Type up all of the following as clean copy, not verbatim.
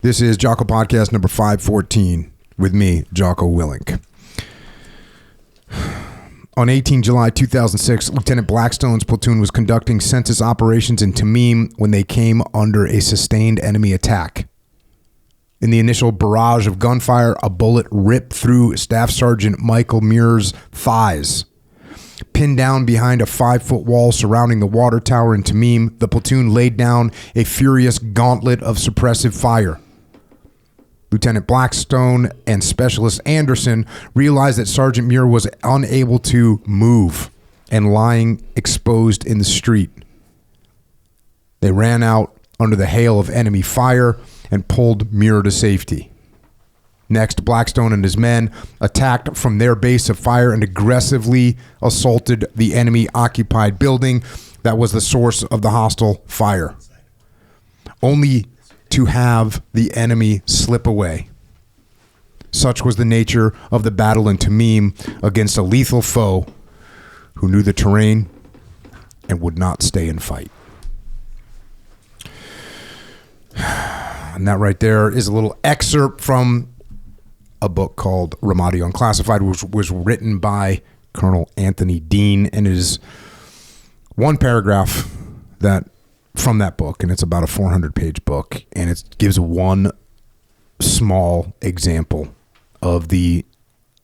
This is Jocko Podcast number 514 with me, Jocko Willink. On 18 July 2006, Lieutenant Blackstone's platoon was conducting census operations in Tamim when they came under a sustained enemy attack. In the initial barrage of gunfire, a bullet ripped through Staff Sergeant Michael Muir's thighs. Pinned down behind a 5-foot wall surrounding the water tower in Tamim, the platoon laid down a furious gauntlet of suppressive fire. Lieutenant Blackstone and Specialist Anderson realized that Sergeant Muir was unable to move and lying exposed in the street. They ran out under the hail of enemy fire and pulled Muir to safety. Next, Blackstone and his men attacked from their base of fire and aggressively assaulted the enemy-occupied building that was the source of the hostile fire, only to have the enemy slip away. Such was the nature of the battle in Tamim against a lethal foe who knew the terrain and would not stay and fight. And that right there is a little excerpt from a book called Ramadi Unclassified, which was written by Colonel Anthony Dean, and it is one paragraph from that book, and it's about a 400-page book, and it gives one small example of the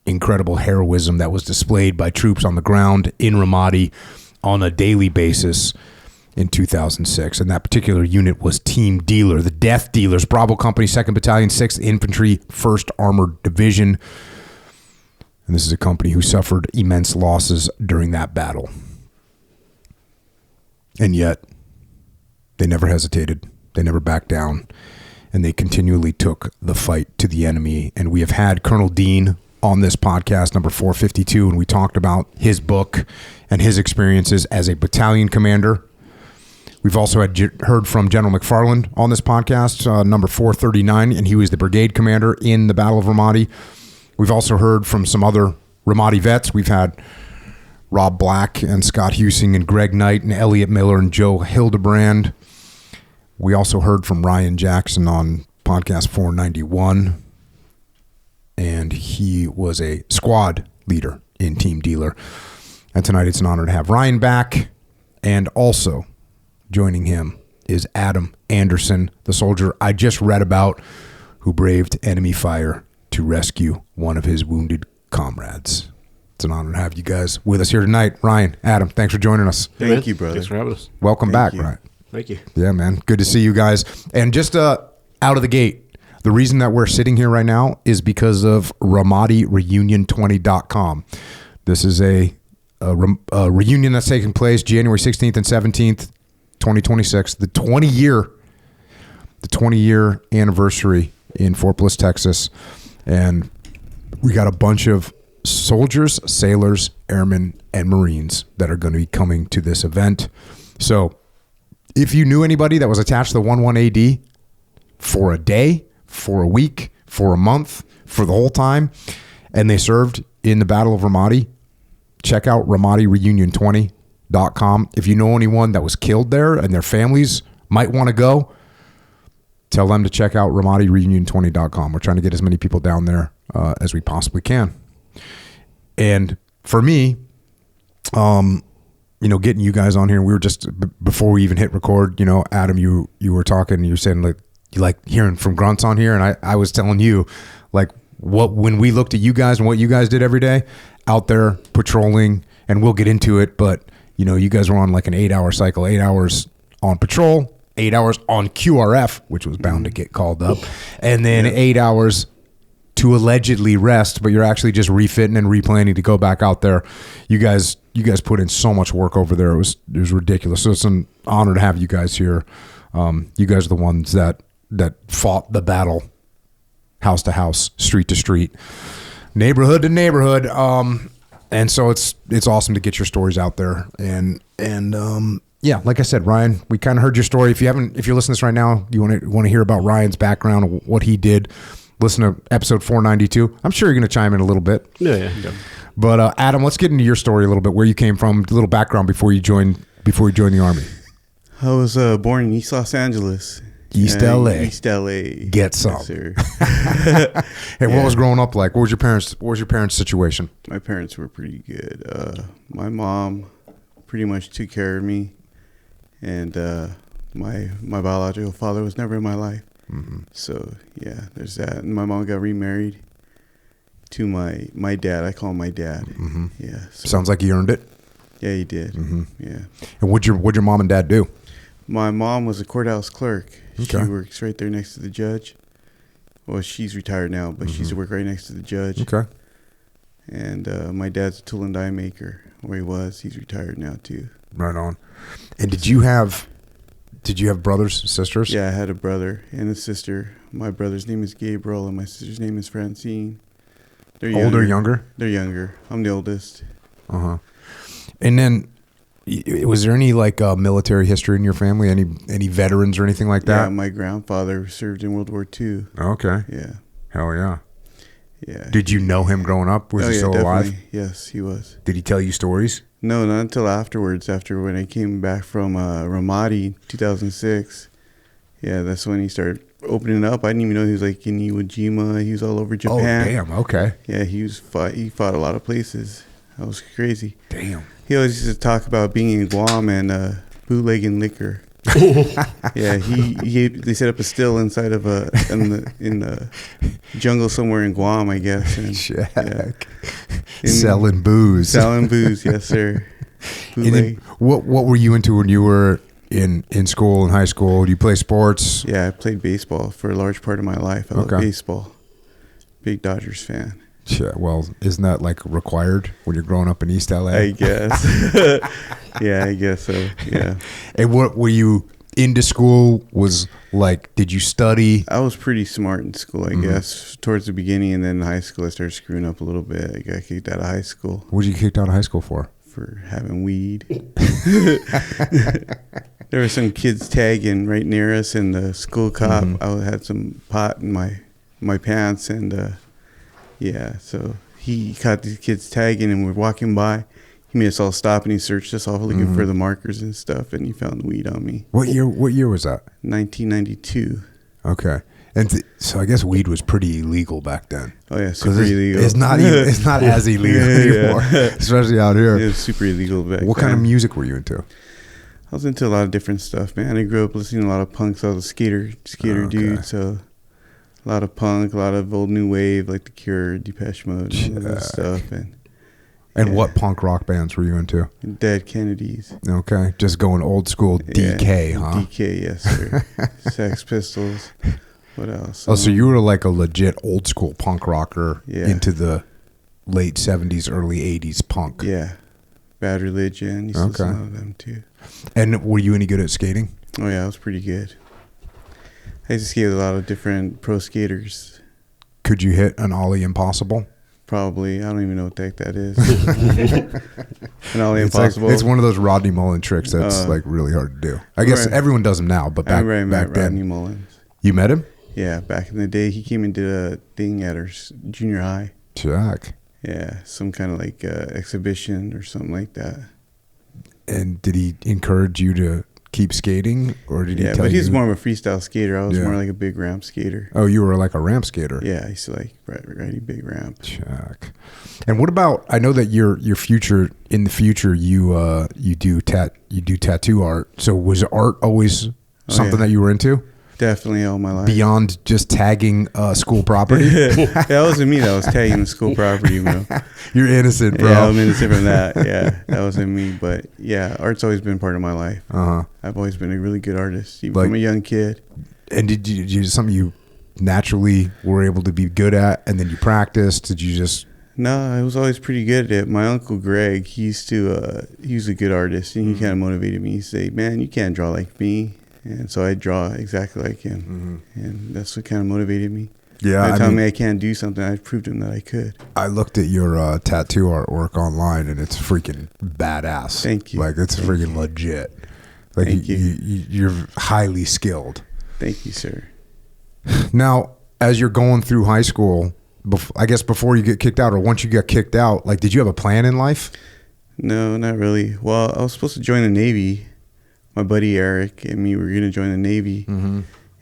incredible heroism that was displayed by troops on the ground in Ramadi on a daily basis in 2006. And that particular unit was Team Dealer, the Death Dealers, Bravo Company, 2nd Battalion, 6th Infantry, 1st Armored Division. And this is a company who suffered immense losses during that battle. And yet, they never hesitated. They never backed down. And they continually took the fight to the enemy. And we have had Colonel Dean on this podcast, number 452, and we talked about his book and his experiences as a battalion commander. We've also heard from General McFarland on this podcast, number 439, and he was the brigade commander in the Battle of Ramadi. We've also heard from some other Ramadi vets. We've had Rob Black and Scott Husing and Greg Knight and Elliot Miller and Joe Hildebrand. We also heard from Ryan Jackson on podcast 491, and he was a squad leader in Team Dealer. And tonight it's an honor to have Ryan back, and also joining him is Adam Anderson, the soldier I just read about, who braved enemy fire to rescue one of his wounded comrades. It's an honor to have you guys with us here tonight. Ryan, Adam, thanks for joining us. Thank you, brother. Thanks for having us. Welcome back, Ryan. Thank you. Yeah, man. Good to see you guys. And just out of the gate, the reason that we're sitting here right now is because of RamadiReunion20.com. This is a reunion that's taking place January 16th and 17th, 2026, the 20-year anniversary in Fort Bliss, Texas. And we got a bunch of soldiers, sailors, airmen, and Marines that are going to be coming to this event. So if you knew anybody that was attached to the 11AD for a day, for a week, for a month, for the whole time, and they served in the Battle of Ramadi, check out RamadiReunion20.com. If you know anyone that was killed there and their families might want to go, tell them to check out RamadiReunion20.com. We're trying to get as many people down there as we possibly can. And for me, getting you guys on here, we were just, before we even hit record, Adam, you were talking, you were saying like, you like hearing from grunts on here. And I was telling you like when we looked at you guys and what you guys did every day out there patrolling, and we'll get into it, but you guys were on like an 8-hour cycle, 8 hours on patrol, 8 hours on QRF, which was bound to get called up, and then 8 hours to allegedly rest, but you're actually just refitting and replanning to go back out there. You guys put in so much work over there. It was ridiculous. So it's an honor to have you guys here. You guys are the ones that fought the battle, house to house, street to street, neighborhood to neighborhood. And so it's awesome to get your stories out there. And yeah, like I said, Ryan, we kind of heard your story. If you're listening to this right now, you want to hear about Ryan's background, what he did, listen to episode 492. I'm sure you're going to chime in a little bit. Yeah. But Adam, let's get into your story a little bit, where you came from, a little background before you joined the Army. I was born in East Los Angeles. East LA. East LA. Get some. Yes, sir. Hey, what was growing up like? What was your parents' situation? My parents were pretty good. My mom pretty much took care of me, and my biological father was never in my life. Mm-hmm. So yeah, there's that. And my mom got remarried to my dad. I call him my dad. Mm-hmm. Yeah. So, Sounds like he earned it. yeah, he did. Mm-hmm. Yeah. And what'd your mom and dad do? My mom was a courthouse clerk. Okay. She works right there next to the judge. Well, she's retired now, but she used to work right next to the judge. Okay. And my dad's a tool and die maker, where he was. He's retired now too. Right on. And did you have brothers, sisters? Yeah, I had a brother and a sister. My brother's name is Gabriel, and my sister's name is Francine. They're Older, younger? They're younger. I'm the oldest. Uh-huh. And then, was there any like military history in your family? Any veterans or anything like that? Yeah, my grandfather served in World War II. Okay. Yeah. Hell yeah. Yeah. Did you know him growing up? Was he still definitely. alive? Yes, he was. Did he tell you stories? No, not until afterwards. After when I came back from Ramadi, 2006. Yeah, that's when he started opening up. I didn't even know he was like in Iwo Jima. He was all over Japan. Oh, damn. Okay. Yeah, he fought a lot of places. That was crazy. Damn. He always used to talk about being in Guam and bootlegging liquor. Yeah, they set up a still inside of in the jungle somewhere in Guam, I guess. And, yeah. Selling booze. Selling booze, yes, sir. And then, what were you into when you were in school, in high school? Do you play sports? Yeah, I played baseball for a large part of my life. I love baseball. Big Dodgers fan. Yeah, well, isn't that like required when you're growing up in East LA? I guess. Yeah, I guess so. Yeah. And what were you into school? Was like, did you study? I was pretty smart in school, I guess, towards the beginning, and then in high school I started screwing up a little bit. I got kicked out of high school. What did you get kicked out of high school for? For having weed. There were some kids tagging right near us, and the school cop, I had some pot in my pants, and yeah, so he caught these kids tagging, and we're walking by. He made us all stop, and he searched us all looking for the markers and stuff, and he found the weed on me. What year was that? 1992. Okay. And so I guess weed was pretty illegal back then. Oh yeah, super illegal. It's not as illegal anymore, especially out here. It was super illegal back then. What kind of music were you into? I was into a lot of different stuff, man. I grew up listening to a lot of punks. I was a skater dude, so a lot of punk, a lot of old new wave, like The Cure, Depeche Mode, and all that stuff. And what punk rock bands were you into? Dead Kennedys. Okay, just going old school DK, huh? DK, yes, sir. Sex Pistols. What else? Oh, so you were like a legit old school punk rocker into the late 70s, early 80s punk. Yeah. Bad Religion. Used to listen to them too. And were you any good at skating? Oh, yeah, I was pretty good. I used to skate with a lot of different pro skaters. Could you hit an Ollie Impossible? Probably. I don't even know what the heck that is. An Ollie Impossible. It's one of those Rodney Mullen tricks that's like really hard to do. I guess everyone does them now, but back then. Rodney Mullen. You met him? Yeah, back in the day, he came and did a thing at our junior high. Jack. Yeah, some kind of like exhibition or something like that. And did he encourage you to keep skating, or did he tell you? Yeah, but he's more of a freestyle skater. I was more like a big ramp skater. Oh, you were like a ramp skater. Yeah, I used to like riding big ramp. Jack. And what about? I know that your future in the future you do tattoo art. So was art always something that you were into? Definitely all my life. Beyond just tagging school property? That wasn't me that was tagging the school property, bro. You're innocent, bro. Yeah, I'm innocent from that. Yeah, that wasn't me. But yeah, art's always been part of my life. I've always been a really good artist, even from a young kid. And did you something you naturally were able to be good at, and then you practiced? Did you just... No, I was always pretty good at it. My uncle Greg, he was a good artist, and he kind of motivated me. He said, man, you can't draw like me. And so I draw exactly like him. And that's what kind of motivated me. Yeah, By telling me I can't do something, I proved him that I could. I looked at your tattoo artwork online, and it's freaking badass. Thank you. Like, it's freaking legit. Like, you're highly skilled. Thank you, sir. Now, as you're going through high school, I guess before you get kicked out, or once you get kicked out, like, did you have a plan in life? No, not really. Well, I was supposed to join the Navy. My buddy Eric and me were going to join the Navy.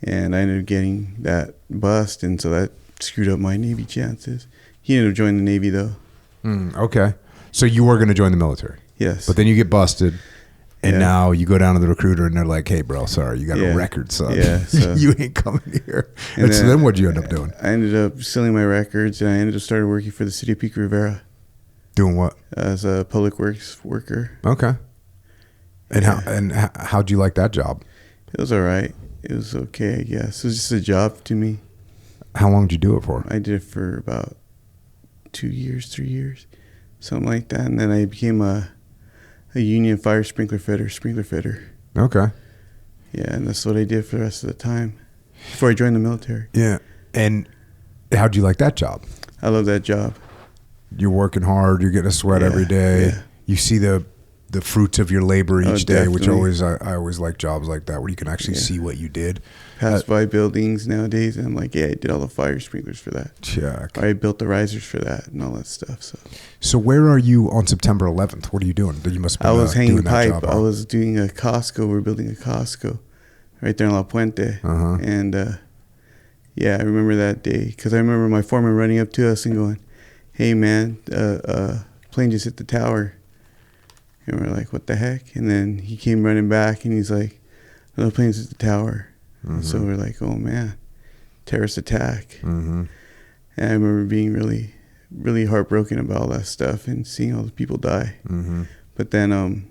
and I ended up getting that bust, and so that screwed up my Navy chances. He ended up joining the Navy though. Okay. So you were going to join the military. Yes. But then you get busted, and now you go down to the recruiter, and they're like, "Hey, bro, sorry, you got a record, son. Yeah, so, you ain't coming here." And so then what'd you end up doing? I ended up selling my records, and I ended up starting working for the city of Pico Rivera. Doing what? As a public works worker. Okay. And how'd you like that job? It was all right. It was okay, I guess. It was just a job to me. How long did you do it for? I did it for about 2 years, 3 years, something like that. And then I became a union fire sprinkler fitter. Okay. Yeah, and that's what I did for the rest of the time before I joined the military. Yeah. And how'd you like that job? I love that job. You're working hard. You're getting a sweat every day. Yeah. You see the fruits of your labor each day, definitely. which I always like jobs like that where you can actually see what you did. Pass by buildings nowadays, and I'm like, yeah, I did all the fire sprinklers for that. Check. I built the risers for that and all that stuff. So where are you on September 11th? What are you doing? You must. I was hanging pipe. Job, I was doing a Costco. We're building a Costco right there in La Puente. And yeah, I remember that day because I remember my foreman running up to us and going, "Hey man, plane just hit the tower." And we're like, "What the heck?" And then he came running back and he's like, "No, the plane's hit the tower." So we're like, "Oh man, terrorist attack." And I remember being really, really heartbroken about all that stuff and seeing all the people die. But then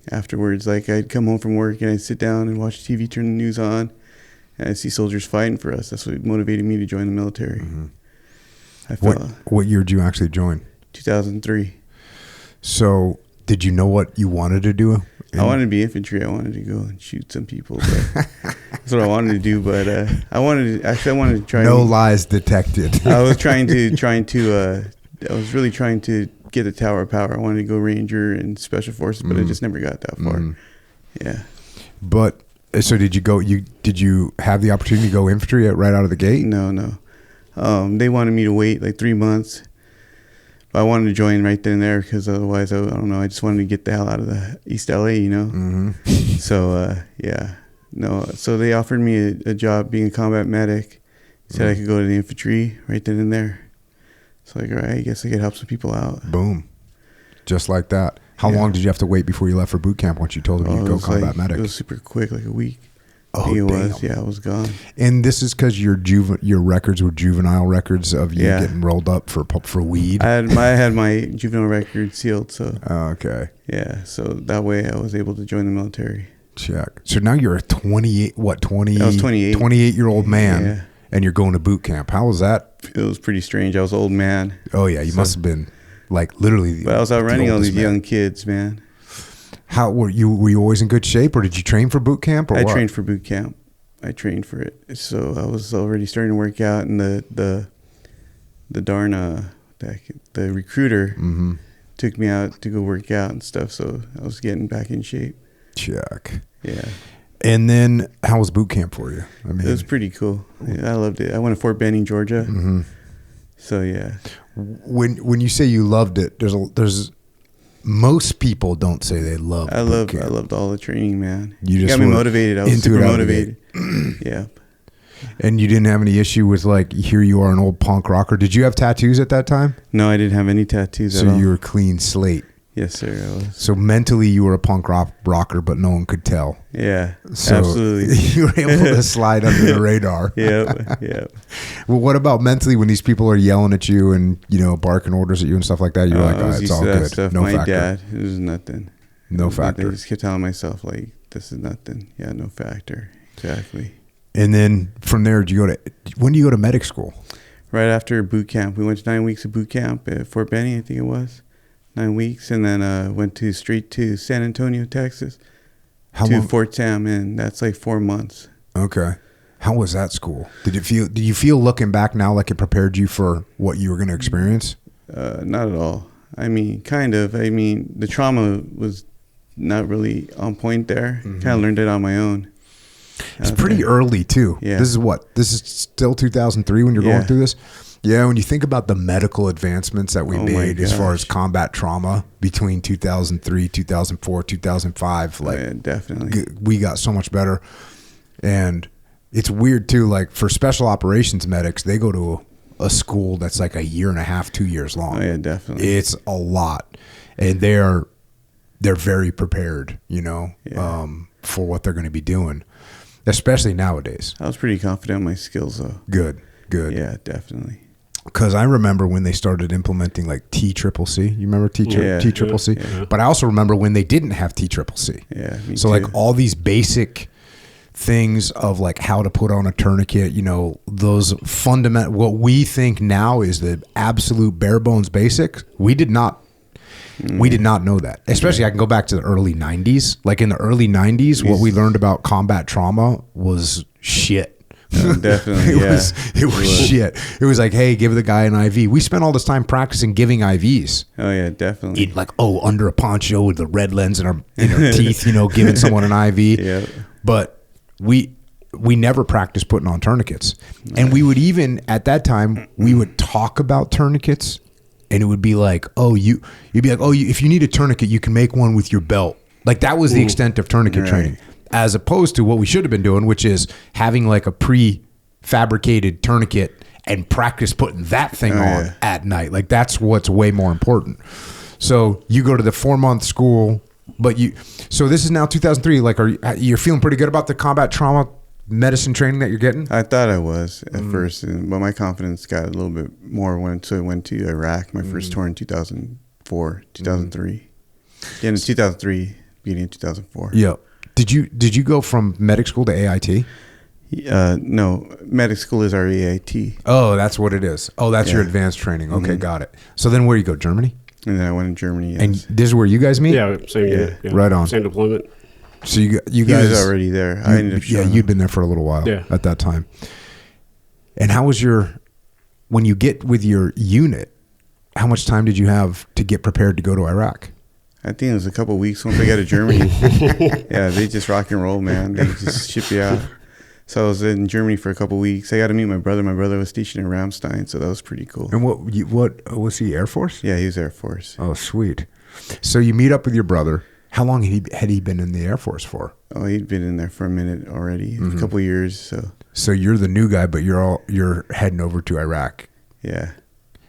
afterwards, like I'd come home from work and I'd sit down and watch TV, turn the news on, and I'd see soldiers fighting for us. That's what motivated me to join the military. What year did you actually join? 2003. So did you know what you wanted to do? I wanted to be infantry. I wanted to go and shoot some people. But that's what I wanted to do. But I wanted to try. No lies detected. I was I was really trying to get the Tower of Power. I wanted to go Ranger and Special Forces, but I just never got that far. Yeah. But so did you go? Did you have the opportunity to go infantry right out of the gate? No. They wanted me to wait like 3 months. But I wanted to join right then and there because otherwise, I don't know. I just wanted to get the hell out of the East LA, you know. So yeah, no. So they offered me a job being a combat medic. Said I could go to the infantry right then and there. So like, all right, I guess I could help some people out. Boom, just like that. How long did you have to wait before you left for boot camp once you told them you'd go combat medic? It was super quick, like a week. Oh, it damn. was. Yeah, I was gone. And this is because your records were juvenile records of you getting rolled up for weed. I had my juvenile record sealed, so. Okay. Yeah, so that way I was able to join the military. Check. So now you're a 20. I was 28. 28-year-old man, and you're going to boot camp. How was that? It was pretty strange. I was an old man. Oh yeah, you must have been like literally. But I was outrunning all these young kids, man. How were you? Were you always in good shape, or did you train for boot camp? Or I what? trained for boot camp. I trained for it, so I was already starting to work out, and the recruiter took me out to go work out and stuff. So I was getting back in shape. Check. Yeah. And then, how was boot camp for you? I mean, it was pretty cool. Yeah, I loved it. I went to Fort Benning, Georgia. So yeah. When you say you loved it, there's most people don't say they love. I loved all the training, man. You just got me motivated. I was super motivated. Yeah. And you didn't have any issue with like, here you are, an old punk rocker. Did you have tattoos at that time? No, I didn't have any tattoos at all. So you were clean slate. Yes, sir. I was. So mentally, you were a punk rocker, but no one could tell. Yeah, so absolutely. You were able to slide under the radar. Yep. Well, what about mentally when these people are yelling at you and barking orders at you and stuff like that? You're like, oh, it's all good. Stuff. No My factor. dad, it was nothing. No factor. I just kept telling myself like, this is nothing. Yeah, no factor. Exactly. And then from there, when do you go to medic school? Right after boot camp. We went to 9 weeks of boot camp at Fort Benning, I think it was. 9 weeks, and then went straight to San Antonio, Texas, to Fort Sam, and that's like 4 months. Okay. How was that school? Did you feel looking back now like it prepared you for what you were going to experience? Not at all. I mean, kind of. I mean, the trauma was not really on point there. Kind of learned it on my own. It's pretty early too. Yeah. This is still 2003 when you're going through this. Yeah, when you think about the medical advancements that we made as far as combat trauma between 2003, 2004, 2005, like yeah, definitely, we got so much better. And It's weird too. Like for special operations medics, they go to a school that's like a year and a half, 2 years long. Oh yeah, definitely. It's a lot, and they're very prepared, for what they're going to be doing, especially nowadays. I was pretty confident in my skills though. Good. Yeah, definitely. Because I remember when they started implementing like TCCC. You remember TCCC? Yeah. But I also remember when they didn't have TCCC. Yeah, me so too. like all these basic things of like how to put on a tourniquet, those fundamental, what we think now is the absolute bare bones basics. We did not know that. Especially I can go back to the early 90s. Like in the early 90s, what we learned about combat trauma was shit. Definitely, it was shit. It was like, hey, give the guy an IV. We spent all this time practicing giving IVs. Oh yeah, definitely. Like, under a poncho with the red lens in our teeth, giving someone an IV. Yeah. But we never practiced putting on tourniquets. And we would even, at that time, we would talk about tourniquets, and it would be like, you'd be like, if you need a tourniquet, you can make one with your belt. Like that was the extent of tourniquet training. As opposed to what we should have been doing, which is having like a prefabricated tourniquet and practice putting that thing on at night. Like that's what's way more important. So you go to the 4-month school, so this is now 2003. Like, you're feeling pretty good about the combat trauma medicine training that you're getting? I thought I was at first, but my confidence got a little bit more when I went to Iraq, my first tour in 2004, 2003. Yeah, in 2003, beginning of 2004. Yeah. Did you go from medic school to AIT? No, medic school is our AIT. Oh, that's what it is. Oh, that's your advanced training. Okay, got it. So then where you go? Germany? And then I went to Germany. Yes. And this is where you guys meet? Yeah, same year. Yeah. Right on. Same deployment. So you he guys was already there. I ended up showing you'd up. been there for a little while at that time. And how was when you get with your unit, how much time did you have to get prepared to go to Iraq? I think it was a couple of weeks once I got to Germany. Yeah, they just rock and roll, man. They just ship you out. So I was in Germany for a couple of weeks. I got to meet my brother. My brother was stationed in Ramstein, so that was pretty cool. And what was he, Air Force? Yeah, he was Air Force. Oh, sweet. So you meet up with your brother. How long had he been in the Air Force for? Oh, he'd been in there for a minute already, a couple of years. So you're the new guy, but you're heading over to Iraq. Yeah.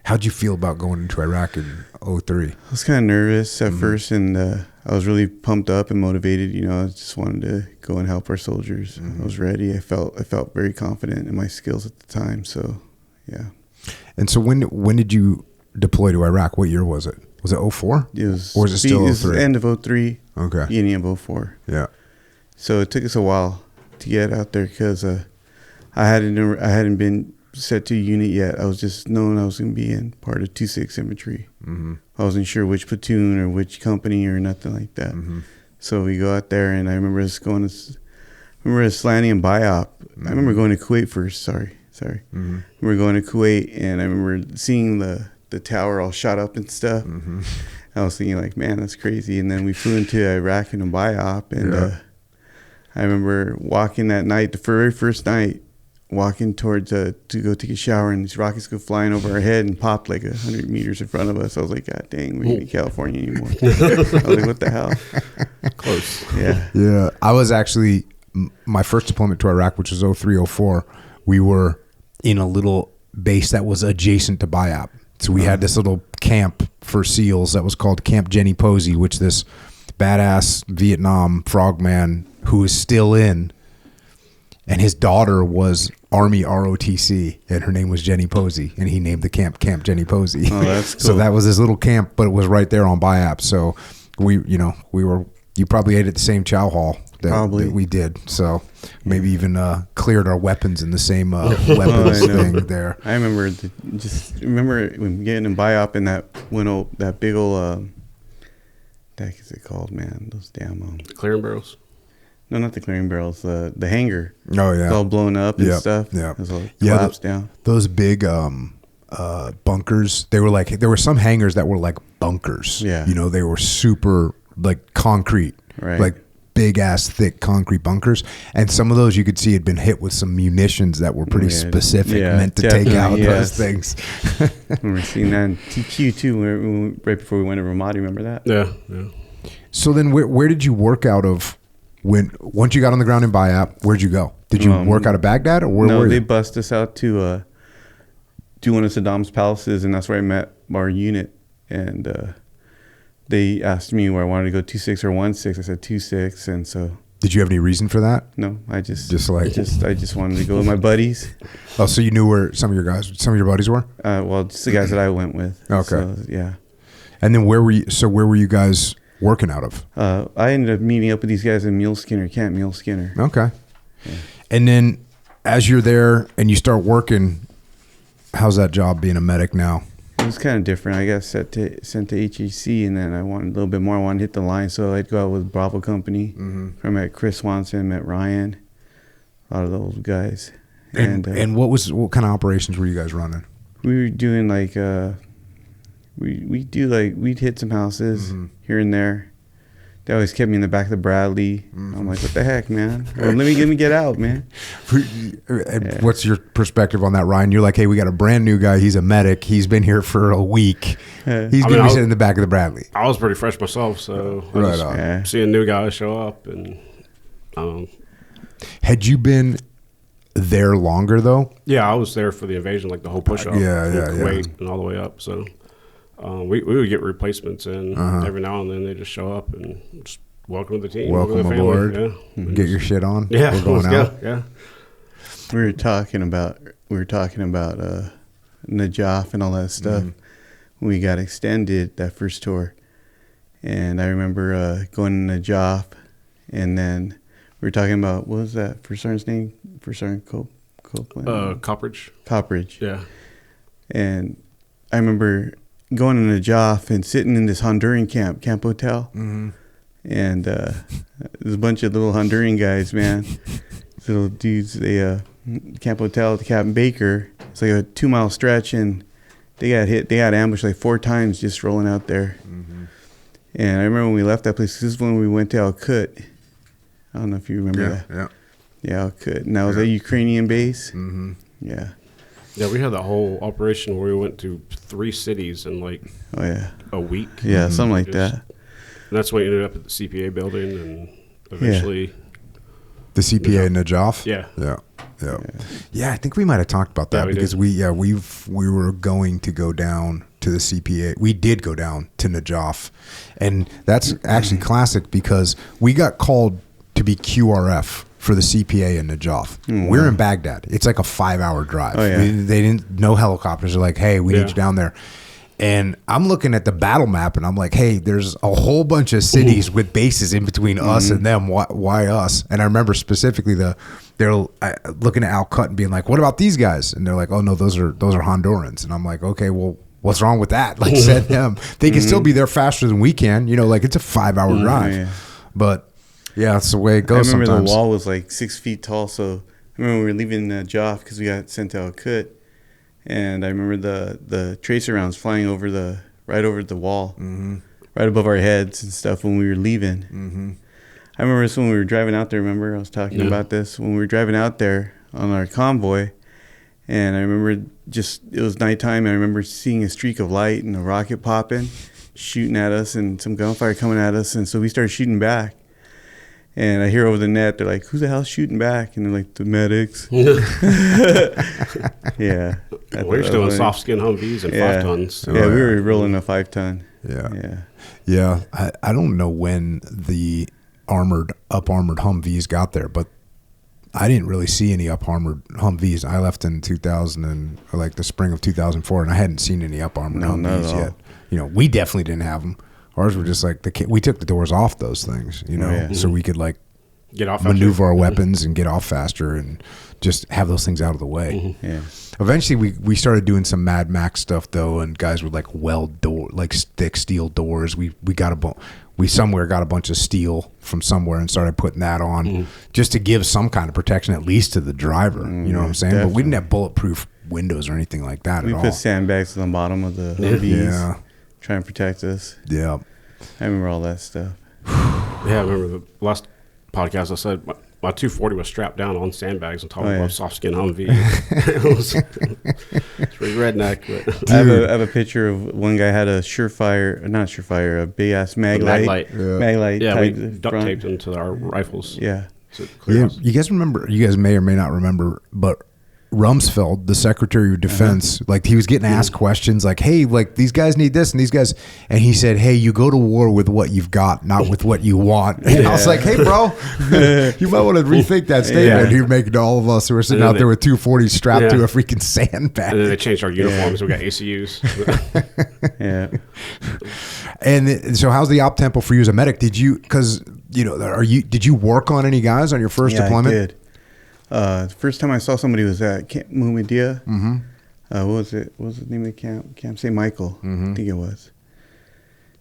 How'd you feel about going into Iraq in 2003? I was kind of nervous at first, and I was really pumped up and motivated. I just wanted to go and help our soldiers. I was ready. I felt very confident in my skills at the time. So, yeah. And so when did you deploy to Iraq? What year was it? Was it 2004? It was. Or was it still 2003? It was end of 2003. Okay. Beginning of 2004. Yeah. So it took us a while to get out there because I hadn't been set to a unit yet. I was just knowing I was going to be in part of 2-6 infantry. Mm-hmm. I wasn't sure which platoon or which company or nothing like that. Mm-hmm. So we go out there, and I remember us landing in BIOP. Mm-hmm. I remember going to Kuwait first. Sorry. Mm-hmm. We were going to Kuwait, and I remember seeing the tower all shot up and stuff. Mm-hmm. I was thinking like, man, that's crazy. And then we flew into Iraq in a BIOP, and I remember walking that night, the very first night, walking towards to go take a shower, and these rockets go flying over our head and popped like 100 meters in front of us. I was like, God dang, we ain't in California anymore. I was like, what the hell? Close. Yeah. I was actually, my first deployment to Iraq, which was 2003, 2004, we were in a little base that was adjacent to BIOP. So we had this little camp for SEALs that was called Camp Jenny Posey, which this badass Vietnam frogman who is still in, and his daughter was Army ROTC, and her name was Jenny Posey, and he named the camp Jenny Posey. Oh, that's cool. So that was this little camp, but it was right there on BIAP. So you probably ate at the same chow hall that we did. So maybe even cleared our weapons in the same weapons thing there. I remember when getting in BIOP in that big old what is it called, man? Those damn Clearing barrels. No, not the clearing barrels. The hangar. Oh yeah, it's all blown up and stuff. Yeah, it was all collapsed down. Those big bunkers. There were some hangars that were like bunkers. Yeah, they were super like concrete, right? Like big ass thick concrete bunkers. And some of those you could see had been hit with some munitions that were pretty specific, meant to take out those things. I remember seeing that in TQ too, right before we went to Ramadi. Remember that? Yeah. So then, where did you work out of once you got on the ground in Bayap, where'd you go? Did you work out of Baghdad, or where no, were you? they bussed us out to one of Saddam's palaces, and that's where I met our unit. And they asked me where I wanted to go, 2-6 or 1-6. I said 2-6, and so. Did you have any reason for that? No, I just wanted to go with my buddies. Oh, so you knew where some of your buddies were? Well, just the guys that I went with. Okay. So, yeah. And then where were you guys working out of? I ended up meeting up with these guys in Camp Mule Skinner. Okay. Yeah. And then as you're there and you start working, how's that job being a medic now? It was kind of different. I got sent to HHC, and then I wanted a little bit more. I wanted to hit the line, so I'd go out with Bravo Company. Mm-hmm. I met Chris Swanson, met Ryan, a lot of those guys. And what kind of operations were you guys running? We were doing like we'd hit some houses here and there. They always kept me in the back of the Bradley. I'm like, what the heck, man? Well, let me get out, man. Yeah. What's your perspective on that, Ryan? You're like, hey, we got a brand new guy. He's a medic. He's been here for a week. He's going to be sitting in the back of the Bradley. I was pretty fresh myself, so seeing new guys show up. And had you been there longer, though? Yeah, I was there for the invasion, like the whole push-up. Kuwait and all the way up, so... we would get replacements in every now and then. They just show up and just welcome to the team. Welcome aboard. Yeah. Get your shit on. Yeah, we're going out. Yeah. We were talking about Najaf and all that stuff. We got extended that first tour, and I remember going to Najaf, and then we were talking about, what was that first sergeant's name? First Sergeant Copeland. Coppridge. Yeah. And I remember going to Najaf and sitting in this Honduran Camp Hotel. Mm-hmm. And there's a bunch of little Honduran guys, man. Little dudes. They Camp Hotel at the Captain Baker. It's like a 2-mile stretch, and they got ambushed like 4 times just rolling out there. Mm-hmm. And I remember when we left that place, this is when we went to Al Qut. I don't know if you remember that. Yeah, Al Qut. And that was a Ukrainian base. Mm-hmm. Yeah. Yeah, we had the whole operation where we went to 3 cities in like a week. Yeah, something like that. And that's when we ended up at the CPA building and eventually... The CPA in Najaf? Yeah, I think we might have talked about that because we were going to go down to the CPA. We did go down to Najaf. And that's actually classic because we got called to be QRF for the CPA in Najaf. We're in Baghdad. It's like a 5-hour drive. Oh, yeah. They didn't, no helicopters. They're like, hey, we need you down there. And I'm looking at the battle map and I'm like, hey, there's a whole bunch of cities with bases in between us and them. Why us? And I remember specifically they're looking at Al Qut and being like, what about these guys? And they're like, oh no, those are Hondurans. And I'm like, okay, well, what's wrong with that? Like, send them. They can still be there faster than we can. You know, like it's a 5-hour drive. Yeah. But yeah, that's the way it goes. I remember sometimes. The wall was like 6 feet tall. So I remember we were leaving Joff because we got sent to Al Qut, and I remember the tracer rounds flying right over the wall, right above our heads and stuff when we were leaving. Mm-hmm. I remember this when we were driving out there. Remember I was talking about this when we were driving out there on our convoy, and I remember it was nighttime. And I remember seeing a streak of light and a rocket popping, shooting at us, and some gunfire coming at us, and so we started shooting back. And I hear over the net, they're like, who the hell's shooting back? And they're like, the medics. Yeah. We're just doing soft skin Humvees and 5 tons. So. Yeah, we were rolling a 5-ton. Yeah. I don't know when the up armored Humvees got there, but I didn't really see any up armored Humvees. I left in the spring of 2004, and I hadn't seen any up armored Humvees yet. You know, we definitely didn't have them. Ours were just like we took the doors off those things, you know, so we could like get off, maneuver our weapons and get off faster and just have those things out of the way. Mm-hmm. Yeah. Eventually, we started doing some Mad Max stuff though, and guys would like weld thick steel doors. We got somewhere got a bunch of steel from somewhere and started putting that on just to give some kind of protection at least to the driver. You know what I'm saying? Definitely. But we didn't have bulletproof windows or anything like that at all. We put sandbags on the bottom of the Humvees. Try and protect us. Yeah. I remember all that stuff. Yeah, I remember the last podcast I said my 240 was strapped down on sandbags on top of a soft skin Humvee. It's pretty redneck. But I have a picture of one guy had a a big ass mag light. Yeah, we duct taped them to our rifles. Yeah. So you guys remember? You guys may or may not remember, but Rumsfeld, the Secretary of Defense, like he was getting asked questions like, hey, like these guys need this and these guys, and he said, hey, you go to war with what you've got, not with what you want. And I was like, hey, bro, you might want to rethink that statement you're making to all of us who are sitting out there with 240 strapped to a freaking sandbag. And then they changed our uniforms. We got ACUs. And so how's the op tempo for you as a medic? Did you, because, you know, did you work on any guys on your first deployment? I did. The first time I saw somebody was at Camp Mumadia. What was it? What was the name of the camp? Camp St. Michael, I think it was.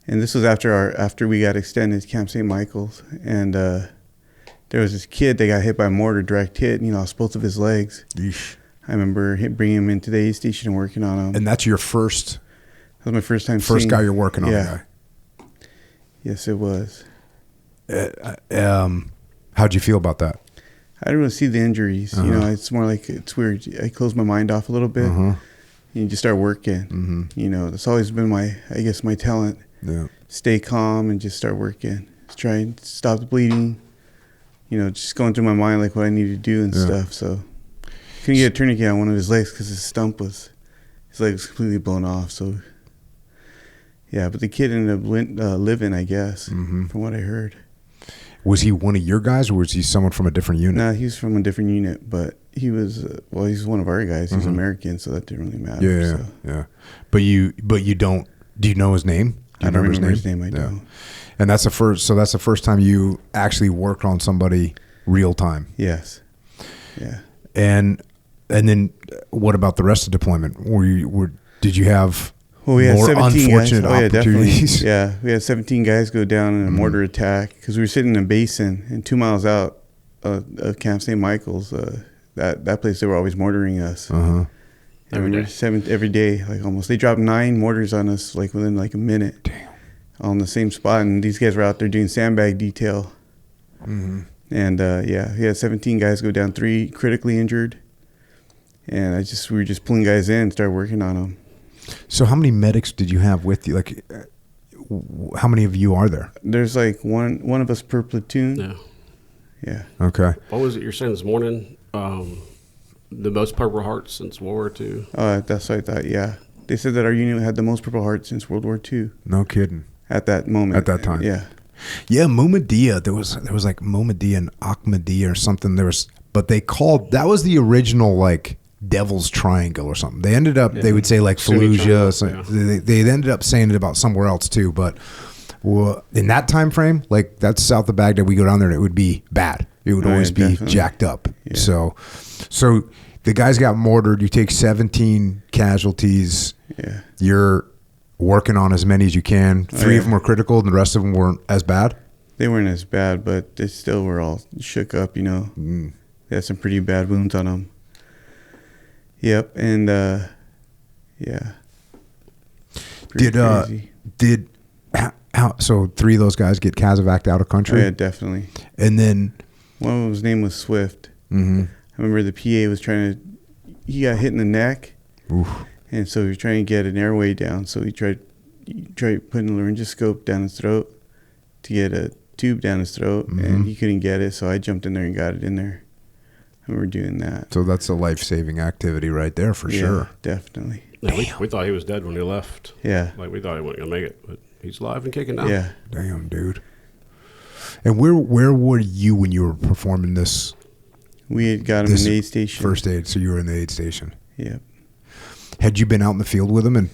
And this was after we got extended to Camp St. Michael's. And there was this kid that got hit by a mortar, direct hit, and, lost both of his legs. Yeesh. I remember bringing him into the aid station and working on him. And that's your first? That was my first time First guy you're working on, guy. Yes, it was. How'd you feel about that? I didn't really see the injuries. It's more like it's weird. I close my mind off a little bit. And you just start working. That's always been my talent. Yeah. Stay calm and just start working. Just try and stop the bleeding. Just going through my mind like what I need to do and stuff. So couldn't get a tourniquet on one of his legs because his leg was completely blown off. So yeah, but the kid ended up living, I guess, from what I heard. Was he one of your guys, or was he someone from a different unit? No, he was from a different unit, but he was he's one of our guys. He's American, so that didn't really matter. Yeah. But you don't. Do you know his name? I don't remember his name. I don't. And that's the first. So that's the first time you actually worked on somebody real time. Yes. Yeah. And then what about the rest of the deployment? Did you have? Well, we had more 17 unfortunate guys. opportunities. Yeah, we had 17 guys go down in a mortar attack because we were sitting in a basin and 2 miles out of Camp St. Michael's. That place, they were always mortaring us. Every day, like almost. They dropped 9 mortars on us like within like a minute. Damn. On the same spot, and these guys were out there doing sandbag detail. And we had 17 guys go down, 3 critically injured, and we were just pulling guys in and started working on them. So how many medics did you have with you? Like, how many of you are there? There's like one of us per platoon. Yeah. Okay. What was it you're saying this morning? The most Purple Hearts since World War II? That's what I thought, yeah. They said that our unit had the most Purple Hearts since World War II. No kidding. At that moment. At that time. Yeah. Yeah, Mumadia. There was like Mumadia and Ahmadiyya or something. But they called, that was the original like Devil's Triangle or something. They ended up, they would say like Fallujah. They ended up saying it about somewhere else too. But in that time frame, like that's south of Baghdad, we go down there and it would be bad. It would always be definitely jacked up. Yeah. So the guys got mortared. You take 17 casualties. Yeah. You're working on as many as you can. 3 of them were critical and the rest of them weren't as bad? They weren't as bad, but they still were all shook up, They had some pretty bad wounds on them. Yep, and so 3 of those guys get casevac'd out of country? Oh, yeah, definitely. And then one of them's name was Swift. I remember the PA was he got hit in the neck. Oof. And so he was trying to get an airway down. So he tried putting a laryngoscope down his throat to get a tube down his throat, and he couldn't get it. So I jumped in there and got it in there. And we're doing that. So that's a life-saving activity right there for sure. Definitely. Yeah, we thought he was dead when he left. Yeah. Like we thought he wasn't going to make it, but he's alive and kicking now. Yeah. Damn, dude. And where were you when you were performing this? We had got him in the aid station. First aid, so you were in the aid station. Yeah. Had you been out in the field with him?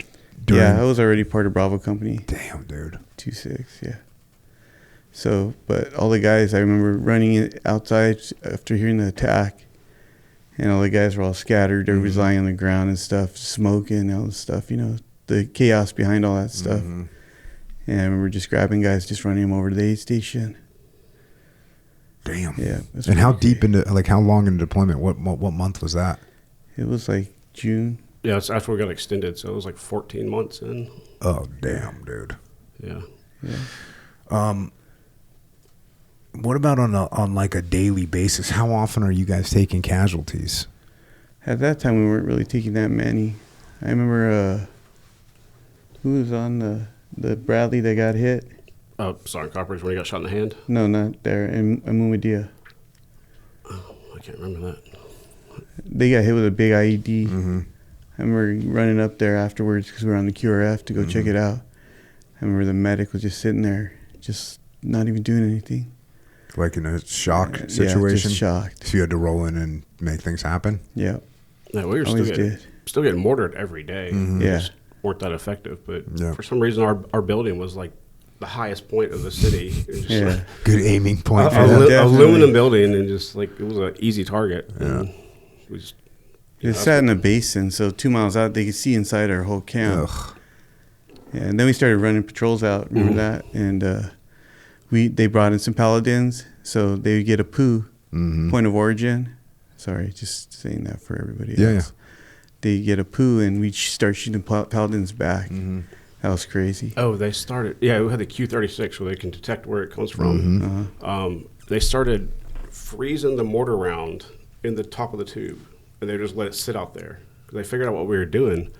Yeah, I was already part of Bravo Company. Damn, dude. 2-6, yeah. So, but all the guys, I remember running outside after hearing the attack, and all the guys were all scattered. Everybody's lying on the ground and stuff, smoking, all this stuff, the chaos behind all that stuff. And I remember just grabbing guys, just running them over to the aid station. Damn. Yeah. And how deep into, like, how long into deployment? What month was that? It was like June. Yeah, it's after we got extended, so it was like 14 months in. Oh, damn, dude. Yeah. What about on like a daily basis? How often are you guys taking casualties? At that time, we weren't really taking that many. I remember who was on the Bradley that got hit? Sergeant Coppers when he got shot in the hand? No, not there. In Mumadia. Oh, I can't remember that. They got hit with a big IED. Mm-hmm. I remember running up there afterwards because we were on the QRF to go check it out. I remember the medic was just sitting there, just not even doing anything. Like in a shock situation? Yeah, just shocked. So you had to roll in and make things happen? Yeah. No, we were still getting mortared every day. Mm-hmm. Yeah. Just weren't that effective. But for some reason, our building was like the highest point of the city. Yeah. Like, good aiming point. Aluminum building, and just like it was an easy target. Yeah. We just, it sat in a basin, so 2 miles out, they could see inside our whole camp. Ugh. Yeah, and then we started running patrols out. Remember that? And they brought in some paladins, so they would get a poo, point of origin. Sorry, just saying that for everybody else. Yeah. They get a poo, and we start shooting paladins back. Mm-hmm. That was crazy. Oh, they started. Yeah, we had the Q-36 where they can detect where it comes from. Mm-hmm. They started freezing the mortar round in the top of the tube, and they just let it sit out there. They figured out what we were doing,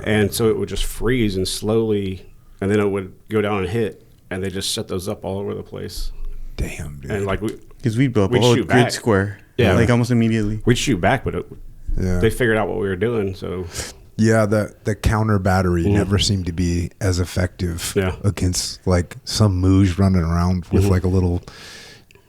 and so it would just freeze and slowly, and then it would go down and hit, and they just set those up all over the place. Damn, dude. And like because we built a whole grid square, like almost immediately. We'd shoot back, but they figured out what we were doing. So yeah, the counter battery never seemed to be as effective against like some mooj running around with like a little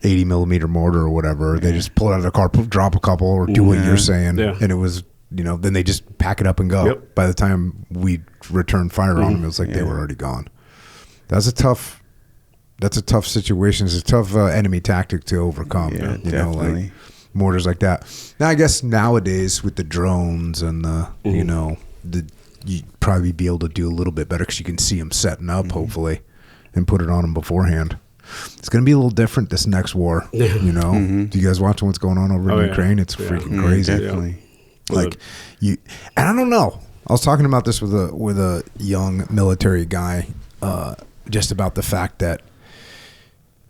80 millimeter mortar or whatever. They just pull it out of the car, drop a couple, or do what you're saying, and it was. Then they just pack it up and go. Yep. By the time we returned fire on them, it was like they were already gone. That's a tough situation. It's a tough enemy tactic to overcome. Yeah, definitely. Like mortars like that. Now, I guess nowadays with the drones and you'd probably be able to do a little bit better because you can see them setting up, hopefully, and put it on them beforehand. It's going to be a little different this next war. Do you guys watch what's going on over in Ukraine? It's freaking crazy. Definitely. Like and I don't know. I was talking about this with a young military guy, just about the fact that,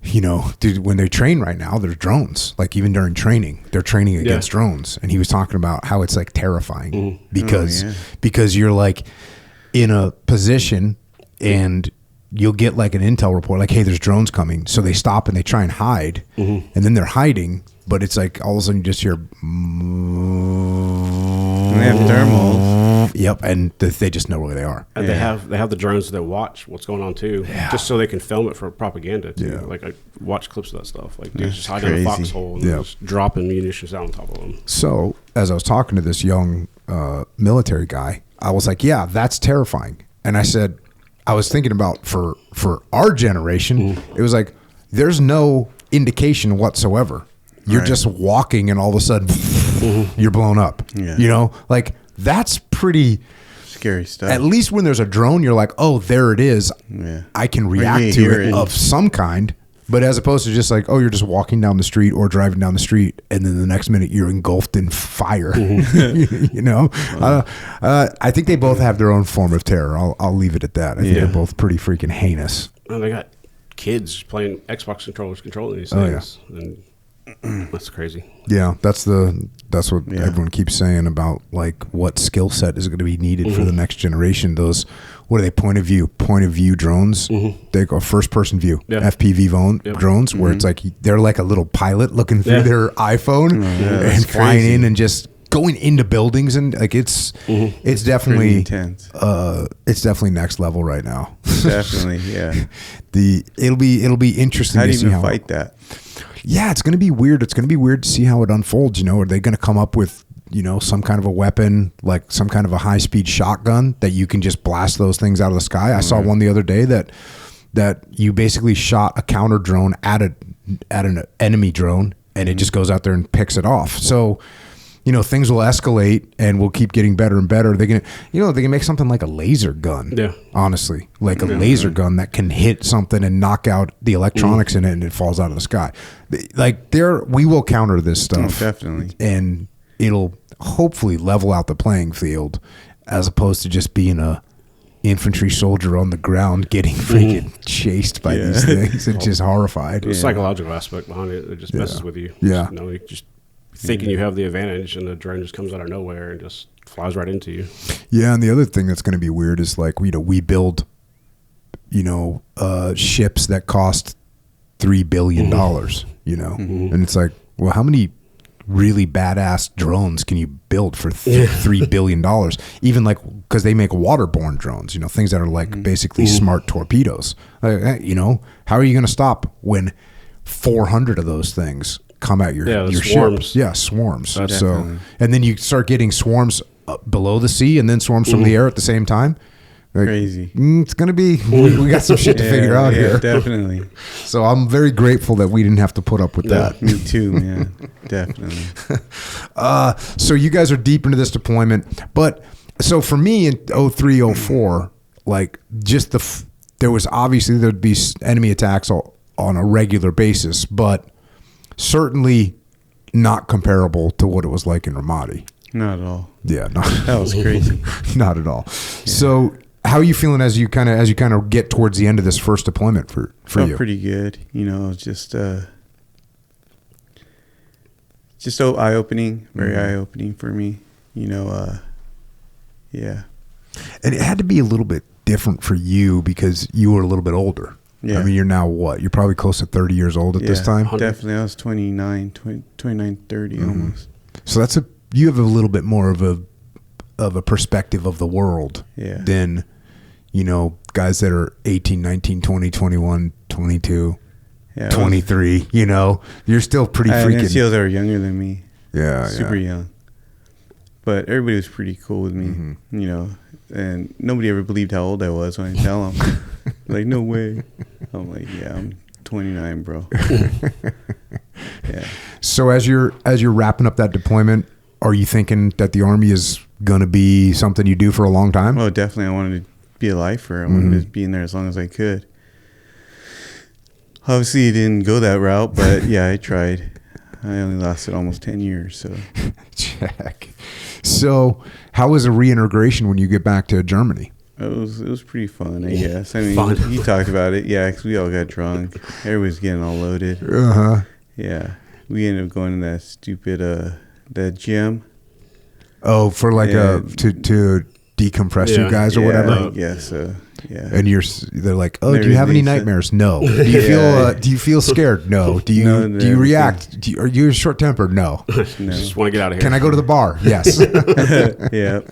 dude, when they train right now, there's drones. Like even during training, they're training against drones. And he was talking about how it's like terrifying because you're like in a position and you'll get like an intel report, like, hey, there's drones coming. So they stop and they try and hide, and then they're hiding. But it's like all of a sudden you just hear. They have thermals. Yep, and they just know where they are. And they have the drones that watch what's going on too, just so they can film it for propaganda too. Yeah. Like I watch clips of that stuff. Like dudes just hiding in a foxhole and just dropping munitions out on top of them. So as I was talking to this young military guy, I was like, "Yeah, that's terrifying." And I said, I was thinking about for our generation, it was like there's no indication whatsoever. You're just walking and all of a sudden you're blown up. Yeah. Like that's pretty scary stuff. At least when there's a drone, you're like, oh, there it is. Yeah. I can react to it of some kind. But as opposed to just like, oh, you're just walking down the street or driving down the street, and then the next minute you're engulfed in fire. I think they both have their own form of terror. I'll leave it at that. I think they're both pretty freaking heinous. Well, they got kids playing Xbox controllers controlling these things. And that's crazy. Yeah, that's what everyone keeps saying about like what skill set is going to be needed for the next generation. Those, what are they, point of view drones? They go first person view, FPV drones, where it's like they're like a little pilot looking through their iPhone and flying in and just going into buildings, and like it's definitely intense. It's definitely next level right now. Definitely, yeah. It'll be interesting. How do to you see even fight that? Yeah, it's going to be weird. It's going to be weird to see how it unfolds. Are they going to come up with, some kind of a weapon, like some kind of a high-speed shotgun that you can just blast those things out of the sky? I saw one the other day that you basically shot a counter drone at an enemy drone, and it just goes out there and picks it off. So, things will escalate and will keep getting better and better. They can make something like a laser gun. Yeah. Honestly, like a laser gun that can hit something and knock out the electronics in it, and it falls out of the sky. Like we will counter this stuff. Definitely. And it'll hopefully level out the playing field, as opposed to just being a infantry soldier on the ground getting freaking chased by these things and just horrified. The psychological aspect behind it just messes with you. Yeah. You just thinking you have the advantage, and the drone just comes out of nowhere and just flies right into you. Yeah, and the other thing that's going to be weird is like, we build, ships that cost $3 billion, and it's like, well, how many really badass drones can you build for $3 billion? Even like, because they make waterborne drones, things that are like basically smart torpedoes. How are you going to stop when 400 of those things come at your swarms. ship? Yeah, swarms. So, and then you start getting swarms below the sea and then swarms from the air at the same time. Like, crazy. It's going to be, we got some shit to figure out here. Definitely. So I'm very grateful that we didn't have to put up with that. Me too, man. Definitely. So you guys are deep into this deployment. But so for me in 03, 04, like just there was obviously there'd be enemy attacks on a regular basis, but certainly not comparable to what it was like in Ramadi. Not at all. Yeah. That was crazy. Not at all. Yeah. So how are you feeling as you kind of get towards the end of this first deployment for you? Pretty good. Just so eye-opening, very eye-opening for me. Yeah. And it had to be a little bit different for you because you were a little bit older. Yeah. I mean, you're now what? You're probably close to 30 years old at this time? Definitely. I was 29, 30 almost. So you have a little bit more of a perspective of the world than, guys that are 18, 19, 20, 21, 22, 23, you're still pretty freaking. And NCOs that were younger than me. Yeah. Super young. But everybody was pretty cool with me, and nobody ever believed how old I was when I tell them. Like, no way. I'm like, yeah, I'm 29, bro. Yeah. So as you're wrapping up that deployment, are you thinking that the Army is going to be something you do for a long time? Oh, definitely. I wanted to be a lifer. I wanted to be in there as long as I could. Obviously, it didn't go that route, but yeah, I tried. I only lasted almost 10 years. So, check. So, how was a reintegration when you get back to Germany? It was pretty fun, I guess. I mean, he talked about it. Yeah, because we all got drunk. Everybody was getting all loaded. Yeah, we ended up going to that stupid that gym. Oh, for like to decompress you guys or whatever. Yes. Yeah. And they're like, oh, do you have any nightmares? No. Do you feel scared? No. Do you react? Are you short tempered? No. Just want to get out of here. Can I go to the bar? Yes. Yeah.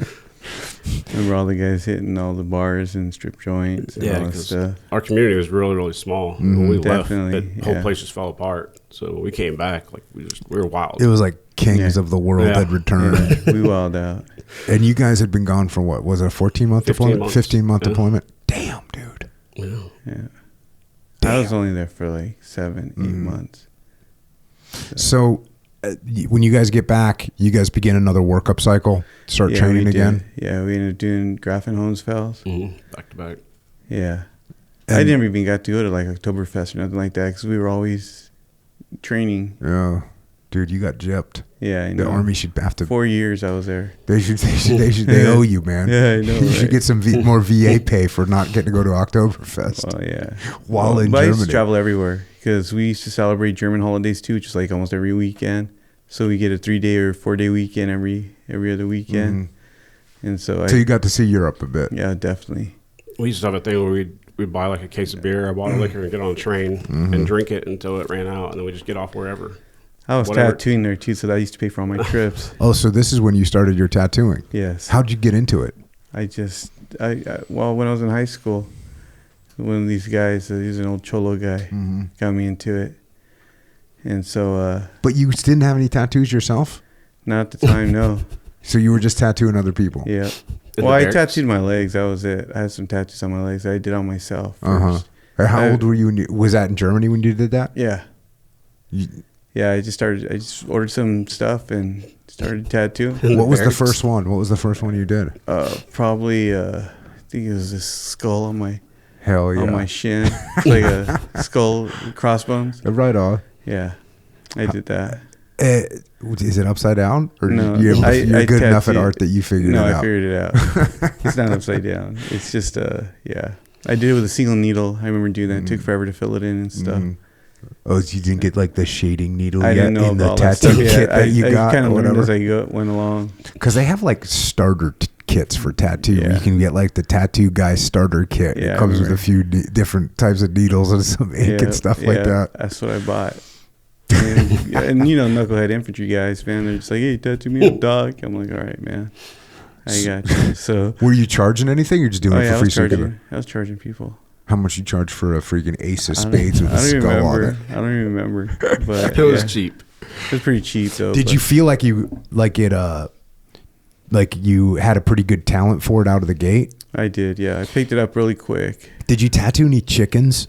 Remember all the guys hitting all the bars and strip joints and all that stuff. Our community was really, really small. When we left, the whole place just fell apart. So we came back, like we were wild. It was like kings of the world had returned. Yeah, we wilded out. And you guys had been gone for what? Was it a 14-month deployment? 15-month deployment? Damn, dude. Yeah. I was only there for like 7-8 months. So when you guys get back, you guys begin another workup cycle, start training again? Yeah, we ended up doing Grafenholzfels. Back to back. Yeah. I never even got to go to like Oktoberfest or nothing like that because we were always training. Yeah. Dude, you got gypped. Yeah, I know. The Army should have to. 4 years I was there. They owe you, man. Yeah, I know. You should get some more VA pay for not getting to go to Oktoberfest. Oh, yeah. While in Germany. I used to travel everywhere because we used to celebrate German holidays too, just like almost every weekend. So we get a 3-day or 4-day weekend every other weekend. And so you got to see Europe a bit. Yeah, definitely. We used to have a thing where we'd buy like a case of beer, a bottle of liquor, and get on a train and drink it until it ran out, and then we just get off wherever. I was tattooing there too, so that used to pay for all my trips. Oh, so this is when you started your tattooing? Yes. How'd you get into it? Well, when I was in high school, one of these guys, he's an old cholo guy, got me into it. And so... But you didn't have any tattoos yourself? Not at the time, no. So you were just tattooing other people? Yeah. Well, I tattooed my legs. That was it. I had some tattoos on my legs. I did on myself first. How old were you? Was that in Germany when you did that? Yeah. Yeah, I just ordered some stuff and started tattooing. What was the first one? What was the first one you did? Probably, I think it was this skull on my... Hell yeah. On my shin. Like a skull, crossbones. Right on. Yeah, I did that. Is it upside down? Or No, you're good enough at tattooed- art that you figured it out? No, I figured it out. It's not upside down. It's just yeah. I did it with a single needle. I remember doing that. It took forever to fill it in and stuff. Oh, you didn't get like the shading needle I yet didn't know in the about that tattoo stuff. Yeah, kit that you got? I kind of learned whatever? as I went along. Because they have like starter kits for tattoo. Yeah. You can get like the tattoo guy starter kit. Yeah, It comes with right. a few different types of needles and some ink and stuff like that. That's what I bought. And you know, knucklehead infantry guys, man, they're just like, hey, tattoo me a dog. I'm like, all right, man, I got you. So, Were you charging anything or just doing it for free? I was charging people. How much you charge for a freaking ace of spades with a I don't even skull on remember. it? I don't even remember. But It was yeah, cheap. it was pretty cheap though. Did but you feel like you had a pretty good talent for it out of the gate? I did, yeah. I picked it up really quick. Did you tattoo any chickens?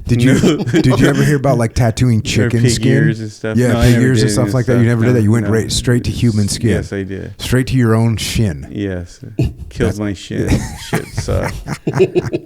Did you No. did you ever hear about like tattooing chicken pig skin? ears and stuff? Yeah, No, I pig never ears and did stuff any like that. You never did stuff. that. You went No. right straight to human skin. Yes, I did. Straight to your own shin. Yes, killed my shin. Shit sucked.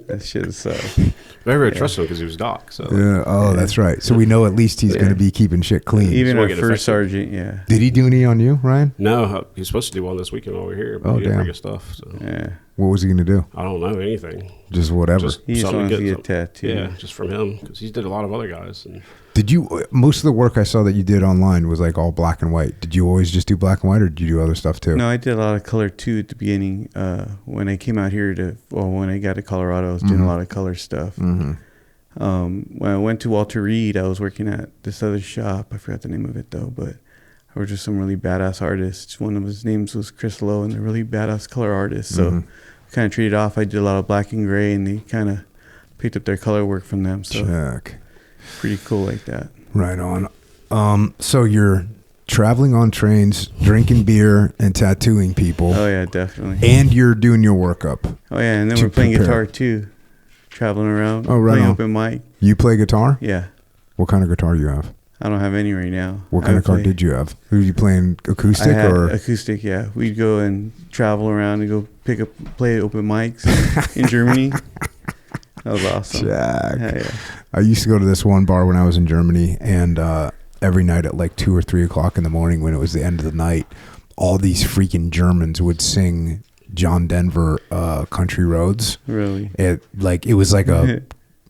That shit sucked. I never trusted him because he was Doc. So Yeah. Oh, that's right. So we know at least he's going to be keeping shit clean. Even So our I get first affected. sergeant, yeah, Did he do any on you, Ryan? no, he's supposed to do one this weekend while we're here, but Oh, he didn't damn. bring his stuff. So yeah. What was he going to do? I don't know anything. Just whatever. Just He just something wanted to good, get something- tattooed. Yeah, just from him because he did a lot of other guys. And Did you? Most of the work I saw that you did online was like all black and white. Did you always just do black and white, or did you do other stuff too? No, I did a lot of color too at the beginning. When I came out here when I got to Colorado, I was doing a lot of color stuff. Mm-hmm. When I went to Walter Reed, I was working at this other shop. I forgot the name of it though, but I worked with some really badass artists. One of his names was Chris Lowe, and they're really badass color artists. So kind of traded off. I did a lot of black and gray, and they kind of picked up their color work from them. So Check. pretty cool like that. Right on. So you're traveling on trains, drinking beer, and tattooing people, Oh yeah, definitely. and you're doing your workup. Oh yeah, and then to we're playing prepare. guitar too, traveling around. Oh, right playing on. open mic. You play guitar? Yeah, What kind of guitar do you have? I don't have any right now. What kind of guitar did you have? Were you playing I acoustic had or? acoustic? Yeah, we'd go and travel around and go play open mics in Germany. That was awesome. Jack. Yeah. I used to go to this one bar when I was in Germany, and every night at like 2 or 3 o'clock in the morning, when it was the end of the night, all these freaking Germans would sing John Denver "Country Roads." Really? It was like a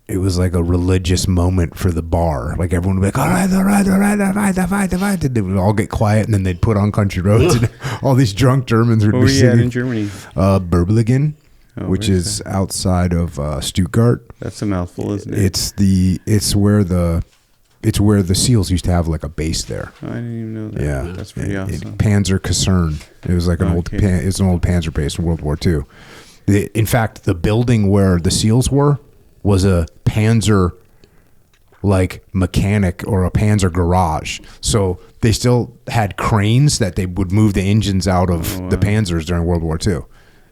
it was like a religious moment for the bar. Like everyone would be like, all right. And they would all get quiet, and then they'd put on Country Roads, and all these drunk Germans would Where be were you at singing. in Germany? Berblingen, Oh, which where's is outside of Stuttgart. That's a mouthful, isn't it? It's where the SEALs used to have like a base there. Oh, I didn't even know that. Yeah, That's pretty awesome. Panzer Kaserne. It was like an old Panzer base in World War II. In fact, the building where the SEALs were was a Panzer like mechanic or a Panzer garage. So they still had cranes that they would move the engines out of the Panzers during World War II.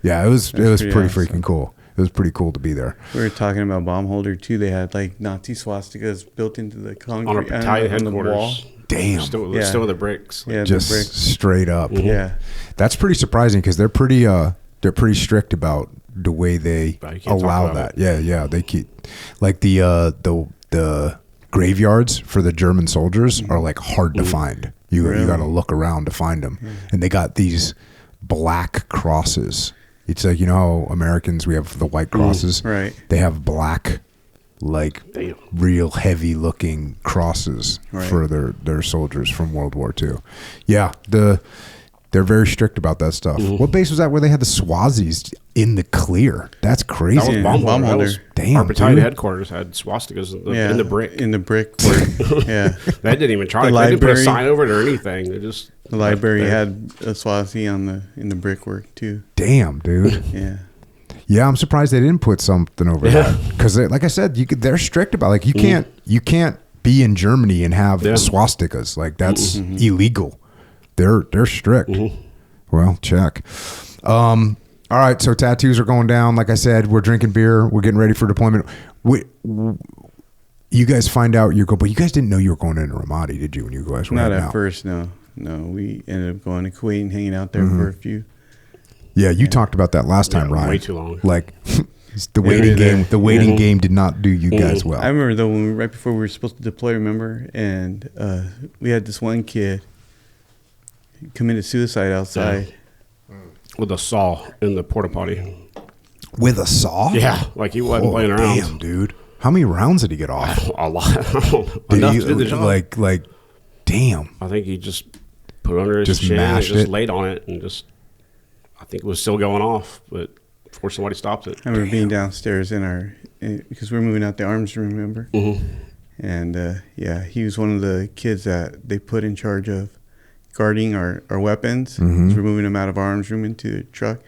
Yeah, it was pretty awesome. freaking cool. It was pretty cool to be there. We were talking about bomb holder too. They had like Nazi swastikas built into the concrete on our battalion on the wall. headquarters. Damn. Still with the bricks. Yeah, Just the bricks. straight up. Yeah. That's pretty surprising because they're pretty strict about the way they Right, you can't talk allow about that. Yeah, they keep like the graveyards for the German soldiers are like hard to find. You got to look around to find them, and they got these black crosses. It's like, you know how Americans, we have the white crosses, Right. They have black, like Damn. real heavy looking crosses Right. for their soldiers from World War II. Yeah, they're very strict about that stuff. What base was that where they had the Swazis in the clear? That's crazy. That was Yeah, bomb bomb holder. That holder. was- Damn, Our battalion dude. headquarters had swastikas Yeah. in the brick. In the brick. work. Yeah. They didn't even try. The They didn't put a library- sign over it or anything. They just The library they- had a Swazi in the brickwork too. Damn, dude. Yeah. Yeah, I'm surprised they didn't put something over that because, like I said, they're strict about like you can't be in Germany and have swastikas. Like that's illegal. They're strict. Well, check. All right, so tattoos are going down. Like I said, we're drinking beer. We're getting ready for deployment. You guys find out but you guys didn't know you were going into Ramadi, did you? When you guys were Not heading at out? first, no. No, we ended up going to Kuwait and hanging out there for a few. Yeah, you talked about that last time, Ryan. way too long. Like the waiting Yeah. game. The waiting game did not do you guys well. I remember though right before we were supposed to deploy, remember, and we had this one kid. committed suicide outside. With a saw in the porta potty. With a saw? Yeah, like he wasn't playing around. Damn, dude. How many rounds did he get off? A lot. Did Enough he, to do the job. like, damn. I think he just put it under his Just chin and mashed just it? laid on it and just, I think it was still going off, but before somebody stopped it. I remember being downstairs because we're moving out the arms room, remember? Mm-hmm. And he was one of the kids that they put in charge of guarding our weapons. Mm-hmm. So we're moving them out of arms room into the truck.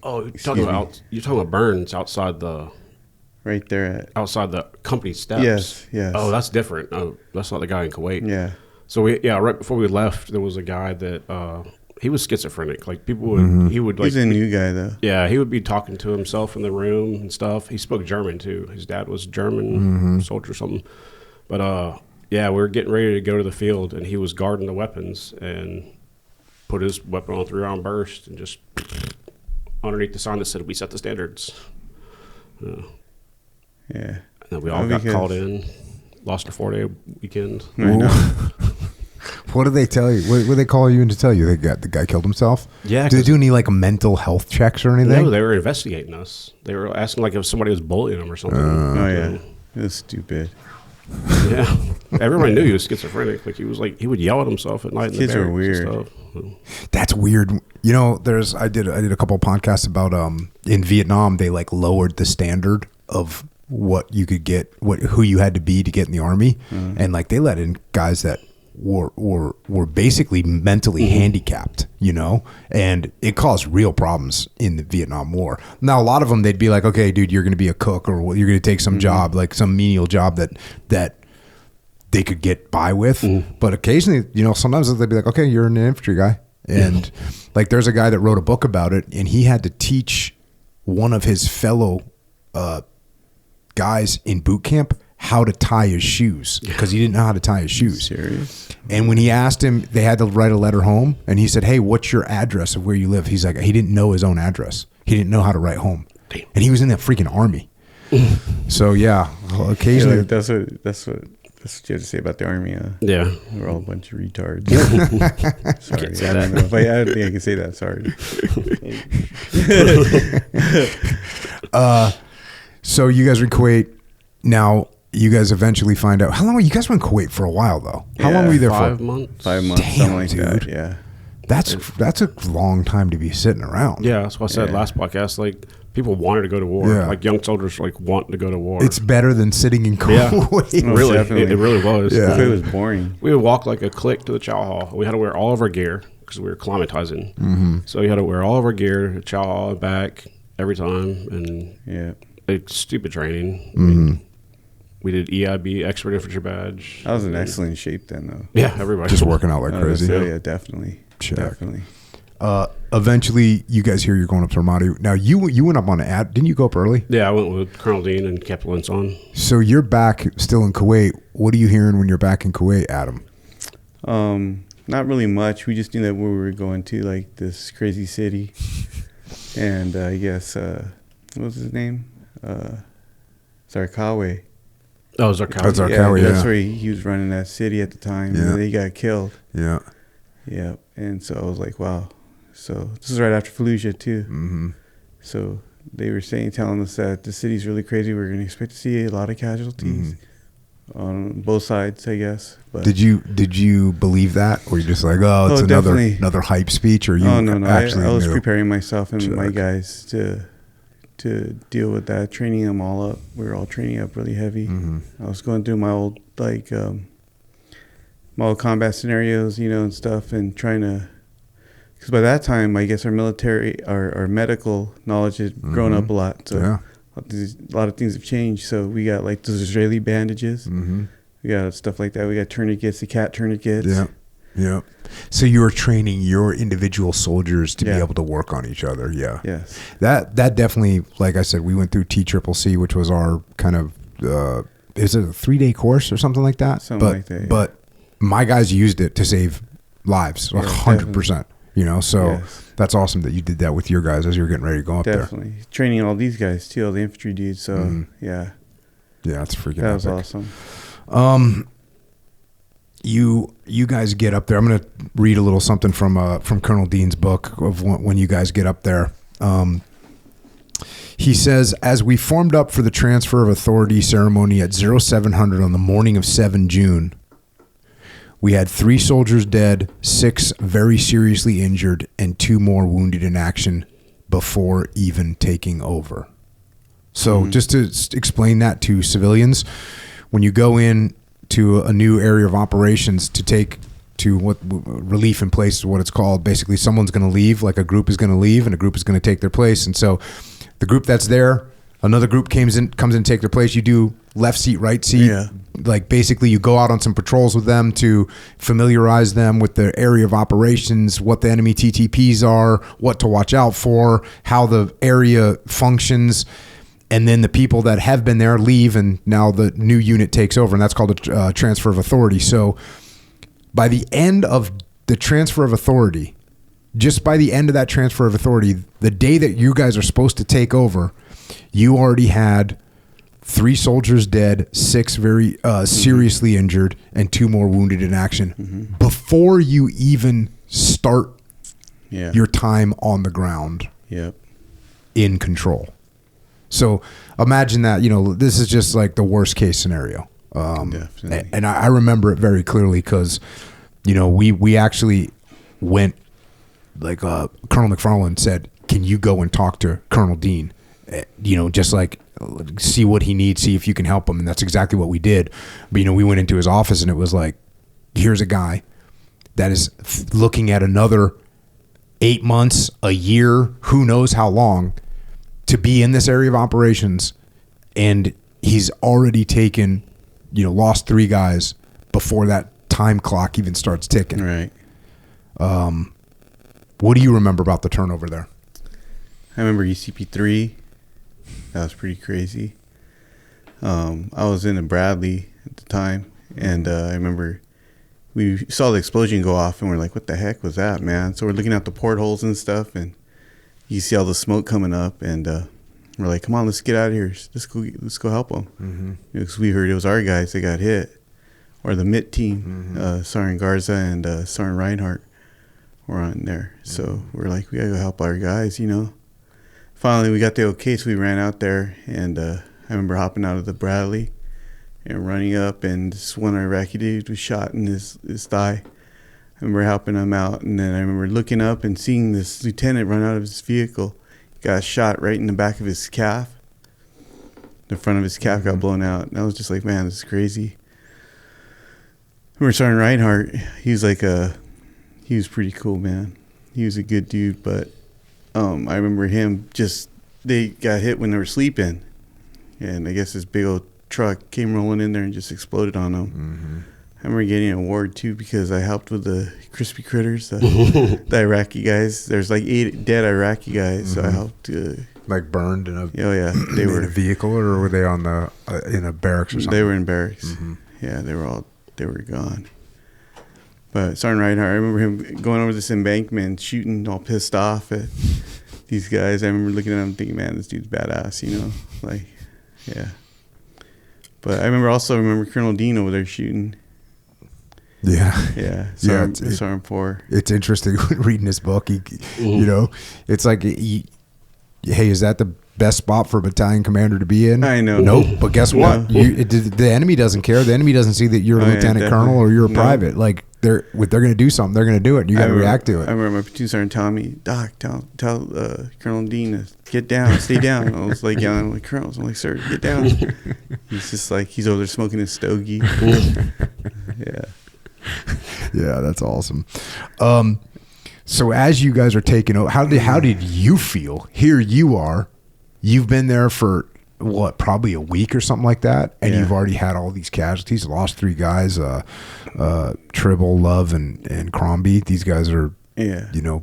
Oh, you're talking about Burns outside the Right there company steps. Yes. Oh, that's different. Oh, that's not the guy in Kuwait. Yeah. So right before we left, there was a guy that he was schizophrenic. Like people would, he would like. He's a new guy though. Yeah, he would be talking to himself in the room and stuff. He spoke German too. His dad was German soldier or something. But we were getting ready to go to the field, and he was guarding the weapons and put his weapon on 3-round burst and just underneath the sign that said, "We set the standards." Yeah. And then we all got called in, lost a 4-day weekend. I know. What did they tell you? What did they call you in to tell you? The guy killed himself? Yeah. Did they do any like mental health checks or anything? No, they were investigating us. They were asking like if somebody was bullying him or something. It was stupid. Yeah. Everybody knew he was schizophrenic. Like he would yell at himself at night. Kids in the are barracks weird. and stuff. That's weird. You know, I did a couple of podcasts about in Vietnam they like lowered the standard of what you could get, who you had to be to get in the army, and like they let in guys that were basically mentally handicapped, you know, and it caused real problems in the Vietnam War. Now a lot of them they'd be like, okay, dude, you're going to be a cook or you're going to take some job, like some menial job that they could get by with, but occasionally, you know, sometimes they'd be like, okay, you're an infantry guy, and like there's a guy that wrote a book about it, and he had to teach one of his fellow guys in boot camp how to tie his shoes because he didn't know how to tie his shoes. Serious? And when he asked him, they had to write a letter home, and he said, hey, what's your address of where you live? He's like, he didn't know his own address. He didn't know how to write home. Damn. And he was in that freaking army. So yeah, occasionally Yeah, that's what you have to say about the army. Yeah. We're all a bunch of retards. Sorry, Can't say I don't that. know. But I don't think I can say that. Sorry. So you guys were in Kuwait. Now you guys eventually find out. How long were you guys were in Kuwait for a while though? How long were you there 5 for? months. 5 months, Damn, something like dude. that. Yeah. That's a long time to be sitting around. Yeah, that's what I said Yeah. last podcast. Like people wanted to go to war. Yeah. Like young soldiers like wanting to go to war. It's better than sitting in Yeah. Kuwait. No, really, definitely. it really was. Yeah. It was boring. We would walk like a clique to the chow hall. We had to wear all of our gear because we were acclimatizing. Mm-hmm. So we had to wear all of our gear, to chow hall and back every time, and Yeah. stupid training. I mean, we did EIB, expert infantry badge. I was in excellent shape then, though. Yeah, everybody Just working out like crazy. Yeah, definitely. Check. Definitely. Eventually, you guys hear you're going up to Ramadi. Now you went up on an ad. Didn't you go up early? Yeah, I went with Colonel Dean and Captain Linson. So you're back still in Kuwait. What are you hearing when you're back in Kuwait, Adam? Not really much. We just knew that we were going to like this crazy city, and I guess what was his name? Zarqawi. Oh, Zarqawi. That's Zarqawi, That's yeah. where he was running that city at the time. Yeah. And he got killed. Yeah. Yeah, and so I was like, wow. So this is right after Fallujah too. Mm-hmm. So they were telling us that the city's really crazy. We're going to expect to see a lot of casualties on both sides, I guess. But Did you believe that, or you just like, oh, it's definitely. another hype speech, or you? Oh no! Actually I was knew? preparing myself and my Check. guys to deal with that, training them all up. We were all training up really heavy. Mm-hmm. I was going through my old my old combat scenarios, and stuff, and trying to. Because by that time, I guess our military, our medical knowledge had grown up a lot. So Yeah. a lot of things have changed. So we got like those Israeli bandages. Mm-hmm. We got stuff like that. We got tourniquets, the cat tourniquets. Yeah. Yeah. So you were training your individual soldiers to be Yeah. able to work on each other. Yeah. Yes. That definitely, like I said, we went through TCCC, which was our kind of, is it a 3-day course or something like that? Something like that, yeah. But my guys used it to save lives, like 100%. So Yes. that's awesome that you did that with your guys as you were getting ready to go up Definitely. Training all these guys too, all the infantry dudes. So yeah, there. Yeah, that's freaking that was epic. awesome. you guys get up there. I'm going to read a little something from Colonel Dean's book of when you guys get up there. He says, as we formed up for the transfer of authority ceremony at 0700 on the morning of 7 June, we had 3 soldiers dead, 6 very seriously injured, and 2 more wounded in action before even taking over. So just to explain that to civilians, when you go in to a new area of operations to take to what relief in place is what it's called. Basically, someone's going to leave, like a group is going to leave, and a group is going to take their place. And so the group that's there, another group comes in and take their place. You do left seat, right seat. Yeah. Like basically you go out on some patrols with them to familiarize them with the area of operations, what the enemy TTPs are, what to watch out for, how the area functions. And then the people that have been there leave, and now the new unit takes over, and that's called a transfer of authority. So by the end of the transfer of authority, just by the end of that transfer of authority, the day that you guys are supposed to take over, you already had 3 soldiers dead, 6 very seriously injured, and 2 more wounded in action before you even start your time on the ground in control. So imagine that, this is just like the worst case scenario. Definitely. And I remember it very clearly because, we actually went, like Colonel McFarland said, can you go and talk to Colonel Dean? Just like see what he needs, see if you can help him. And that's exactly what we did. But, we went into his office and it was like, here's a guy that is looking at another 8 months, a year, who knows how long, to be in this area of operations, and he's already taken, lost 3 guys before that time clock even starts ticking. Right. What do you remember about the turnover there? I remember ECP3. That was pretty crazy. I was in a Bradley at the time, and I remember we saw the explosion go off, and we're like, what the heck was that, man? So we're looking at the portholes and stuff, and you see all the smoke coming up, and we're like, come on, let's get out of here. Let's go help them. Because we heard it was our guys that got hit, or the MIT team, Sergeant Garza and Sergeant Reinhardt were on there. So we're like, we got to go help our guys, Finally, we got the okay, so we ran out there, and I remember hopping out of the Bradley and running up, and this one Iraqi dude was shot in his thigh. I remember helping him out, and then I remember looking up and seeing this lieutenant run out of his vehicle. He got shot right in the back of his calf. The front of his calf got blown out. And I was just like, man, this is crazy. I remember Sergeant Reinhardt, he was pretty cool, man. He was a good dude, but I remember him they got hit when they were sleeping. And I guess this big old truck came rolling in there and just exploded on them. I remember getting an award too because I helped with the crispy critters, the Iraqi guys. There's like 8 dead Iraqi guys, so I helped. Like burned in a they were in a vehicle, or were they on the in a barracks or something? They were in barracks. Yeah, they were gone. But Sergeant Reinhardt, I remember him going over this embankment, shooting, all pissed off at these guys. I remember looking at him thinking, man, this dude's badass, like, yeah. But I remember Colonel Dean over there shooting. Yeah. Sergeant 4. It's interesting reading this book. It's like, hey, is that the best spot for a battalion commander to be in? I know. Nope. But guess what? The enemy doesn't care. The enemy doesn't see that you're a lieutenant colonel or you're a private. Like they're going to do something, they're going to do it. And you got to react to it. I remember my platoon sergeant telling me, Doc, tell Colonel Dean to get down, stay down. I was like yelling like colonels. I'm like, sir, get down. He's just like, he's over there smoking his stogie. Yeah. Yeah, that's awesome. So as you guys are taking over, how did you feel? Here you are. You've been there for probably a week or something like that, and you've already had all these casualties. Lost 3 guys, Tribble, Love, and Crombie. These guys are,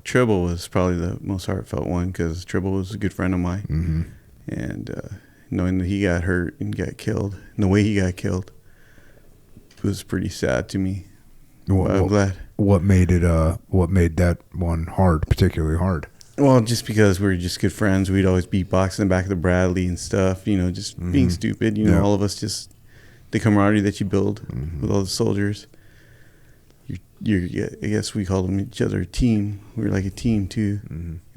Tribble was probably the most heartfelt one because Tribble was a good friend of mine, and knowing that he got hurt and got killed, and the way he got killed, was pretty sad to me. I'm glad. What made that one particularly hard? Well, just because we were just good friends, we'd always be boxing in the back of the Bradley and stuff, just being stupid, all of us, just the camaraderie that you build with all the soldiers. I guess we call them each other a team. We were like a team too.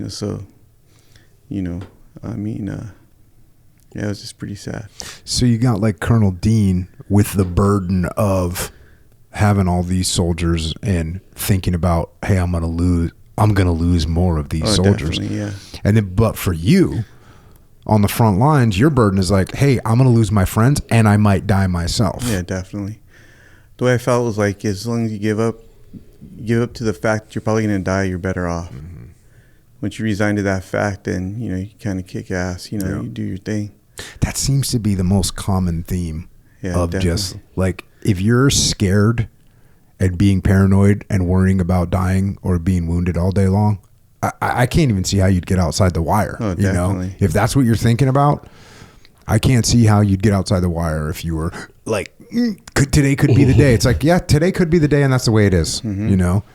So, I mean, yeah, it was just pretty sad. So you got like Colonel Dean with the burden of having all these soldiers and thinking about, hey, I'm gonna lose more of these soldiers. Yeah. And then, but for you on the front lines, your burden is like, hey, I'm gonna lose my friends and I might die myself. Yeah, definitely. The way I felt was like, as long as you give up to the fact that you're probably gonna die, you're better off. Once you resign to that fact, then you kind of kick ass. You do your thing. That seems to be the most common theme of definitely. Just like, if you're scared and being paranoid and worrying about dying or being wounded all day long, I can't even see how you'd get outside the wire. Oh, definitely. If that's what you're thinking about, I can't see how you'd get outside the wire if you were like, today could be the day. It's like, yeah, today could be the day, and that's the way it is,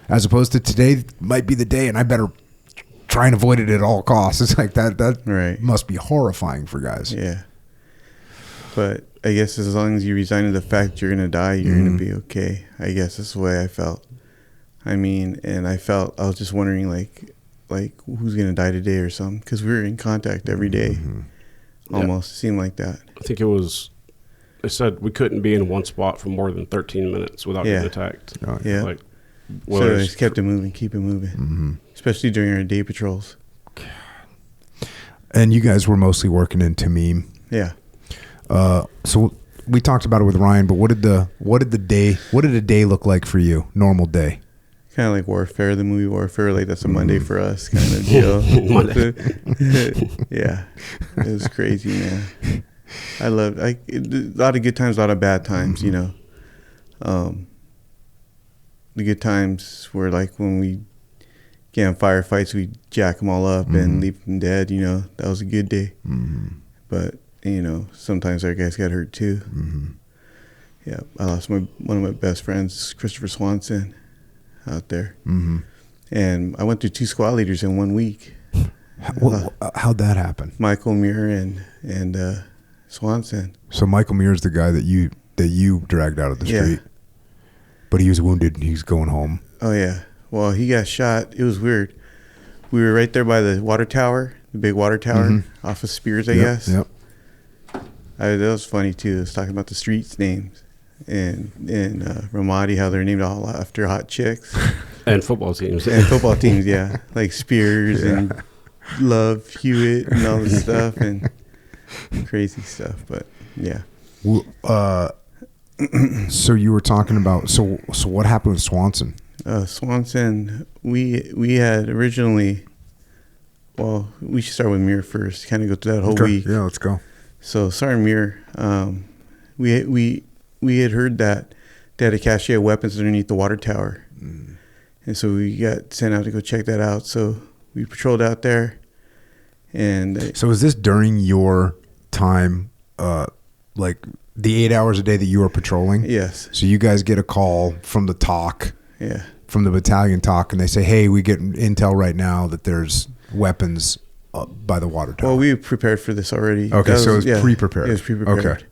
as opposed to today might be the day and I better try and avoid it at all costs. It's like that right. Must be horrifying for guys. Yeah. But I guess as long as you resign to the fact you're going to die, you're going to be okay. I guess that's the way I felt. I mean, and I was just wondering, like who's going to die today or something? Because we were in contact every day. Almost. It seemed like that. I think they said we couldn't be in one spot for more than 13 minutes without getting attacked. Oh, yeah. Like, So they just kept it moving, keep it moving. Especially during our day patrols. And you guys were mostly working in Tamim. Yeah. So we talked about it with Ryan, but what did a day look like for you? Normal day. Kind of like Warfare, the movie Warfare. Like that's a Monday for us, kind of deal. Yeah, it was crazy, man. I loved a lot of good times, a lot of bad times. The good times were like when we get in firefights, we jack them all up and leave them dead. That was a good day. But sometimes our guys got hurt too. Yeah, I lost one of my best friends, Christopher Swanson, out there. And I went through 2 squad leaders in 1 week. How'd that happen? Michael Muir and Swanson. So Michael Muir is the guy that you dragged out of the street, but he was wounded and he's going home. Oh yeah. Well, he got shot. It was weird. We were right there by the water tower, the big water tower off of Spears, I guess. Yep. That was funny too. I was talking about the streets names and Ramadi, how they're named all after hot chicks and football teams. And football teams, yeah, like Spears and Love Hewitt and all this stuff and crazy stuff. But yeah. So you were talking about so what happened with Swanson? Swanson, we had originally. Well, we should start with Muir first. Kind of go through that whole week. Yeah, let's go. So Sergeant Muir, we had heard that they had a cache of weapons underneath the water tower, and so we got sent out to go check that out. So we patrolled out there, and so is this during your time, like the 8 hours a day that you were patrolling? Yes. So you guys get a call from the TOC, from the battalion TOC, and they say, "Hey, we get intel right now that there's weapons by the water tower." Well, we prepared for this already. Okay, so it was pre-prepared. It was pre-prepared. Okay.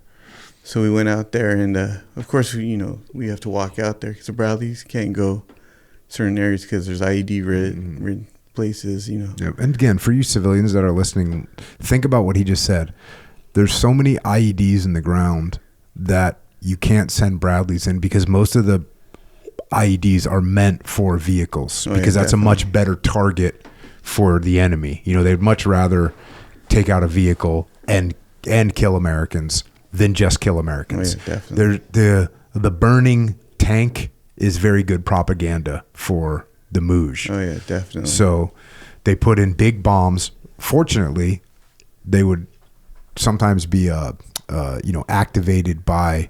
So we went out there, and of course, we have to walk out there because the Bradleys can't go certain areas because there's IED rid places, Yep. And again, for you civilians that are listening, think about what he just said. There's so many IEDs in the ground that you can't send Bradleys in because most of the IEDs are meant for vehicles because that's definitely. a much better target for the enemy. They'd much rather take out a vehicle and kill Americans than just kill Americans. Oh, yeah, definitely. The burning tank is very good propaganda for the Mooj. Oh yeah, definitely. So they put in big bombs. Fortunately, they would sometimes be activated by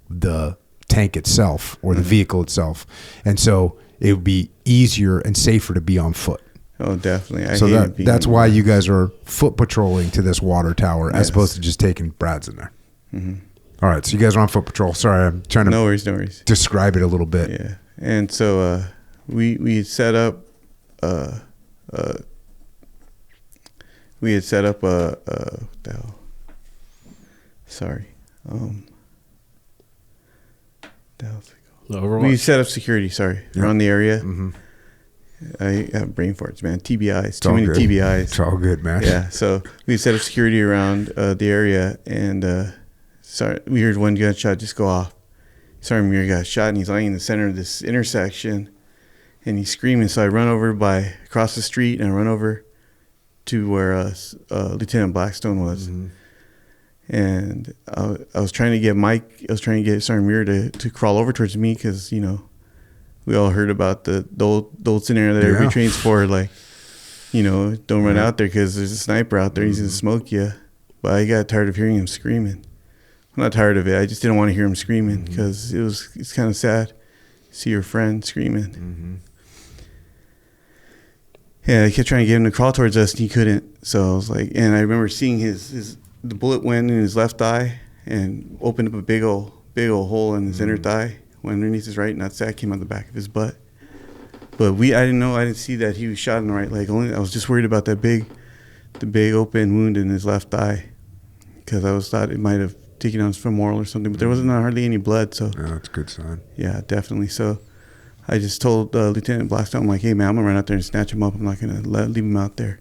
the tank itself or the vehicle itself, and so it would be easier and safer to be on foot. Oh, definitely. So that's why you guys are foot patrolling to this water tower as opposed to just taking Brads in there. All right, so you guys are on foot patrol. Sorry, I'm trying to no worries. Describe it a little bit. Yeah, and so we had set up what the hell? Sorry. What the hell's it called? We set up security, around the area. Mm-hmm. I have brain farts, man. TBIs. Too many TBIs. It's all good, man. Yeah, so we set up security around the area, and we heard one gunshot just go off. Sergeant Muir got shot, and he's lying in the center of this intersection, and he's screaming. So I run over across the street, and I run over to where Lieutenant Blackstone was. Mm-hmm. And I was trying to get Sergeant Muir to crawl over towards me because, we all heard about the old scenario that everybody trains for, like, don't run out there because there's a sniper out there. He's going to smoke you. But I got tired of hearing him screaming. I'm not tired of it. I just didn't want to hear him screaming because it's kind of sad to see your friend screaming. Mm-hmm. Yeah, I kept trying to get him to crawl towards us, and he couldn't. So I was like, and I remember seeing the bullet went in his left eye and opened up a big old hole in his inner thigh, went underneath his right nutsack, came out the back of his butt. But I didn't see that he was shot in the right leg. I was just worried about the big open wound in his left thigh because I thought it might have taken out his femoral or something. But there wasn't hardly any blood, so that's a good sign. Yeah, definitely. So I just told Lieutenant Blackstone, I'm like, hey man, I'm gonna run out there and snatch him up. I'm not gonna leave him out there.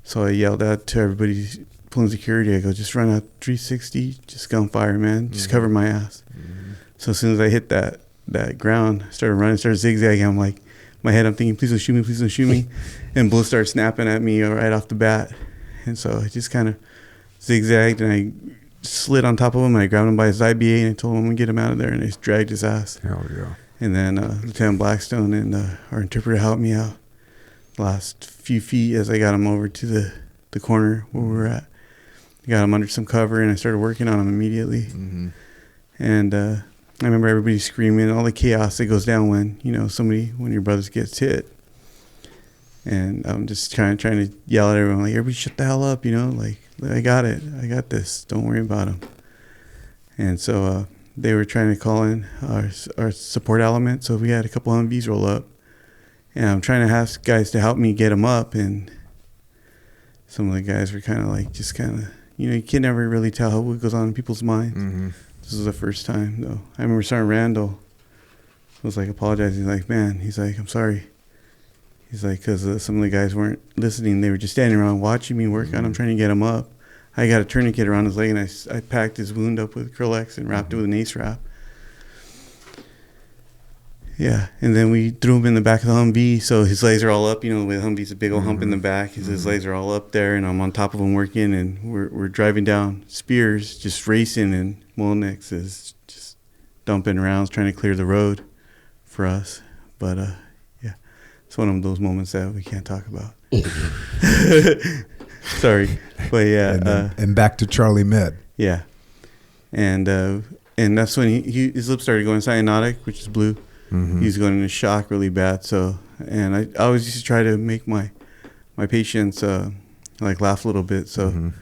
So I yelled out to everybody pulling security. I go, just run out 360, just gunfire, man. Just cover my ass. Mm-hmm. So as soon as I hit that ground, I started running, started zigzagging. I'm like, my head, I'm thinking, please don't shoot me. And bullets started snapping at me right off the bat. And so I just kind of zigzagged, and I slid on top of him, and I grabbed him by his IBA, and I told him I'm going to get him out of there, and I just dragged his ass. Hell yeah. And then Lieutenant Blackstone and our interpreter helped me out the last few feet as I got him over to the corner where we were at. I got him under some cover, and I started working on him immediately. Mm-hmm. And I remember everybody screaming, all the chaos that goes down when your brothers gets hit. And I'm just trying to yell at everyone, like, everybody shut the hell up, like, I got it. I got this. Don't worry about him. And so they were trying to call in our support element. So we had a couple Humvees roll up. And I'm trying to ask guys to help me get him up. And some of the guys were kind of like, you can never really tell what goes on in people's minds. Mm-hmm. This was the first time, though. I remember Sergeant Randall was like apologizing. He's like, man, I'm sorry. He's like, because some of the guys weren't listening. They were just standing around watching me work on him, trying to get him up. I got a tourniquet around his leg, and I packed his wound up with Acrylex and wrapped it with an ace wrap. Yeah, and then we threw him in the back of the Humvee, so his legs are all up. With Humvee's a big old hump in the back. His legs are all up there, and I'm on top of him working, and we're driving down Spears, just racing, and Molnix is just dumping rounds, trying to clear the road for us. But yeah, it's one of those moments that we can't talk about. Sorry, but yeah. And back to Charlie Med. Yeah, and that's when his lips started going cyanotic, which is blue. Mm-hmm. He was going into shock really bad. So, and I always used to try to make my patients like laugh a little bit. So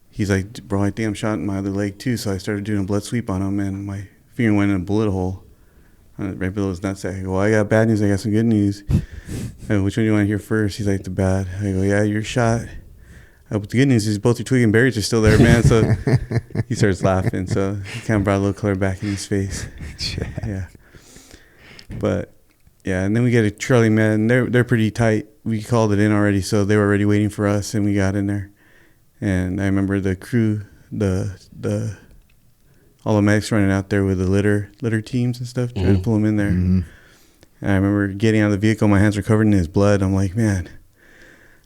he's like, bro, I think I'm shot in my other leg too. So I started doing a blood sweep on him, and my finger went in a bullet hole right below his nutsack. I go, well, I got bad news. I got some good news. I go, which one do you want to hear first? He's like, the bad. I go, yeah, you're shot. But the good news is both your twig and berries are still there, man. So he starts laughing. So he kind of brought a little color back in his face. Yeah. But yeah, and then we get a Charlie Med, and they're pretty tight. We called it in already, so they were already waiting for us, and we got in there. And I remember the crew, all the medics running out there with the litter teams and stuff, trying to pull him in there. Mm-hmm. And I remember getting out of the vehicle, my hands were covered in his blood. I'm like, man.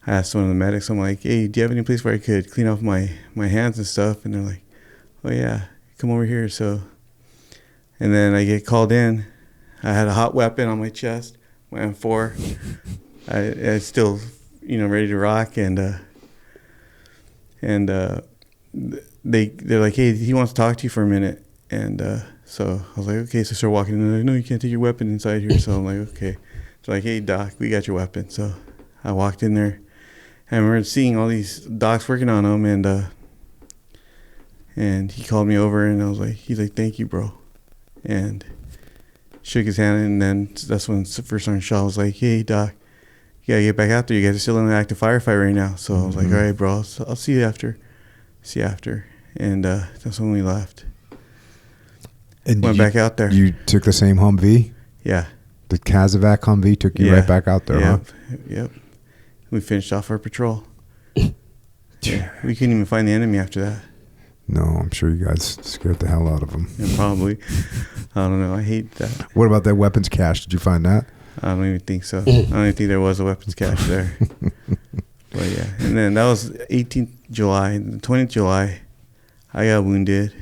I asked one of the medics, I'm like, hey, do you have any place where I could clean off my hands and stuff? And they're like, oh yeah, come over here. So, and then I get called in. I had a hot weapon on my chest, my M4. I still, ready to rock. And they're like, hey, he wants to talk to you for a minute. And so I was like, okay. So I started walking in. They're like, no, you can't take your weapon inside here. So I'm like, okay. So like, hey, doc, we got your weapon. So I walked in there. I remember seeing all these docs working on him, and he called me over, and he's like, thank you, bro. And shook his hand, and then that's when First Sergeant Shaw was like, hey, doc, you gotta get back out there. You guys are still in an active firefight right now. So I was like, all right, bro, I'll see you after. And that's when we left. And went back out there. You took the same Humvee? Yeah. The Kazovac Humvee took you right back out there, huh? Yep. We finished off our patrol. Yeah. We couldn't even find the enemy after that. No, I'm sure you guys scared the hell out of them. Yeah, probably. I don't know. I hate that. What about that weapons cache? Did you find that? I don't even think so. I don't even think there was a weapons cache there. But yeah. And then that was 18th July. The 20th July, I got wounded.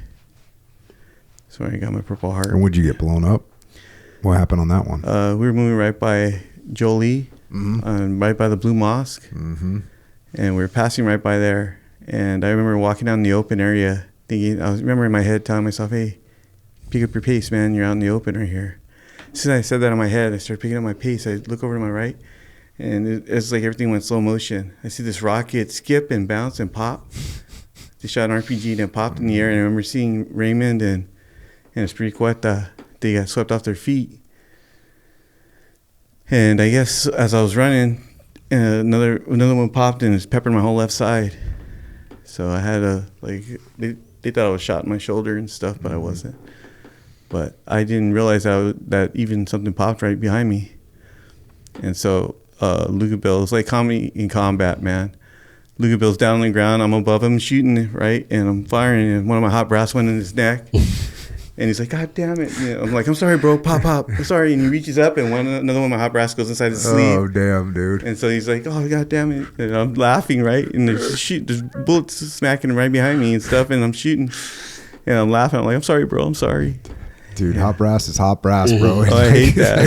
That's where I got my Purple Heart. And would you get blown up? What happened on that one? We were moving right by Jolie, right by the Blue Mosque. Mm-hmm. And we were passing right by there. And I remember walking down the open area thinking, I remember in my head telling myself, hey, pick up your pace, man. You're out in the open right here. As soon as I said that in my head, I started picking up my pace. I look over to my right, and it's like everything went slow motion. I see this rocket skip and bounce and pop. They shot an RPG and it popped in the air. And I remember seeing Raymond and Espriqueta. They got swept off their feet. And I guess as I was running, another one popped and it peppered my whole left side. So I had they thought I was shot in my shoulder and stuff, but I wasn't. But I didn't realize that even something popped right behind me. And so Lugabill, it's like comedy in combat, man. Lugabill's down on the ground, I'm above him shooting, right? And I'm firing, and one of my hot brass went in his neck. And he's like, God damn it. You know, I'm like, I'm sorry, bro. Pop. I'm sorry. And he reaches up, and another one of my hot brass goes inside his sleeve. Oh, damn, dude. And so he's like, oh, God damn it. And I'm laughing, right? And there's bullets smacking right behind me and stuff, and I'm shooting. And I'm laughing. I'm like, I'm sorry, bro. I'm sorry. Dude, hot brass is hot brass, bro. Oh, I hate that.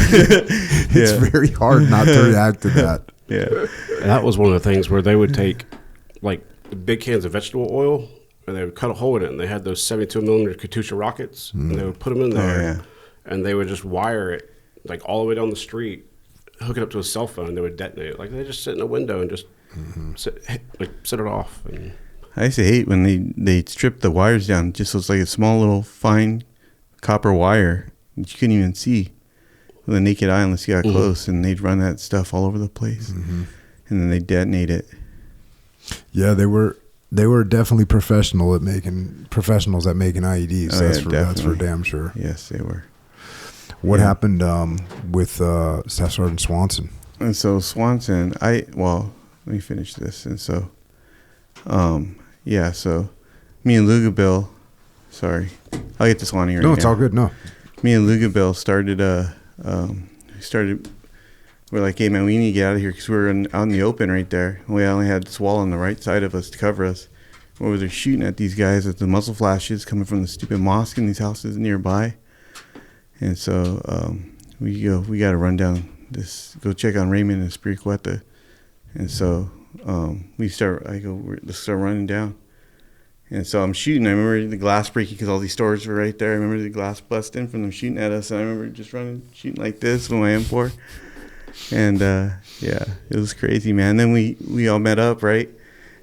It's very hard not to react to that. Yeah. That was one of the things where they would take, like, big cans of vegetable oil, and they would cut a hole in it, and they had those 72mm Katyusha rockets, and they would put them in there, and they would just wire it, like, all the way down the street, hook it up to a cell phone, and they would detonate it. Like, they just sit in a window and just set it off. And I used to hate when they stripped the wires down, just so it's like a small little fine copper wire that you couldn't even see with a naked eye unless you got close, and they'd run that stuff all over the place, and then they detonate it. Yeah, they were definitely professionals at making IEDs. That's for damn sure. Yes, they were. What happened with Staff Sergeant Swanson? And so Swanson, let me finish this. And so, so me and Lugabill, sorry, I'll get to Swanee right now. No, it's all good. No, me and Lugabill we're like, hey, man, we need to get out of here because we were out in the open right there. We only had this wall on the right side of us to cover us. Where they're shooting at these guys with the muzzle flashes coming from the stupid mosque in these houses nearby. And so we got to run down go check on Raymond and Espriqueta. And so let's start running down. And so I'm shooting. I remember the glass breaking because all these stores were right there. I remember the glass busting from them shooting at us. And I remember just shooting like this with my M4. And it was crazy, man. Then we all met up, right?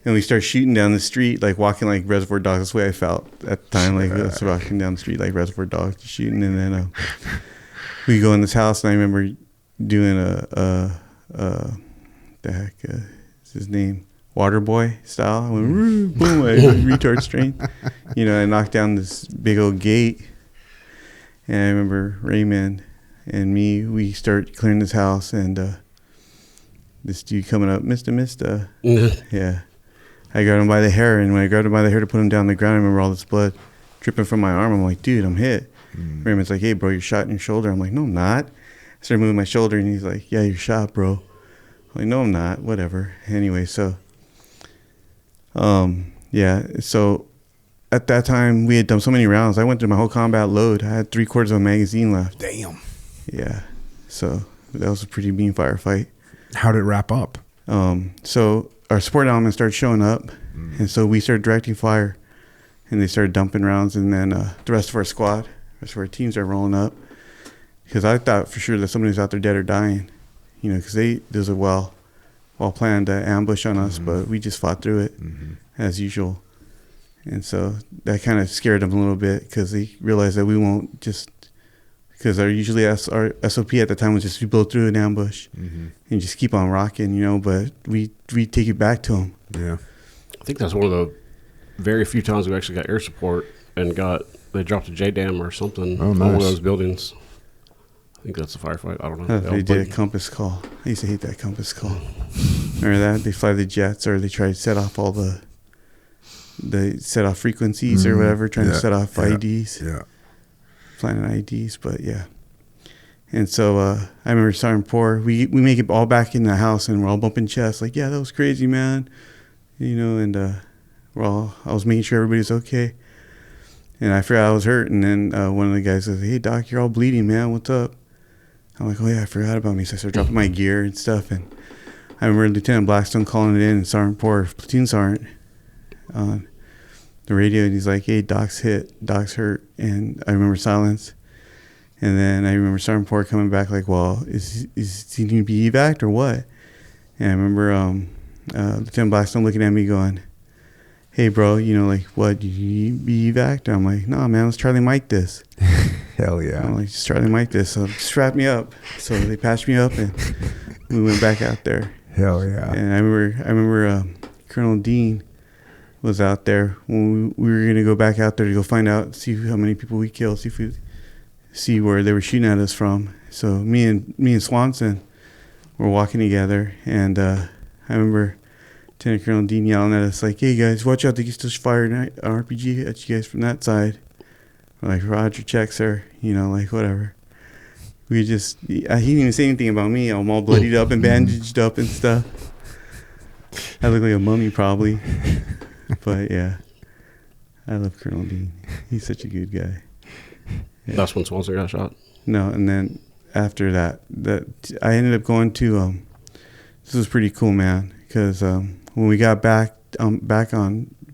And we started shooting down the street, like walking like Reservoir Dogs. That's the way I felt at the time, like us walking down the street like Reservoir Dogs, just shooting. And then we go in this house, and I remember doing what's his name? Waterboy style. I went, boom, retard strain. You know, I knocked down this big old gate. And I remember Raymond and me, we start clearing this house, and this dude coming up, Mr. Yeah. I grabbed him by the hair, and when I grabbed him by the hair to put him down on the ground, I remember all this blood dripping from my arm. I'm like, dude, I'm hit. Raymond's like, hey, bro, you're shot in your shoulder. I'm like, no, I'm not. I started moving my shoulder, and he's like, yeah, you're shot, bro. I'm like, no, I'm not. Whatever. Anyway, so, so at that time, we had done so many rounds. I went through my whole combat load. I had 3/4 of a magazine left. Damn. Yeah. So that was a pretty mean firefight. How did it wrap up? So our support element started showing up, and so we started directing fire, and they started dumping rounds, and then the rest of our squad, the rest of our teams are rolling up, because I thought for sure that somebody was out there dead or dying, you know, because there was a well-planned ambush on us, but we just fought through it as usual. And so that kind of scared them a little bit, because they realized that we won't just, because our SOP at the time was just to blow through an ambush and just keep on rocking, you know, but we take it back to them. Yeah. I think that's one of the very few times we actually got air support and they dropped a JDAM or something Oh, on one of nice. those buildings. I think that's a firefight. I don't know. They did a compass call. I used to hate that compass call. Remember that? They fly the jets, or they try to set off set off frequencies or whatever, trying to set off IDs. Yeah. Flying IDs, but yeah. And so I remember Sergeant Poor, we make it all back in the house, and we're all bumping chests, like, yeah, that was crazy, man. And I was making sure everybody's okay. And I forgot I was hurt, and then one of the guys says, hey, Doc, you're all bleeding, man. What's up? I'm like, oh, yeah, I forgot about me. So I started dropping my gear and stuff. And I remember Lieutenant Blackstone calling it in, and Sergeant Poor, platoon sergeant, on the radio. And he's like, hey, Doc's hit. Doc's hurt. And I remember silence. And then I remember Sergeant Poor coming back like, well, is he going to be evac'd or what? And I remember Lieutenant Blackstone looking at me going, hey, bro, like, what, you be evac'd? I'm like, no, man, let's Charlie Mike this. Hell yeah. I'm like, just Charlie Mike this. So strap me up. So they patched me up, and we went back out there. Hell yeah. And I remember Colonel Dean was out there when we were going to go back out there to go find out, see how many people we killed, see where they were shooting at us from. So me and Swanson were walking together, and I remember Lieutenant Colonel Dean yelling at us like, hey guys, watch out, they can still fire an RPG at you guys from that side. We're like, Roger, check, sir. Like, whatever. He didn't even say anything about me. I'm all bloodied up and bandaged up and stuff. I look like a mummy probably. But yeah, I love Colonel Dean. He's such a good guy. Yeah. That's when Swanson got shot. No, and then after that I ended up going to this was pretty cool, man, because when we got back on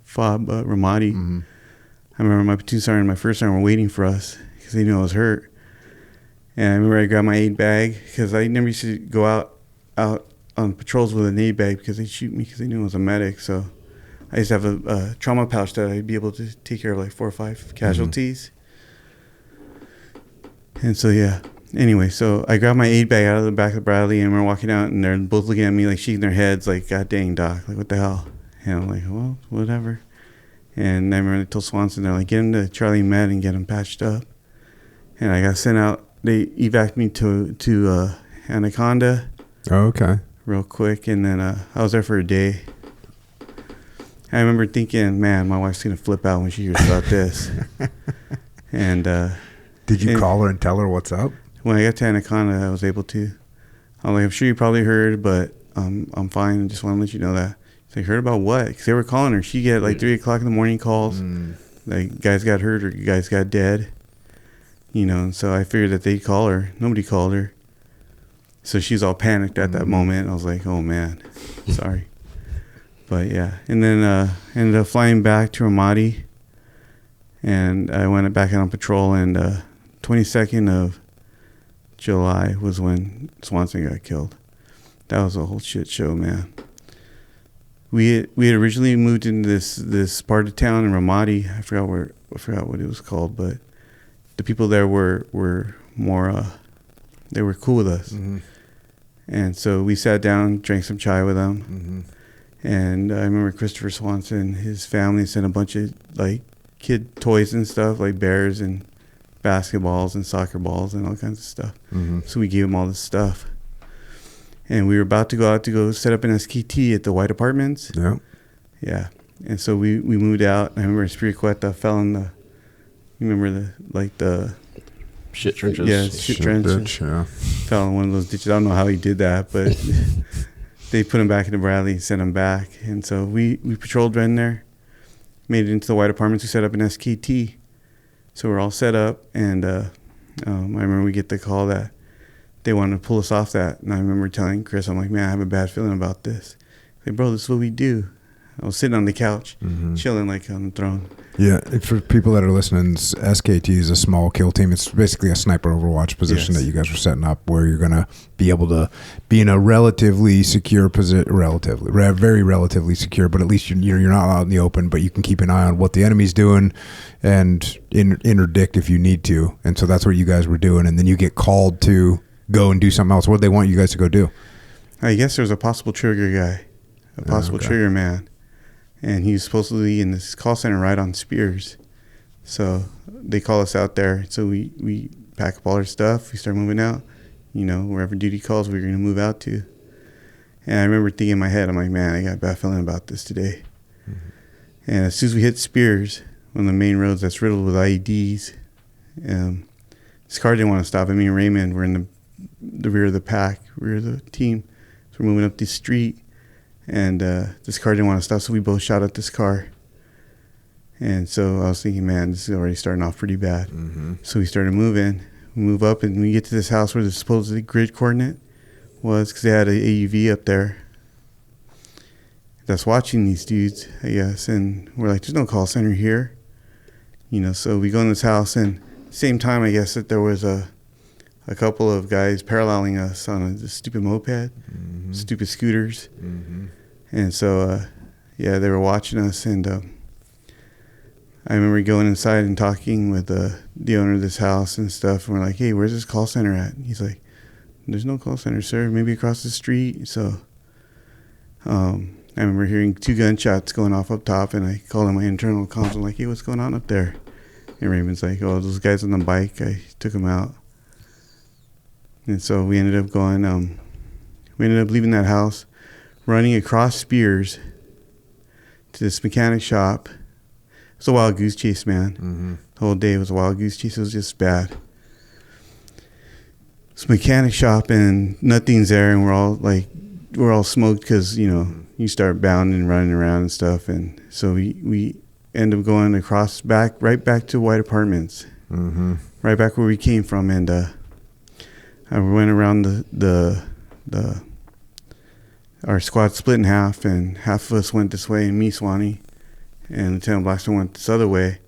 FOB Ramadi, I remember my platoon sergeant and my first sergeant were waiting for us because they knew I was hurt. And I remember I grabbed my aid bag because I never used to go out on patrols with an aid bag because they'd shoot me because they knew I was a medic. So I used to have a trauma pouch that I'd be able to take care of like 4 or 5 casualties. And so, yeah. Anyway, so I grabbed my aid bag out of the back of the Bradley, and we're walking out, and they're both looking at me like shaking their heads like, God dang, Doc, like, what the hell? And I'm like, well, whatever. And I remember they told Swanson, they're like, get him to Charlie Med and get him patched up. And I got sent out. They evac'd me to Anaconda. Oh, okay. Real quick. And then I was there for a day. I remember thinking, man, my wife's going to flip out when she hears about this. And did you call her and tell her what's up? When I got to Anaconda, I was able to. I'm like, I'm sure you probably heard, but I'm fine. I just want to let you know that. They heard about what? Because they were calling her. She get like 3 o'clock in the morning calls. Like, guys got hurt or guys got dead. And so I figured that they'd call her. Nobody called her. So she was all panicked at that moment. I was like, oh, man, sorry. But, yeah. And then ended up flying back to Ramadi. And I went back out on patrol. And 22nd of July was when Swanson got killed. That was a whole shit show, man. We had originally moved into this part of town in Ramadi. I forgot what it was called, but the people there were more they were cool with us. And so we sat down, drank some chai with them. And I remember Christopher Swanson, his family sent a bunch of like kid toys and stuff, like bears and basketballs and soccer balls and all kinds of stuff. So we gave him all this stuff. And we were about to go out to go set up an SKT at the White Apartments. Yeah. Yeah. And so we moved out. I remember Spiriqueta fell in the, you remember the shit trenches. Yeah, shit trenches. Ditch, yeah. Fell in one of those ditches. I don't know how he did that, but they put him back into Bradley and sent him back. And so we patrolled right in there, made it into the White Apartments. We set up an SKT. So we're all set up. And I remember we get the call that they wanted to pull us off that. And I remember telling Chris, I'm like, man, I have a bad feeling about this. Like, bro, this is what we do. I was sitting on the couch, chilling like on the throne. Yeah, for people that are listening, SKT is a small kill team. It's basically a sniper overwatch position that you guys are setting up where you're going to be able to be in a relatively secure position, very relatively secure, but at least you're not out in the open, but you can keep an eye on what the enemy's doing and interdict if you need to. And so that's what you guys were doing. And then you get called to go and do something else. What do they want you guys to go do? I guess there's a possible trigger guy, trigger man. And he was supposed to be in this call center right on Spears. So they call us out there. So we pack up all our stuff. We start moving out. You know, wherever duty calls, we're going to move out to. And I remember thinking in my head, I'm like, man, I got a bad feeling about this today. Mm-hmm. And as soon as we hit Spears, one of the main roads that's riddled with IEDs, this car didn't want to stop. Me and Raymond were in the rear of the pack, rear of the team. So we're moving up this street, and this car didn't want to stop, so we both shot at this car. And so I was thinking, man, this is already starting off pretty bad. Mm-hmm. So we started moving. We move up, and we get to this house where the supposed grid coordinate was, because they had an AUV up there that's watching these dudes, I guess. And we're like, there's no call center here. You know, so we go in this house, and same time, I guess, that there was a couple of guys paralleling us on a stupid moped, mm-hmm. stupid scooters. Mm-hmm. And so, yeah, they were watching us, and I remember going inside and talking with the owner of this house and stuff, and we're like, hey, where's this call center at? And he's like, there's no call center, sir, maybe across the street. So I remember hearing 2 gunshots going off up top, and I called on my internal comms. I'm like, hey, what's going on up there? And Raymond's like, oh, those guys on the bike, I took them out. And so we ended up going, we ended up leaving that house, running across Spears to this mechanic shop. It was a wild goose chase, man. Mm-hmm. The whole day was a wild goose chase. It was just bad. It's a mechanic shop, and nothing's there, and we're all smoked because, you know, you start bounding and running around and stuff. And so we end up going across right back to White Apartments, mm-hmm. right back where we came from. And we went around our squad split in half, and half of us went this way, and me, Swanee, and Lieutenant Blackstone went this other way.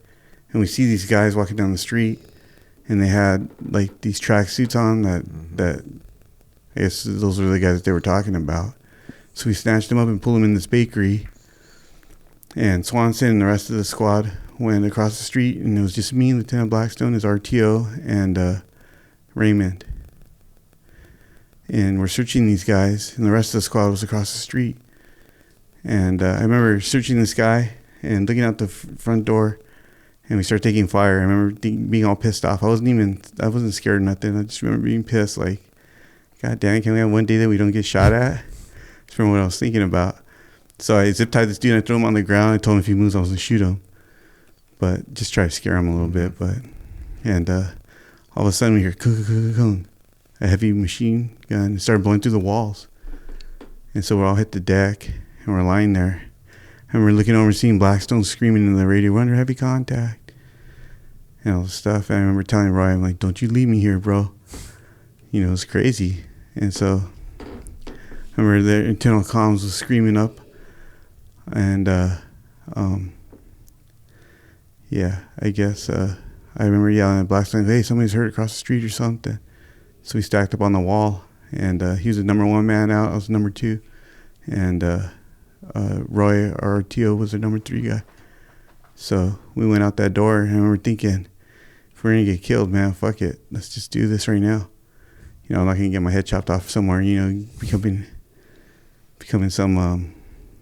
And we see these guys walking down the street, and they had like these track suits on that I guess those were the guys that they were talking about. So we snatched them up and pulled them in this bakery. And Swanson and the rest of the squad went across the street, and it was just me, Lieutenant Blackstone, his RTO, and Raymond. And we're searching these guys, and the rest of the squad was across the street. And I remember searching this guy and looking out the front door, and we started taking fire. I remember being all pissed off. I wasn't scared or nothing. I just remember being pissed, like, God damn it, can we have one day that we don't get shot at? That's from what I was thinking about. So I zip tied this dude, and I threw him on the ground. I told him if he moves, I was going to shoot him. But just try to scare him a little bit. And all of a sudden we hear a heavy machine gun. It started blowing through the walls. And so we all hit the deck, and we're lying there. And we're looking over, seeing Blackstone screaming in the radio, "We're under heavy contact," and all this stuff. And I remember telling Roy, I'm like, "Don't you leave me here, bro." You know, it's crazy. And so I remember the internal comms was screaming up. And, yeah, I guess I remember yelling at Blackstone, "Hey, somebody's hurt across the street or something." So we stacked up on the wall. And he was the number 1 man out. I was number 2. And Roy, our RTO, was the number 3 guy. So we went out that door, and we were thinking, if we're going to get killed, man, fuck it. Let's just do this right now. You know, I'm not going to get my head chopped off somewhere, you know, becoming some,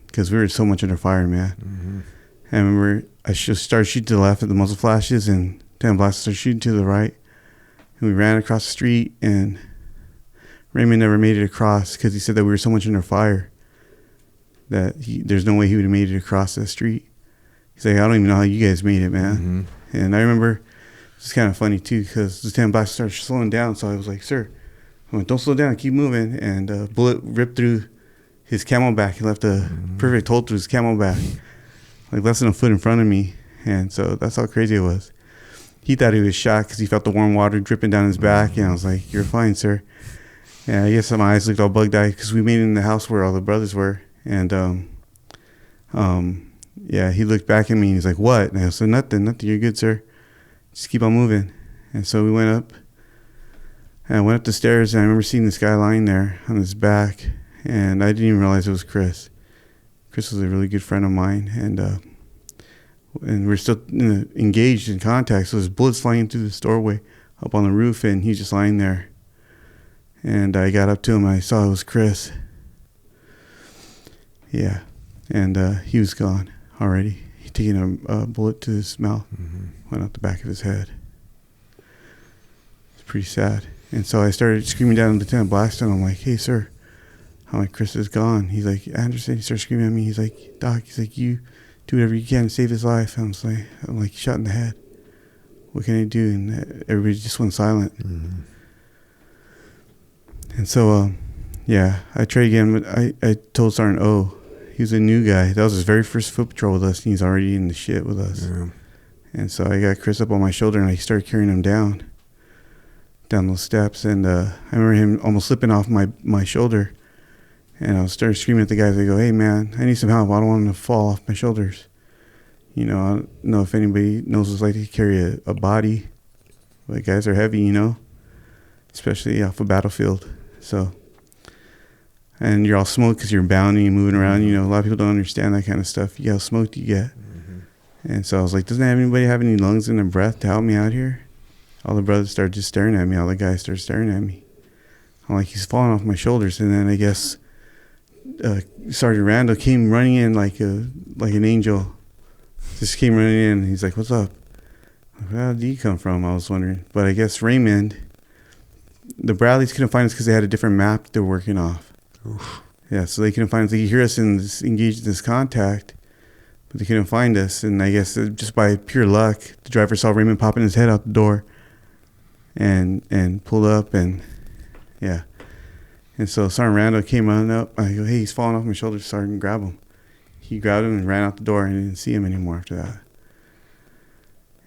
because we were so much under fire, man. Mm-hmm. I remember I just started shooting to the left at the muzzle flashes, and Dan Blast started shooting to the right. And we ran across the street, and Raymond never made it across because he said that we were so much under fire that there's no way he would have made it across the street. He's like, I don't even know how you guys made it, man. Mm-hmm. And I remember, it's kind of funny too, because Lieutenant Black started slowing down. So I was like, sir, I went, don't slow down, keep moving. And a bullet ripped through his camelback. He left a perfect hole through his camelback, like less than a foot in front of me. And so that's how crazy it was. He thought he was shot because he felt the warm water dripping down his back. And I was like, you're fine, sir. And I guess my eyes looked all bugged-eyed because we made it in the house where all the brothers were. And, yeah, he looked back at me and he's like, what? And I said, nothing, you're good, sir. Just keep on moving. And so we went up. And I went up the stairs, and I remember seeing this guy lying there on his back. And I didn't even realize it was Chris. Chris was a really good friend of mine. And we're still engaged in contact. So there's bullets flying through this doorway up on the roof, and he's just lying there. And I got up to him, and I saw it was Chris. Yeah. And he was gone already. taken a bullet to his mouth, went out the back of his head. It's pretty sad. And so I started screaming down to Lieutenant Blackstone. I'm like, hey, sir. I'm like, Chris is gone. He's like, Anderson. He starts screaming at me. He's like, Doc, he's like, you do whatever you can to save his life. I'm like, shot in the head. What can I do? And everybody just went silent. And so, yeah, I tried again, but I told Sergeant O, he was a new guy. That was his very first foot patrol with us, and he's already in the shit with us. Yeah. And so I got Chris up on my shoulder, and I started carrying him down those steps. And I remember him almost slipping off my shoulder. And I started screaming at the guys. I go, hey, man, I need some help. I don't want him to fall off my shoulders. You know, I don't know if anybody knows what it's like to carry a body. But guys are heavy, you know, especially off a battlefield. So, and you're all smoked because you're bounding and moving around. You know, a lot of people don't understand that kind of stuff. You get how smoked you get. And so I was like, doesn't anybody have any lungs and a breath to help me out here? All the brothers started just staring at me. All the guys started staring at me. I'm like, he's falling off my shoulders. And then I guess Sergeant Randall came running in like an angel. Just came running in. He's like, what's up? Where did he come from? I was wondering. But I guess Raymond, the Bradleys couldn't find us because they had a different map they were working off. Oof. Yeah, so they couldn't find us. They could hear us and engage in this contact, but they couldn't find us. And I guess just by pure luck, the driver saw Raymond popping his head out the door and pulled up. And yeah. And so Sergeant Randall came running up. I go, hey, he's falling off my shoulder. Sergeant, grab him. He grabbed him and ran out the door, and I didn't see him anymore after that.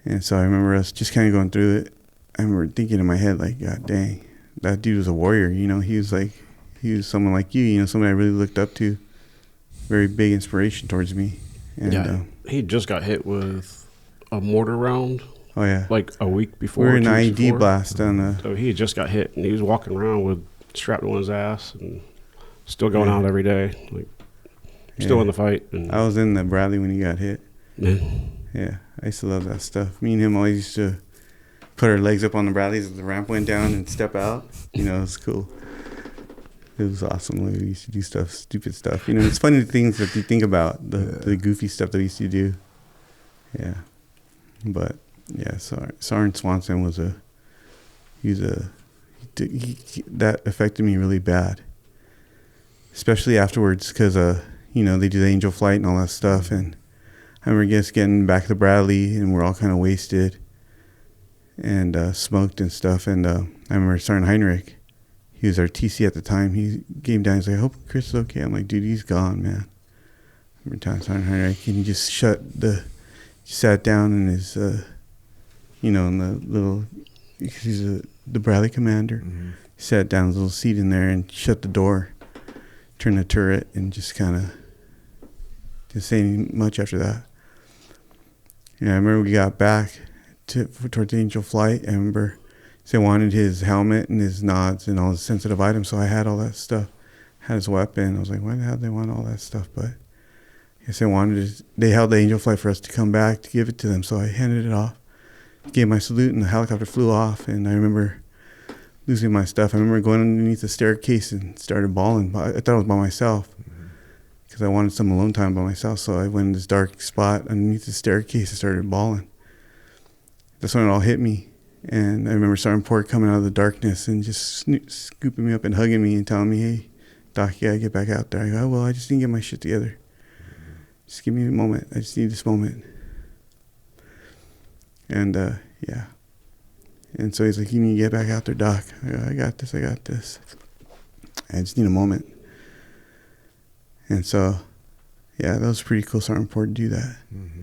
And so I remember us just kind of going through it. I remember thinking in my head, like, God dang, that dude was a warrior. You know, he was someone like you know, someone I really looked up to. Very big inspiration towards me. And, yeah, he just got hit with a mortar round. Oh, yeah. Like a week before. We were in an IED blast on the... So he had just got hit, and he was walking around with shrapnel on his ass and still going out every day. Like, still in the fight. And I was in the Bradley when he got hit. Yeah, I used to love that stuff. Me and him always used to put our legs up on the Bradleys as the ramp went down and step out. You know, it was cool. It was awesome. We used to do stuff, stupid stuff. You know, it's funny things that you think about, the goofy stuff that we used to do. Yeah. But, yeah, Sergeant Swanson was that affected me really bad. Especially afterwards because, you know, they do the angel flight and all that stuff. And I remember just getting back to Bradley, and we're all kind of wasted and smoked and stuff. And I remember Sergeant Heinrich, he was our TC at the time. He came down. He's like, I hope Chris is okay. I'm like, dude, he's gone, man. I remember telling Sergeant Heinrich, and he just sat down in his, you know, in the little, he's the Bradley commander. Mm-hmm. He sat down in his little seat in there and shut the door, turned the turret, and just kind of didn't say much after that. Yeah, I remember we got back towards the Angel flight. I remember they wanted his helmet and his nods and all his sensitive items, so I had all that stuff. Had his weapon. I was like, why the hell do they want all that stuff? But I guess they held the Angel flight for us to come back to give it to them, so I handed it off, gave my salute, and the helicopter flew off. And I remember losing my stuff. I remember going underneath the staircase and started bawling. I thought I was by myself because I wanted some alone time by myself. So I went in this dark spot underneath the staircase and started bawling. That's when it all hit me. And I remember Sergeant Port coming out of the darkness and just scooping me up and hugging me and telling me, hey, Doc, you gotta get back out there. I go, oh, well, I just need to get my shit together. Just give me a moment. I just need this moment. And, yeah. And so he's like, you need to get back out there, Doc. I go, I got this. I just need a moment. And so, yeah, that was pretty cool, Sergeant Port, to do that. Mm-hmm.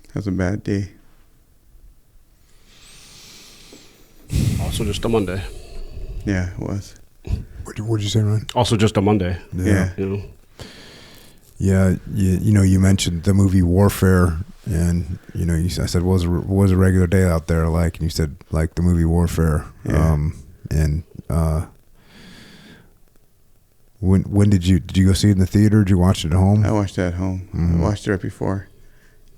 That was a bad day. Also just a Monday. Yeah, it was. What'd you say, Ryan? Also just a Monday. Yeah. You know? Yeah, you know, you mentioned the movie Warfare, and you know, I said, what was a regular day out there like? And you said, like the movie Warfare. Yeah. When did you go see it in the theater? Did you watch it at home? I watched it at home. Mm-hmm. I watched it right before.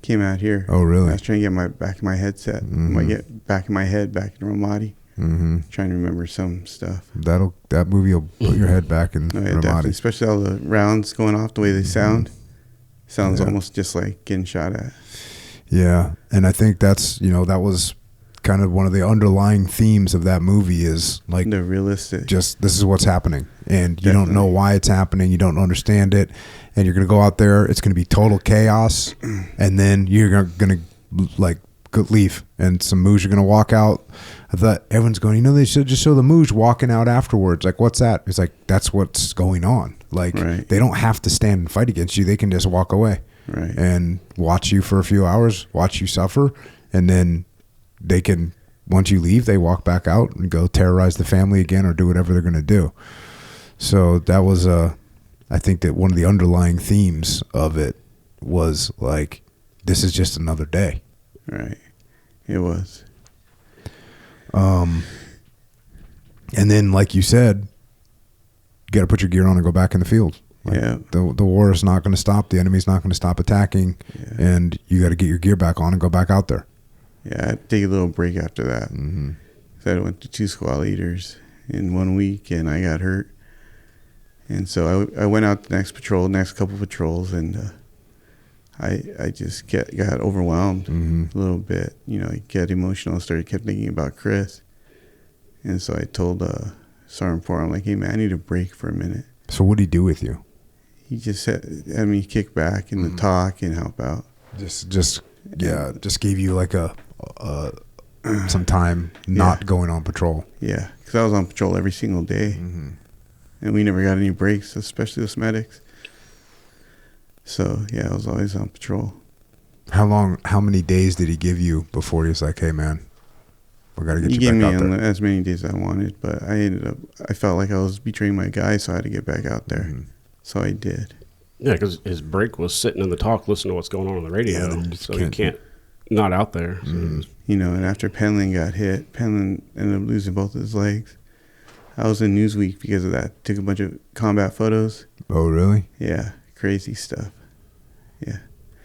Came out here. Oh, really? I was trying to get back in my headset. Mm-hmm. Get back in my head back in Ramadi. Mm-hmm. Trying to remember some stuff. That movie will put your head back in Oh, yeah, Ramadi. definitely. Especially all the rounds going off, the way they sound. Sounds almost just like getting shot at. Yeah, and I think that's, that was kind of one of the underlying themes of that movie is like the realistic. Just this is what's happening, and you don't know why it's happening. You don't understand it, and you're gonna go out there. It's gonna be total chaos, and then you're gonna like leave, and some moose are gonna walk out. I thought everyone's going, they should just show the moose walking out afterwards. Like, what's that? It's like that's what's going on. Like they don't have to stand and fight against you. They can just walk away, and watch you for a few hours, watch you suffer, and then they can, once you leave, they walk back out and go terrorize the family again or do whatever they're going to do. So that was, I think that one of the underlying themes of it was like, this is just another day. Right. It was. And then, like you said, you got to put your gear on and go back in the field. Like the war is not going to stop. The enemy's not going to stop attacking. Yeah. And you got to get your gear back on and go back out there. Yeah, I had to take a little break after that. So I went to 2 squad leaders in 1 week, and I got hurt. And so I went out the next couple patrols, and I just got overwhelmed a little bit. I get emotional. Kept thinking about Chris. And so I told Sergeant Porter, I'm like, hey, man, I need a break for a minute. So what did he do with you? He just had me kick back and talk and help out. Just gave you like some time not going on patrol. Yeah, because I was on patrol every single day, and we never got any breaks, especially us medics. So yeah, I was always on patrol. How many days did he give you before he was like, hey man, we got to get you back out there? He gave me as many days as I wanted, but I felt like I was betraying my guy, so I had to get back out there. So I did. Yeah, because his break was sitting in the talk, listening to what's going on the radio, so he can't not out there. So and after Penland got hit, Penland ended up losing both of his legs. I was in Newsweek because of that. Took a bunch of combat photos. Oh, really? Yeah, crazy stuff. Yeah.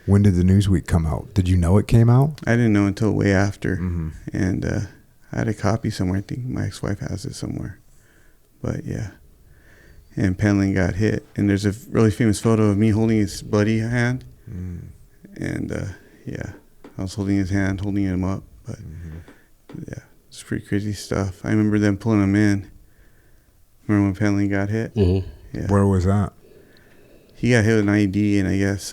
When did the Newsweek come out? Did you know it came out? I didn't know until way after. And I had a copy somewhere. I think my ex-wife has it somewhere. But yeah. And Penland got hit. And there's a really famous photo of me holding his bloody hand. And yeah, I was holding his hand, holding him up. But yeah, it's pretty crazy stuff. I remember them pulling him in. Remember when Penland got hit? Yeah. Where was that? He got hit with an IED, and I guess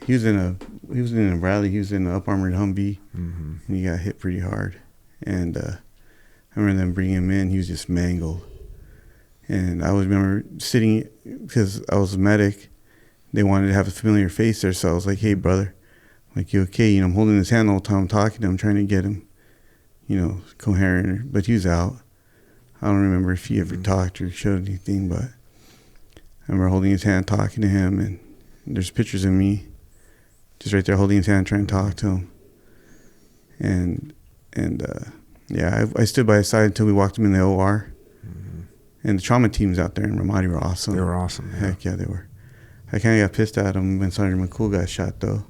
he was in a rally. He was in an up armored Humvee, and he got hit pretty hard. And I remember them bringing him in. He was just mangled. And I remember sitting, because I was a medic, they wanted to have a familiar face there, so I was like, hey, brother, I'm like, you okay? I'm holding his hand all the time, talking to him, trying to get him, coherent, but he was out. I don't remember if he ever talked or showed anything, but I remember holding his hand, talking to him, and there's pictures of me just right there holding his hand, trying to talk to him. And yeah, I stood by his side until we walked him in the OR. And the trauma teams out there in Ramadi were awesome. They were awesome. Yeah. Heck yeah, they were. I kind of got pissed at them when Sergeant McCool got shot, though.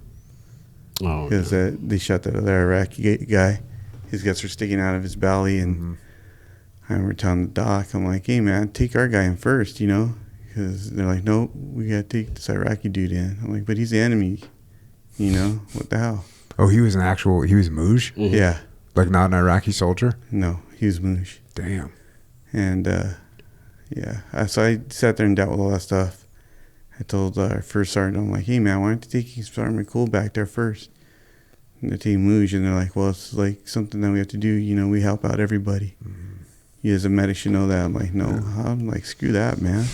Oh, because they shot that other Iraqi guy. His guts were sticking out of his belly, and I remember telling the doc, I'm like, hey, man, take our guy in first, Because they're like, no, we got to take this Iraqi dude in. I'm like, but he's the enemy, What the hell? Oh, he was Mouj? Yeah. Like not an Iraqi soldier? No, he was Mouj. Damn. And, yeah. So I sat there and dealt with all that stuff. I told our first sergeant, I'm like, hey, man, why aren't they taking Sergeant McCool back there first? And they're taking Mouj, and they're like, well, it's like something that we have to do. We help out everybody. You as a medic should know that. I'm like, no. Yeah. I'm like, screw that, man.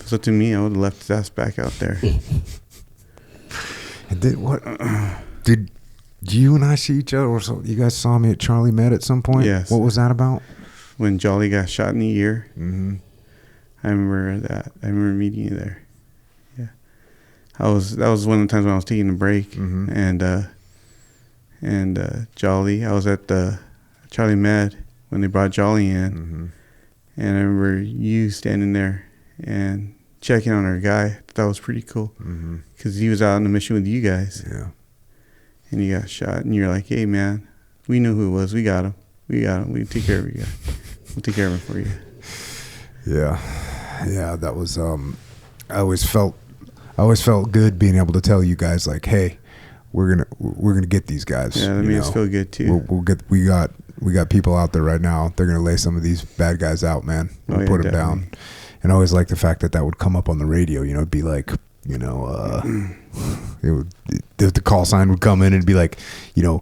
So to me, I would have left his ass back out there. And did you and I see each other? Or so you guys saw me at Charlie Med at some point? Yes. What was that about? When Jolly got shot in the ear. I remember that. I remember meeting you there. Yeah. That was one of the times when I was taking a break. And Jolly, I was at the Charlie Med when they brought Jolly in. And I remember you standing there and checking on our guy. That was pretty cool. Because he was out on a mission with you guys. Yeah. And he got shot. And you're like, hey, man, we knew who it was. We got him. We take care of you guys. We'll take care of him for you. Yeah. Yeah, that was, I always felt, always felt good being able to tell you guys like, hey, we're gonna get these guys. Yeah, that made us feel good too. We got people out there right now. They're gonna lay some of these bad guys out, man. We'll put them down. And I always like the fact that would come up on the radio. You know, it'd be like, you know, the call sign would come in and be like, you know,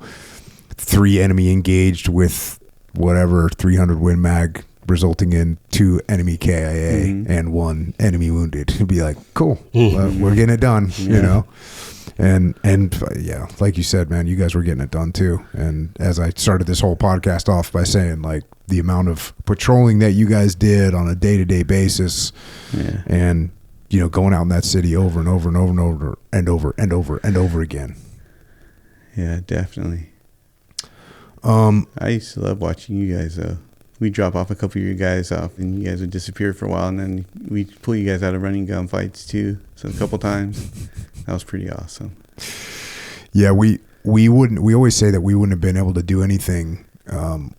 3 enemy engaged with whatever 300 Win Mag, resulting in 2 enemy KIA and 1 enemy wounded. It'd be like, cool, we're getting it done, you know. And yeah, like you said, man, you guys were getting it done too. And as I started this whole podcast off by saying, like, the amount of patrolling that you guys did on a day-to-day basis, and you know, going out in that city over and over and over and over and over and over and over again. Yeah, definitely. I used to love watching you guys though. We'd drop off a couple of you guys off, and you guys would disappear for a while, and then we'd pull you guys out of running gunfights too. So a couple times. That was pretty awesome. Yeah, we always say that we wouldn't have been able to do anything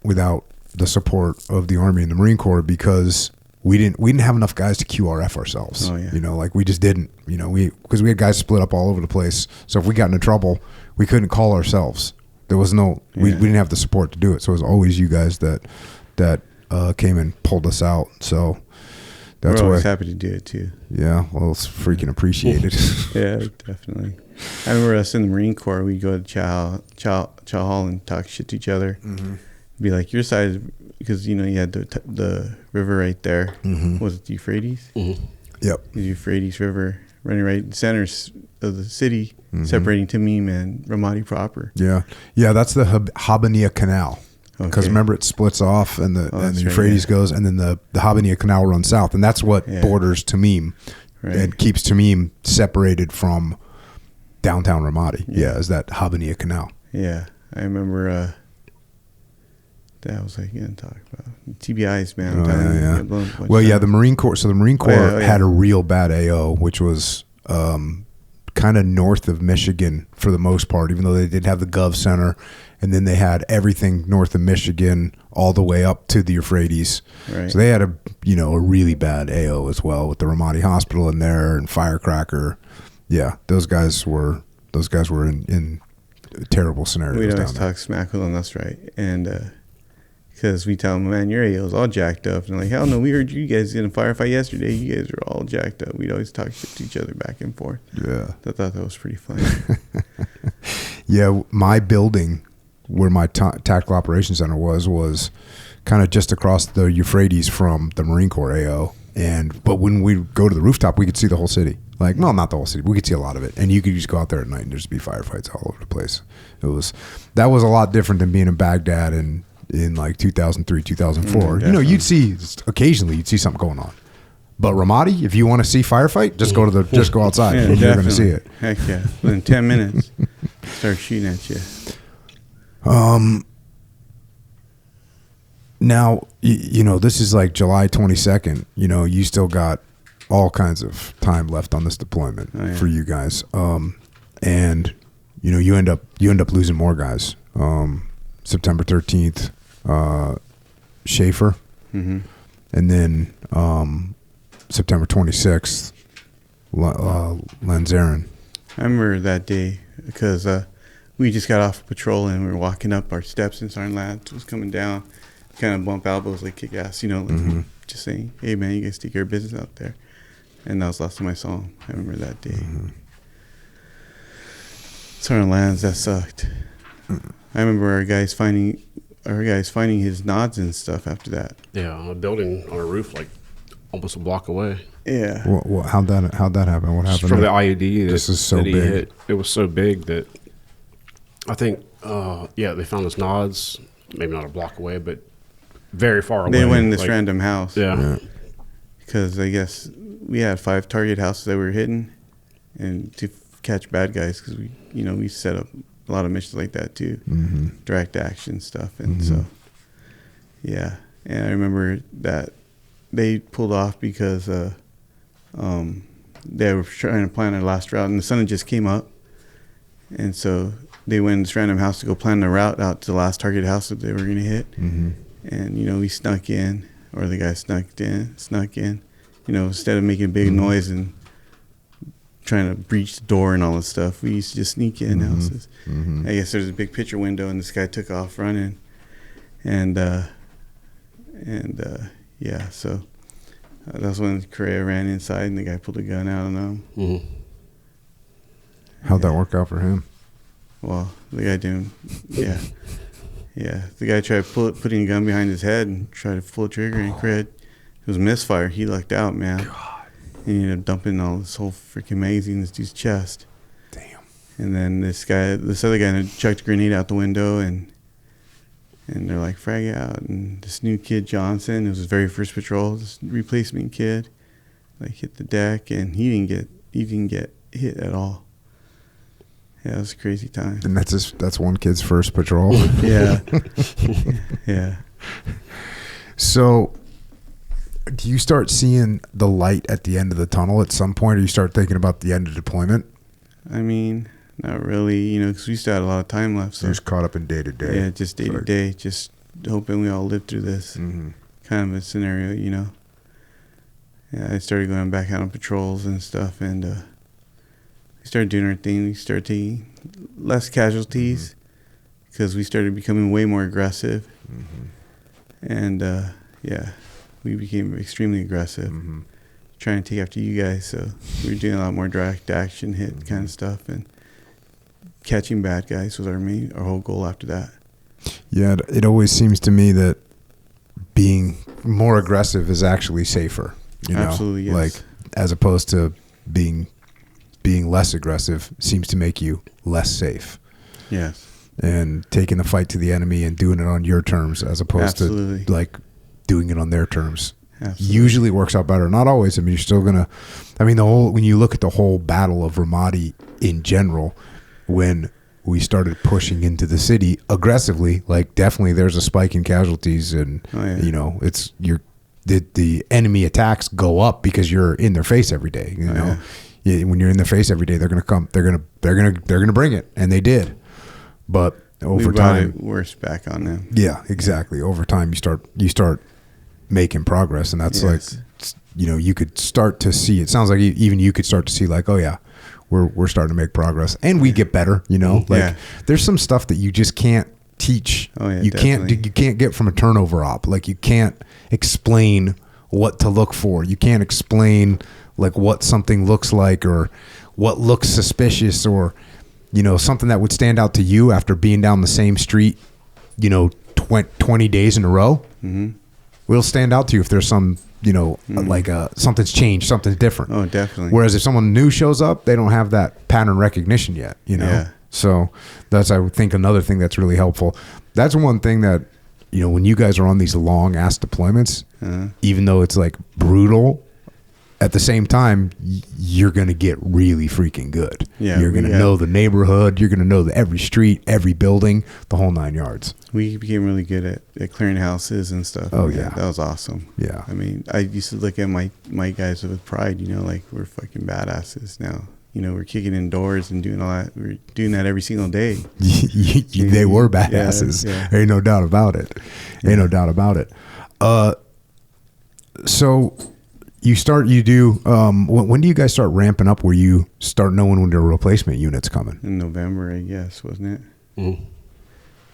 without the support of the Army and the Marine Corps, because we didn't have enough guys to QRF ourselves. Oh, yeah. You know, like we just didn't. You know, because we had guys split up all over the place. So if we got into trouble, we couldn't call ourselves. There was no we didn't have the support to do it. So it was always you guys that came and pulled us out. So that's we're always why, happy to do it too. Yeah, well, it's freaking appreciated. Yeah, definitely. I remember us in the Marine Corps. We'd go to Chow Hall and talk shit to each other. Be like, your side, because you know you had the river right there. Was it the Euphrates? Yep. The Euphrates River running right in the center of the city, separating Tamim and Ramadi proper. Yeah, that's the Habaniya Canal. Because remember, it splits off, and the Euphrates goes, and then the Habaniya Canal runs south, and that's what borders Tamim, and keeps Tamim separated from downtown Ramadi. Yeah, is that Habaniya Canal? Yeah, I remember. That was like going to talk about TBIs, man. The Marine Corps. So the Marine Corps had a real bad AO, which was kind of north of Michigan for the most part, even though they did have the Gov Center. And then they had everything north of Michigan all the way up to the Euphrates. Right. So they had a really bad AO as well, with the Ramadi Hospital in there and Firecracker. Yeah, those guys were in terrible scenarios. We'd always talk smack with them. That's right. And because we tell them, man, your AO is all jacked up. And like, hell no, we heard you guys in a firefight yesterday. You guys are all jacked up. We'd always talk shit to each other back and forth. Yeah. I thought that was pretty funny. Yeah, my building, where my tactical operations center was kind of just across the Euphrates from the Marine Corps AO. But when we go to the rooftop, we could see the whole city. Like, no, not the whole city. We could see a lot of it. And you could just go out there at night and there'd just be firefights all over the place. That was a lot different than being in Baghdad in like 2003, 2004. You know, you'd see something going on. But Ramadi, if you want to see firefight, just go outside and you're going to see it. Heck yeah. Within 10 minutes, start shooting at you. Now, you know, this is like July 22nd. You know, you still got all kinds of time left on this deployment for you guys. And you know, you end up losing more guys. September 13th, Schaefer, and then September 26th, Lanzarin. I remember that day because we just got off patrol and we were walking up our steps and Sergeant Lance was coming down, kind of bump elbows, like kick ass, you know, like just saying, hey man, you guys take care of business out there. And that was the last time I saw him. I remember that day. Sergeant Lance, that sucked. I remember our guys finding his nods and stuff after that. Yeah, on a building on a roof, like almost a block away. Yeah. Well, how'd that happen? What happened? From the IED. This is so big. Hit. It was so big that I think, they found his nods, maybe not a block away, but very far away. They went in this random house. Yeah. Because I guess we had 5 target houses that we were hitting, and to catch bad guys, because we set up a lot of missions like that too, direct action stuff, and so yeah. And I remember that they pulled off because they were trying to plan their last route, and the sun had just came up, and so they went in this random house to go plan the route out to the last target house that they were going to hit. And we snuck in, or the guy snuck in, instead of making a big noise and trying to breach the door and all this stuff. We used to just sneak in houses. I guess there's a big picture window, and this guy took off running, and yeah, so that's when Correa ran inside, and the guy pulled a gun out on him. How'd that work out for him? Well, the guy didn't. Yeah, yeah. The guy tried putting a gun behind his head and tried to pull the trigger, and Correa, it was misfire. He lucked out, man. God. And he ended up dumping all this whole freaking magazine in this dude's chest. Damn. And then this other guy chucked a grenade out the window, and they're like, frag out. And this new kid, Johnson, it was his very first patrol, this replacement kid, like hit the deck, and he didn't get hit at all. Yeah, it was a crazy time. And that's one kid's first patrol. Yeah. Yeah. So do you start seeing the light at the end of the tunnel at some point, or you start thinking about the end of deployment? I mean, not really, because we still had a lot of time left. So you're just caught up in day to day. Yeah, just day to day, just hoping we all live through this kind of a scenario, Yeah, I started going back out on patrols and stuff, and we started doing our thing. We started taking less casualties because we started becoming way more aggressive. And, yeah, we became extremely aggressive, trying to take after you guys. So we were doing a lot more direct action hit kind of stuff, and catching bad guys was our whole goal after that. Yeah, it always seems to me that being more aggressive is actually safer. Absolutely, yes. Like, as opposed to being less aggressive seems to make you less safe. Yes. And taking the fight to the enemy and doing it on your terms as opposed to like doing it on their terms. Absolutely. Usually works out better. Not always. I mean, you're still going to, when you look at the whole battle of Ramadi in general, when we started pushing into the city aggressively, like definitely there's a spike in casualties, and it's the enemy attacks go up because you're in their face every day. When you're in their face every day, they're gonna come. They're gonna bring it, and they did. But over time, worse back on them. Yeah, exactly. Over time, you start making progress, and that's like, you could start to see. It sounds like even you could start to see, like, oh yeah, we're starting to make progress, and we get better. Like there's some stuff that you just can't teach. Oh yeah, you can't get from a turnover op. Like you can't explain what to look for. You can't explain like what something looks like or what looks suspicious, or something that would stand out to you after being down the same street 20 days in a row. Will stand out to you if there's some like something's changed, something's different. Oh, definitely. Whereas if someone new shows up, they don't have that pattern recognition yet. So that's, I would think, another thing that's really helpful. That's one thing that when you guys are on these long ass deployments, even though it's like brutal, at the same time, you're going to get really freaking good. Yeah, you're going to know the neighborhood. You're going to know every street, every building, the whole 9 yards. We became really good at clearing houses and stuff. Oh, yeah. That was awesome. Yeah. I mean, I used to look at my guys with pride, like we're fucking badasses now. We're kicking in doors and doing all that. We're doing that every single day. They were badasses. Yeah. Ain't no doubt about it. So when do you guys start ramping up where you start knowing when the replacement unit's coming? In November, I guess, wasn't it?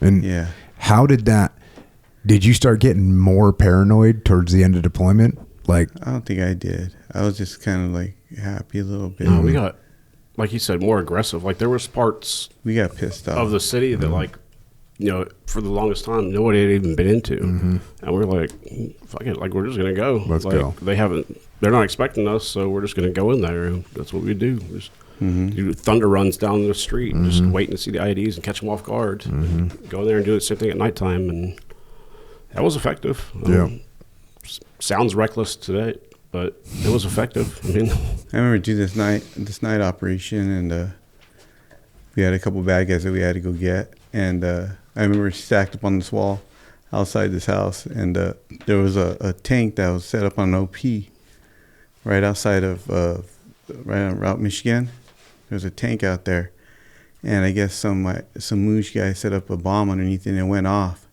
And how did you start getting more paranoid towards the end of deployment? Like, I don't think I did. I was just kind of like happy a little bit. No, we got, like you said, more aggressive. Like there was parts we got pissed off of the city that like, for the longest time, nobody had even been into. And we're like, fuck it, like, we're just going to go. Let's go. They're not expecting us, so we're just going to go in there. And that's what we do. Just do thunder runs down the street, just waiting to see the IEDs and catch them off guard. Go in there and do the same thing at nighttime. And that was effective. Sounds reckless today, but it was effective. I remember doing this night operation, and we had a couple bad guys that we had to go get. And I remember stacked up on this wall outside this house, and there was a tank that was set up on an OP right outside of right on Route Michigan. There was a tank out there, and I guess some moosh guy set up a bomb underneath it, and it went off.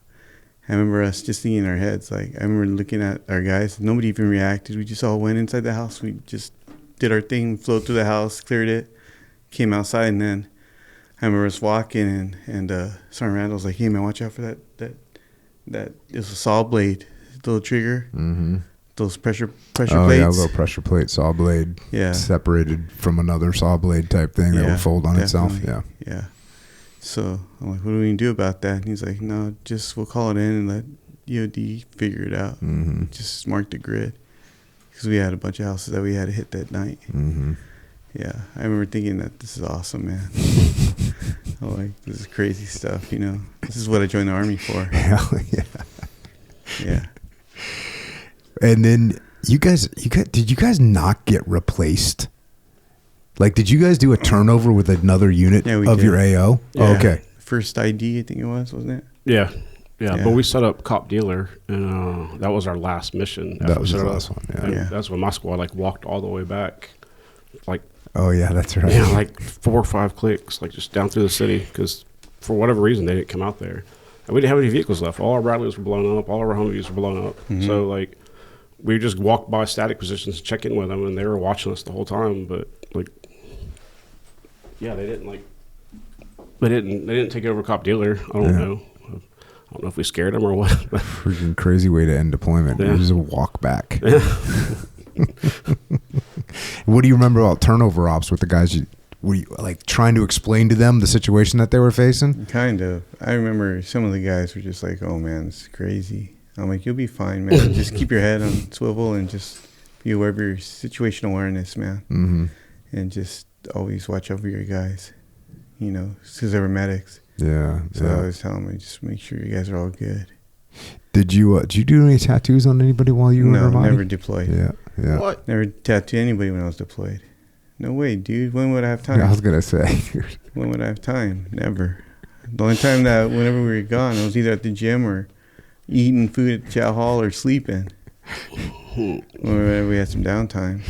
I remember us just thinking in our heads, like, I remember looking at our guys. Nobody even reacted. We just all went inside the house. We just did our thing, flowed through the house, cleared it, came outside, and then I remember us walking, and Sergeant Randall was like, "Hey man, watch out for that is a saw blade, little trigger, those pressure plates." Yeah, a little pressure plate, saw blade, separated from another saw blade type thing that would fold on itself. Yeah. So I'm like, "What do we do about that?" And he's like, "No, just we'll call it in and let EOD figure it out. Just mark the grid." Because we had a bunch of houses that we had to hit that night. Yeah, I remember thinking that this is awesome, man. I'm like, this is crazy stuff, you know. This is what I joined the Army for. Hell yeah. Yeah. And then did you guys not get replaced? Like, did you guys do a turnover with another unit of your AO? Yeah. Oh, okay. First ID, I think it was, wasn't it? Yeah. But we set up Cop Dealer, and that was our last mission. That was the last one, yeah. That's when my squad, like, walked all the way back, like... Oh, yeah, that's right. Yeah, like 4 or 5 clicks, like, just down through the city, because for whatever reason, they didn't come out there. And we didn't have any vehicles left. All our Bradleys were blown up. All our Humvees were blown up. So, like, we just walked by static positions, check in with them, and they were watching us the whole time. But, like, yeah, they didn't, like... They didn't take over Cop Dealer. I don't know. I don't know if we scared them or what. Freaking crazy way to end deployment. Yeah. Just walk back. What do you remember about turnover ops with the guys? Were you like trying to explain to them the situation that they were facing? Kind of. I remember some of the guys were just like, "Oh man, this is crazy." I'm like, "You'll be fine, man. Just keep your head on swivel and just be aware of your situational awareness, man. And just always watch over your guys. You know, because they were medics." Yeah. So I was telling them, just make sure you guys are all good. Did you do any tattoos on anybody while you were in Ramadi? No, never deployed. Yeah. What? Never tattooed anybody when I was deployed. No way, dude. When would I have time? I was gonna say. When would I have time? Never. The only time that whenever we were gone, I was either at the gym or eating food at the chow hall or sleeping. Whenever we had some downtime.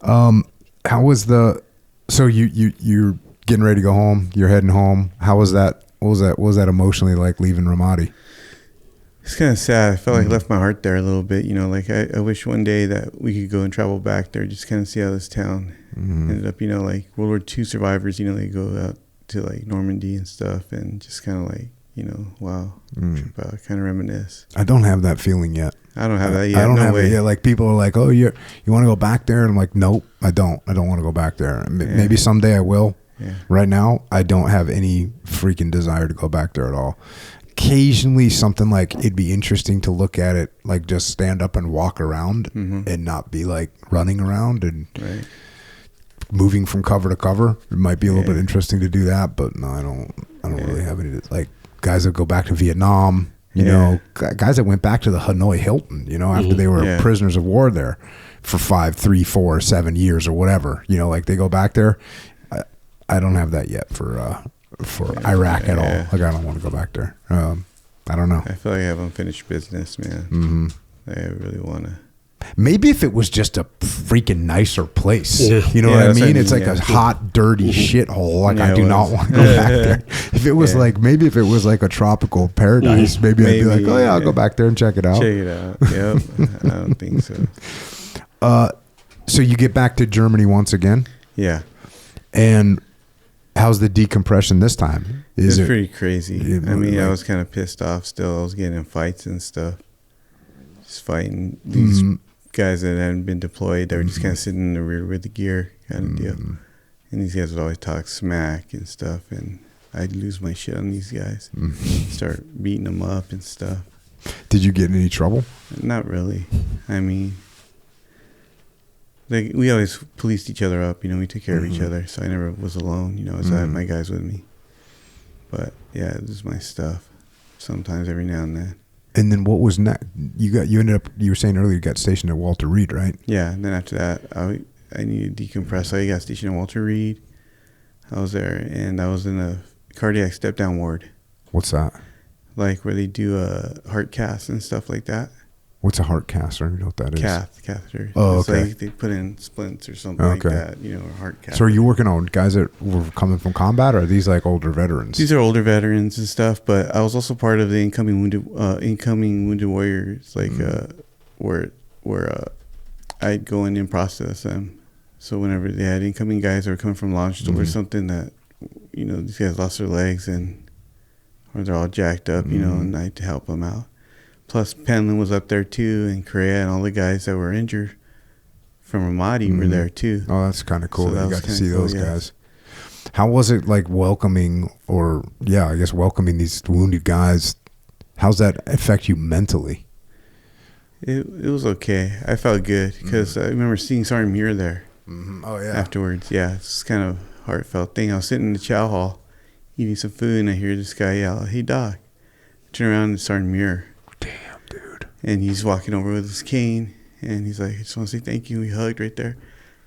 How was so you're getting ready to go home, you're heading home. How was that? What was that emotionally like leaving Ramadi? It's kind of sad. I felt like I left my heart there a little bit, you know, like I wish one day that we could go and travel back there, just kind of see how this town ended up, you know, like World War II survivors, you know, they go out to like Normandy and stuff and just kind of like, you know, wow, trip out, kind of reminisce. I don't have that feeling yet. I don't have that yet. I don't have way. it yet. Like people are like, "Oh, you want to go back there?" And I'm like, "Nope, I don't. I don't want to go back there. Maybe someday I will." Yeah. Right now, I don't have any freaking desire to go back there at all. Occasionally, something like it'd be interesting to look at it, like just stand up and walk around and not be like running around and moving from cover to cover. It might be a little bit interesting to do that, but no, I don't really have any, like guys that go back to Vietnam, you know, guys that went back to the Hanoi Hilton, you know, after they were prisoners of war there for 5, 3, 4, 7 years or whatever, you know, like they go back there. I don't have that yet for Iraq at all. Like I don't want to go back there. I don't know. I feel like I have unfinished business, man. I really want to. Maybe if it was just a freaking nicer place, you know what I mean? It's like a hot, dirty shithole. Like I do not want to go back there. If it was like, maybe if it was like a tropical paradise, maybe I'd be like, oh yeah, I'll go back there and check it out. Check it out. Yep. I don't think so. So you get back to Germany once again? Yeah. And how's the decompression this time? It's pretty crazy. I mean, I was kind of pissed off still. I was getting in fights and stuff. Just fighting these guys that hadn't been deployed. They were just kind of sitting in the rear with the gear kind of deal. And these guys would always talk smack and stuff. And I'd lose my shit on these guys. Start beating them up and stuff. Did you get in any trouble? Not really. I mean, like we always policed each other up, you know, we took care of each other, so I never was alone, you know, so I had my guys with me. But yeah, this is my stuff. Sometimes every now and then. And then what was next? You ended up, you were saying earlier you got stationed at Walter Reed, right? Yeah, and then after that I needed to decompress. So I got stationed at Walter Reed. I was there and I was in a cardiac step down ward. What's that? Like where they do a heart cast and stuff like that. What's a heart cath? I don't know what that is. Catheter. Oh, it's okay. like they put in splints or something like that, you know, or heart cath. So are you working on guys that were coming from combat, or are these like older veterans? These are older veterans and stuff, but I was also part of the incoming wounded warriors, like where I'd go in and process them. So whenever they had incoming guys that were coming from launch store or something that, these guys lost their legs or they're all jacked up, and I'd help them out. Plus, Penland was up there too, and Correa and all the guys that were injured from Ramadi were there too. Oh, that's kind of cool. So that you got to see those yeah. guys. How was it like welcoming these wounded guys? How's that affect you mentally? It was okay. I felt good because I remember seeing Sergeant Muir there. Oh, yeah. Afterwards, yeah, it's kind of heartfelt thing. I was sitting in the chow hall eating some food, and I hear this guy yell, "Hey, Doc!" I turn around and Sergeant Muir. Damn, dude. And he's walking over with his cane, and he's like, "I just want to say thank you." We hugged right there,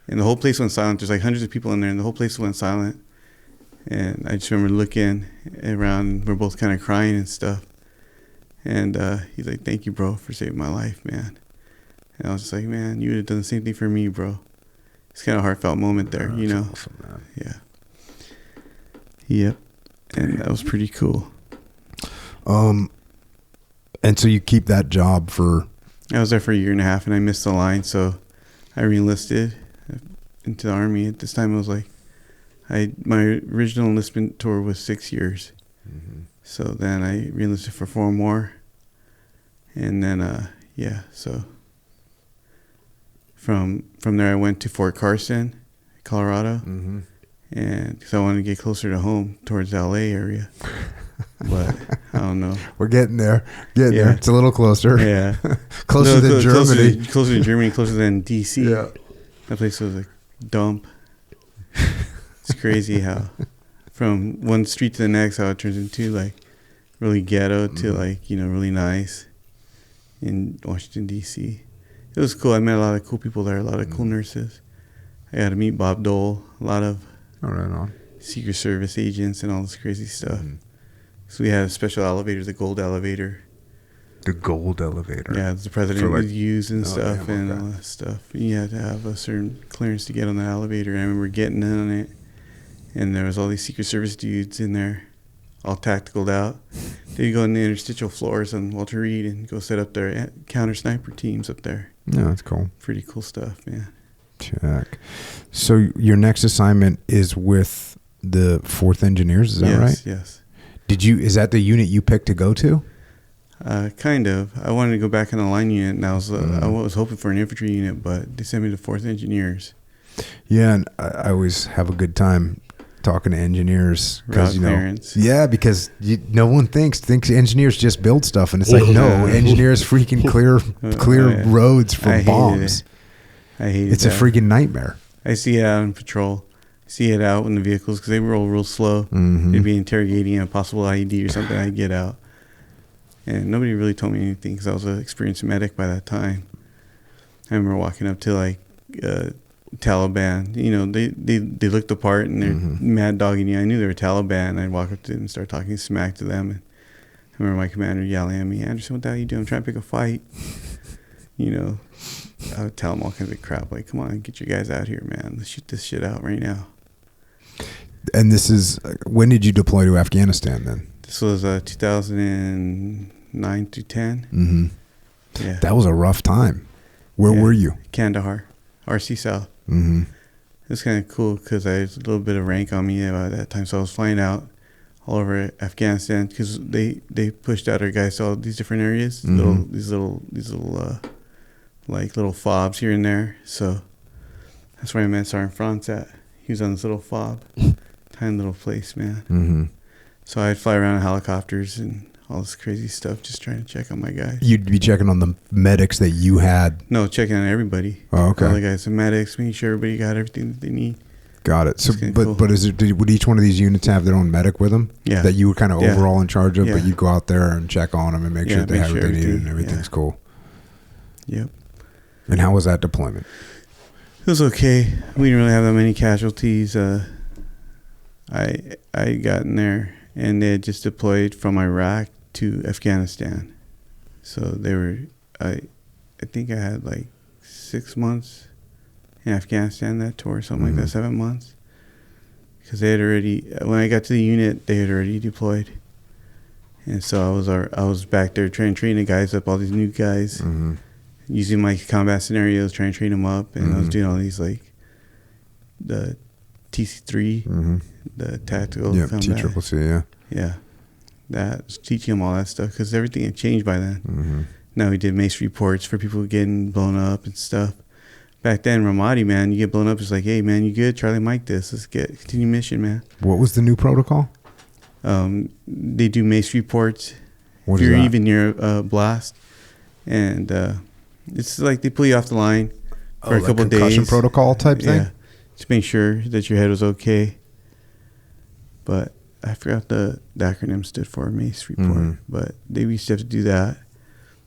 and the whole place went silent. There's like hundreds of people in there, and the whole place went silent. And I just remember looking around. We're both kind of crying and stuff. And he's like, "Thank you, bro, for saving my life, man." And I was just like, "Man, you would have done the same thing for me, bro." It's kind of a heartfelt moment there, Awesome, man. Yeah. Yep. And that was pretty cool. And so you keep that job for... I was there for a year and a half, and I missed the line, so I re-enlisted into the Army. At this time, it was like... my original enlistment tour was 6 years. So then I re-enlisted for 4 more. And then, so... From there, I went to Fort Carson, Colorado. And because I wanted to get closer to home, towards the L.A. area. But I don't know. We're getting there. There. It's a little closer. Yeah. Closer than Germany. Closer to Germany, closer than D.C. Yeah. That place was a dump. It's crazy how from one street to the next, how it turns into like really ghetto to like, really nice in Washington, D.C. It was cool. I met a lot of cool people there, a lot of cool nurses. I got to meet Bob Dole, a lot of Secret Service agents and all this crazy stuff. So we had a special elevator, the gold elevator. The gold elevator. Yeah, the president would use and stuff and all that stuff. You had to have a certain clearance to get on the elevator. And I remember getting on it, and there was all these Secret Service dudes in there, all tacticaled out. They'd go in the interstitial floors on Walter Reed and go set up their counter sniper teams up there. Yeah, that's cool. Pretty cool stuff, man. Check. So your next assignment is with the 4th Engineers, is that right? Yes. Is that the unit you picked to go to? Kind of. I wanted to go back in the line unit, and I was hoping for an infantry unit, but they sent me to 4th Engineers. Yeah, and I always have a good time talking to engineers. Route clearance. Yeah, because no one thinks engineers just build stuff, and it's like, no, engineers freaking clear roads from bombs. I hate it. It's a freaking nightmare. I see it out on patrol. I see it out in the vehicles because they roll real slow. They'd be interrogating a possible IED or something. I'd get out. And nobody really told me anything because I was an experienced medic by that time. I remember walking up to like Taliban. They looked the part and they're mad dogging you. I knew they were Taliban. I'd walk up to them and start talking smack to them. And I remember my commander yelling at me, "Anderson, what the hell are you doing? I'm trying to pick a fight." I would tell them all kinds of crap like, "Come on, get your guys out here, man. Let's shoot this shit out right now." And this is, when did you deploy to Afghanistan then? This was 2009 to 10. Yeah. That was a rough time. Where were you? Kandahar, RC South. It was kind of cool because I had a little bit of rank on me at that time. So I was flying out all over Afghanistan because they pushed out our guys to all these different areas, these little like little fobs here and there. So that's where I met Sergeant Franz at. He was on this little fob, tiny little place, man. So I'd fly around in helicopters and all this crazy stuff, just trying to check on my guys. You'd be checking on the medics that you had? No, checking on everybody. Oh, okay. All the guys, the medics, making sure everybody got everything that they need. Got it. So, cool. but would each one of these units have their own medic with them? Yeah. That you were kind of overall in charge of, Yeah. but you go out there and check on them and make sure they have what they needed and everything's yeah. cool. Yep. And how was that deployment? It was okay. We didn't really have that many casualties. I got in there, and they had just deployed from Iraq to Afghanistan. So they were, I think I had like 6 months in Afghanistan that tour, something like that, 7 months. Because they had already, when I got to the unit, they had already deployed. And so I was back there trying to train the guys up, all these new guys. using my combat scenarios, trying to train them up, and I was doing all these like the TC3, the tactical combat. TCCC, Yeah, that's teaching them all that stuff because everything had changed by then. Now we did mace reports for people getting blown up and stuff. Back then, Ramadi, man, you get blown up, it's like, hey, man, you good? Charlie Mike this. Let's continue mission, man. What was the new protocol? They do mace reports What if is you're that? even near a blast. And it's like they pull you off the line for a couple concussion days. protocol type thing? Yeah, just make sure that your head was okay. But I forgot the acronym stood for mace report. But they used to have to do that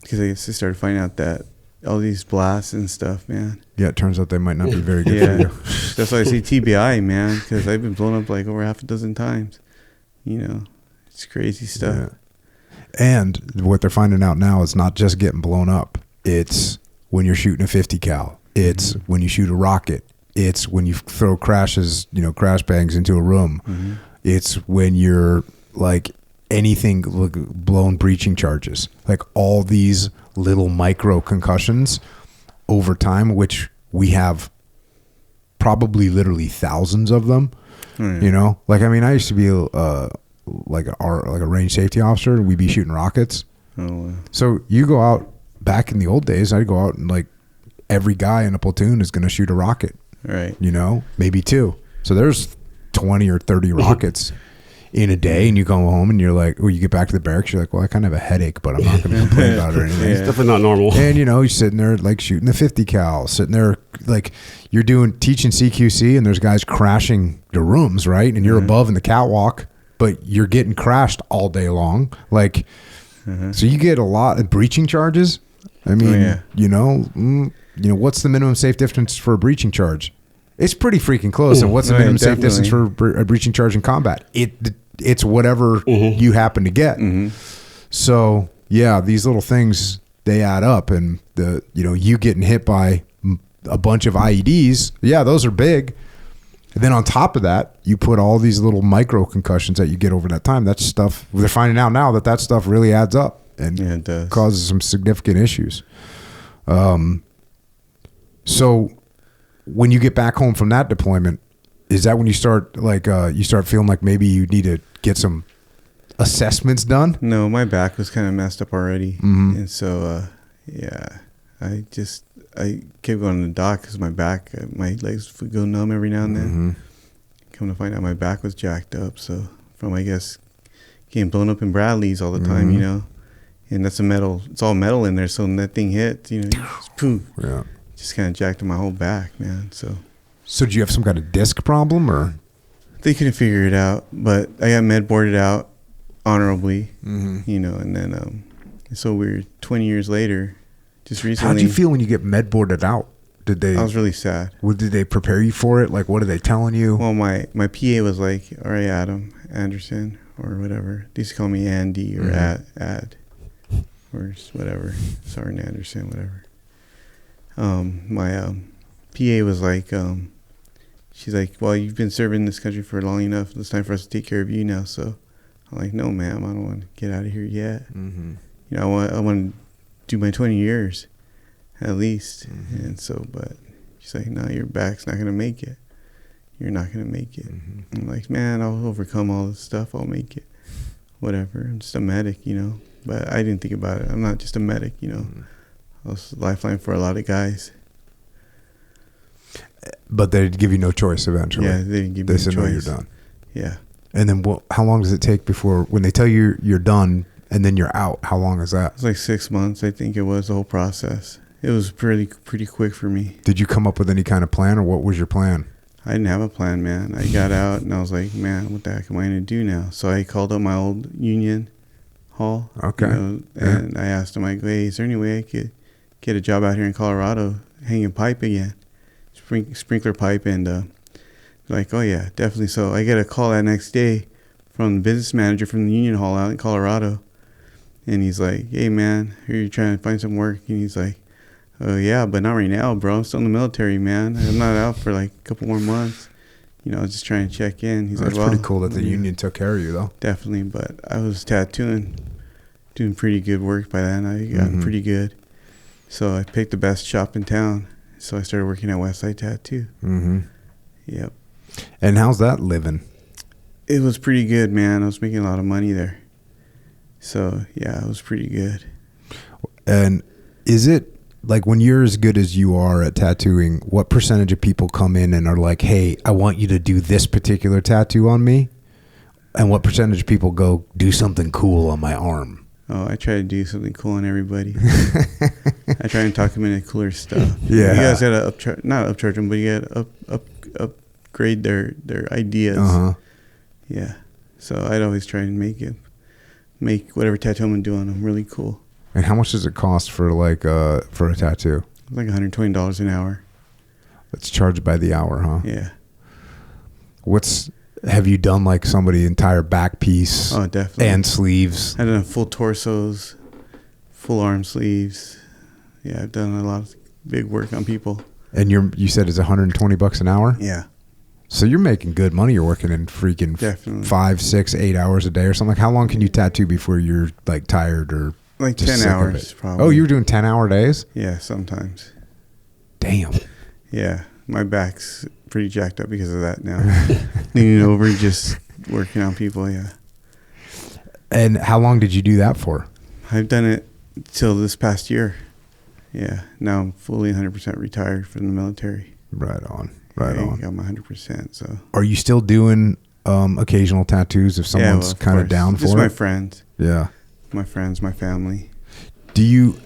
because I guess they started finding out that all these blasts and stuff, man. Yeah, it turns out they might not be very good Yeah, for you. that's why I say TBI, man, because I've been blown up like over half a dozen times. You know, it's crazy stuff. Yeah. And what they're finding out now is not just getting blown up. It's when you're shooting a 50 cal. It's when you shoot a rocket. It's when you throw crash bangs into a room. It's when you're like anything, like blown breaching charges. Like all these little micro concussions over time, which we have probably literally thousands of them. You know, like, I mean, I used to be like a range safety officer. We'd be shooting rockets. So you go out back in the old days, I'd go out and like every guy in a platoon is going to shoot a rocket, right? You know, maybe 2. So there's 20 or 30 rockets in a day, and you come home and you're like, or you get back to the barracks, you're like, well, I kind of have a headache, but I'm not going to complain about it or anything. It's definitely not normal. And you know, you're sitting there like shooting the 50 cal, sitting there like you're teaching CQC, and there's guys crashing the rooms, right? And you're above in the catwalk, but you're getting crashed all day long. Like, so you get a lot of breaching charges. I mean, you know, what's the minimum safe distance for a breaching charge? It's pretty freaking close. And what's the minimum safe distance for a breaching charge in combat? It's whatever you happen to get. So yeah, these little things, they add up, and you getting hit by a bunch of IEDs. Yeah, those are big. And then on top of that, you put all these little micro concussions that you get over that time. That's stuff they're finding out now that stuff really adds up and it does. Causes some significant issues. So when you get back home from that deployment, is that when you start feeling like maybe you need to get some assessments done? No, my back was kind of messed up already, and so I kept going to the doc because my legs would go numb every now and then. Come to find out, my back was jacked up. So from, I guess, getting blown up in Bradleys all the time, you know, and that's it's all metal in there. So when that thing hit, you know, just poof, just kind of jacked my whole back, man. So did you have some kind of disc problem, or? They couldn't figure it out, but I got med boarded out honorably, you know, and then it's so weird. 20 years later, just recently. How'd you feel when you get med boarded out? I was really sad. Did they prepare you for it? Like, what are they telling you? Well, my PA was like, all right, Adam Anderson, or whatever. They used to call me Andy or Ad, or whatever. Sergeant Anderson, whatever. My PA was like, she's like, well, you've been serving this country for long enough. It's time for us to take care of you now. So I'm like, no, ma'am, I don't want to get out of here yet. You know, I want to do my 20 years at least. And so, but she's like, no, your back's not going to make it. You're not going to make it. I'm like, man, I'll overcome all this stuff. I'll make it. Whatever. I'm just a medic, you know. But I didn't think about it. I'm not just a medic, you know. I was a lifeline for a lot of guys. But they'd give you no choice eventually. Yeah, they didn't give me a choice. They said, no, you're done. Yeah. And then how long does it take before, when they tell you you're done and then you're out, how long is that? It's like 6 months, I think it was, the whole process. It was pretty quick for me. Did you come up with any kind of plan, or what was your plan? I didn't have a plan, man. I got out and I was like, man, what the heck am I going to do now? So I called up my old union hall. Okay. You know, and I asked him, like, hey, is there any way I could get a job out here in Colorado hanging pipe again? Sprinkler pipe. And like, oh, yeah, definitely. So I get a call that next day from the business manager from the union hall out in Colorado. And he's like, hey, man, are you trying to find some work? And he's like, oh, yeah, but not right now, bro. I'm still in the military, man. I'm not out for like a couple more months. You know, I was just trying to check in. He's That's like, well, pretty cool that the union took care of you, though. Definitely, but I was tattooing, doing pretty good work by then. I got pretty good. So I picked the best shop in town. So I started working at Westside Tattoo. Mm-hmm. Yep. And how's that living? It was pretty good, man. I was making a lot of money there. So, yeah, it was pretty good. And is it, like, when you're as good as you are at tattooing, what percentage of people come in and are like, hey, I want you to do this particular tattoo on me? And what percentage of people go, do something cool on my arm? Oh, I try to do something cool on everybody. I try and talk them into cooler stuff. Yeah. You guys got to not upcharge them, but you got to upgrade their ideas. Uh-huh. Yeah. So I'd always try and make whatever tattoo I'm going to do on them really cool. And how much does it cost for for a tattoo? Like $120 an hour. It's charged by the hour, huh? Yeah. Have you done like somebody entire back piece? Oh, definitely. And sleeves? I've done full torsos, full arm sleeves. Yeah, I've done a lot of big work on people. And you said it's $120 an hour? Yeah. So you're making good money. You're working in freaking Definitely. 5, 6, 8 hours a day or something. Like, how long can you tattoo before you're like tired or like just 10 sick of hours it? probably? Oh, you were doing 10-hour days? Yeah, sometimes. Damn. Yeah, my back's pretty jacked up because of that now. Leaning over, just working on people. Yeah. And how long did you do that for? I've done it till this past year. Yeah. Now I'm fully 100% retired from the military. Right on. Right on. I got my 100%. So. Are you still doing occasional tattoos if someone's kind of down for just it? my friends. Yeah. My friends, my family. Do you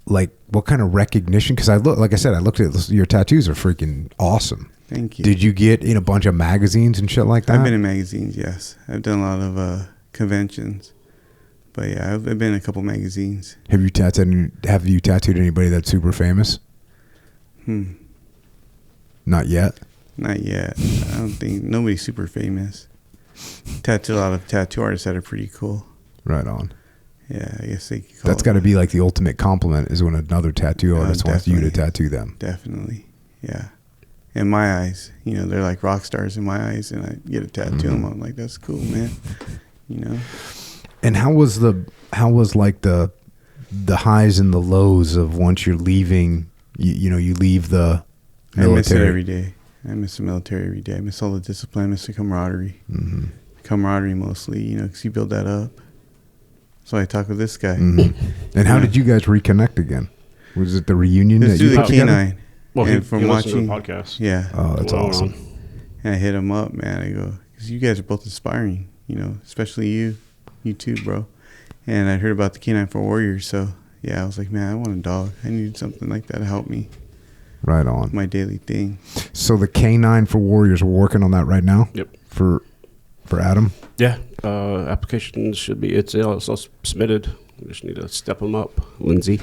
like what kind of recognition? Because I looked at your tattoos are freaking awesome. Thank you. Did you get in a bunch of magazines and shit like that? I've been in magazines, yes. I've done a lot of conventions. But yeah, I've been in a couple magazines. Have you tattooed anybody that's super famous? Not yet. Not yet. I don't think nobody's super famous. Tattooed a lot of tattoo artists that are pretty cool. Right on. Yeah, I guess they could call That's got to be like the ultimate compliment is when another tattoo artist wants you to tattoo them. Definitely. Yeah. In my eyes, they're like rock stars in my eyes, and I get a tattoo them. I'm like, that's cool, man. And how was like the highs and the lows of once you're leaving, you leave the military? I miss it every day. I miss the military every day. I miss all the discipline. I miss the camaraderie. Mm-hmm. Camaraderie mostly, because you build that up. So I talk with this guy. Mm-hmm. And how did you guys reconnect again? Was it the reunion Let's that do you the put together? Canine. Well, and from watching the podcast. Yeah. Oh, that's awesome. And I hit him up, man. I go, because you guys are both inspiring, especially you too, bro. And I heard about the Canine for Warriors, so yeah, I was like, man, I want a dog. I need something like that to help me. Right on. My daily thing. So the Canine for Warriors, we're working on that right now. Yep. For Adam. Yeah. Applications should be it's all submitted. We just need to step them up, Lindsay.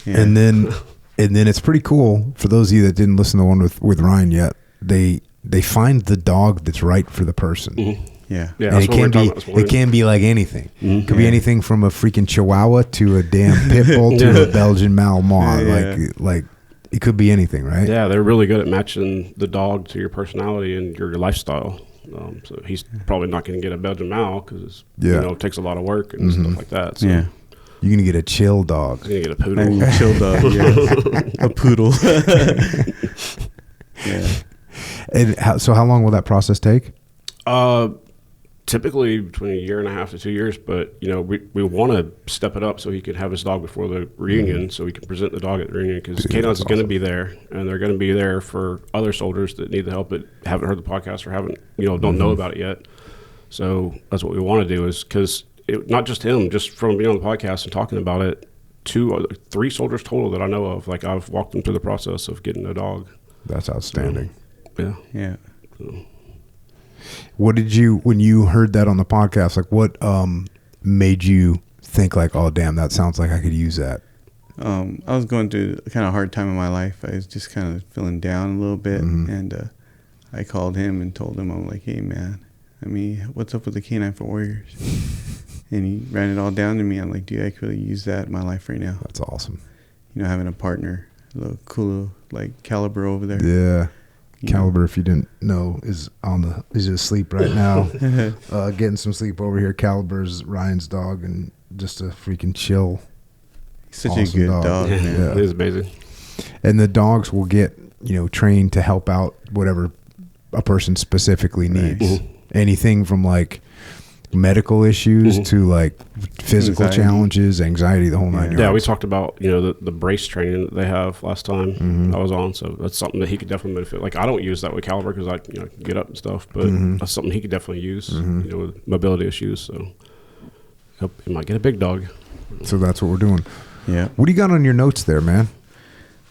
Yeah. And then it's pretty cool for those of you that didn't listen to the one with Ryan yet. They find the dog that's right for the person. Mm-hmm. Yeah. Yeah. And it can be like anything. Mm-hmm. Could be anything from a freaking Chihuahua to a damn pit bull to a Belgian Malinois. Yeah. Like it could be anything, right? Yeah, they're really good at matching the dog to your personality and your lifestyle. So he's probably not going to get a Belgian Mal because it takes a lot of work and stuff like that. So Yeah. You're going to get a chill dog. He's going to get a poodle. I mean, chill dog, yeah. A poodle. Yeah. And so how long will that process take? Typically between a year and a half to 2 years, but we want to step it up so he could have his dog before the reunion, so he can present the dog at the reunion because Canines is going to be there, and they're going to be there for other soldiers that need the help that haven't heard the podcast or haven't don't know about it yet. So that's what we want to do is because not just him, just from being on the podcast and talking about it, 3 soldiers total that I know of. Like I've walked them through the process of getting a dog. That's outstanding. Yeah. Yeah. So. What did you, when you heard that on the podcast, like what made you think like, oh, damn, that sounds like I could use that? I was going through a kind of hard time in my life. I was just kind of feeling down a little bit. Mm-hmm. And I called him and told him, I'm like, hey, man, what's up with the Canine for Warriors? And he ran it all down to me. I'm like, dude, I could really use that in my life right now. That's awesome. Having a partner, a little cool, like Caliber over there. Yeah. Caliber, if you didn't know, is he's asleep right now, getting some sleep over here. Caliber's Ryan's dog and just a freaking chill Such Awesome a good dog, Yeah, man. it is amazing. And the dogs will get, trained to help out whatever a person specifically needs. Nice. Anything from like medical issues to like physical Anxiety. challenges, anxiety, the whole nine yards. Yeah, we talked about the brace training that they have last time I was on. So that's something that he could definitely benefit. Like I don't use that with Caliber because I can get up and stuff, but that's something he could definitely use. With mobility issues. So hope he might get a big dog. So that's what we're doing. Yeah. What do you got on your notes there, man?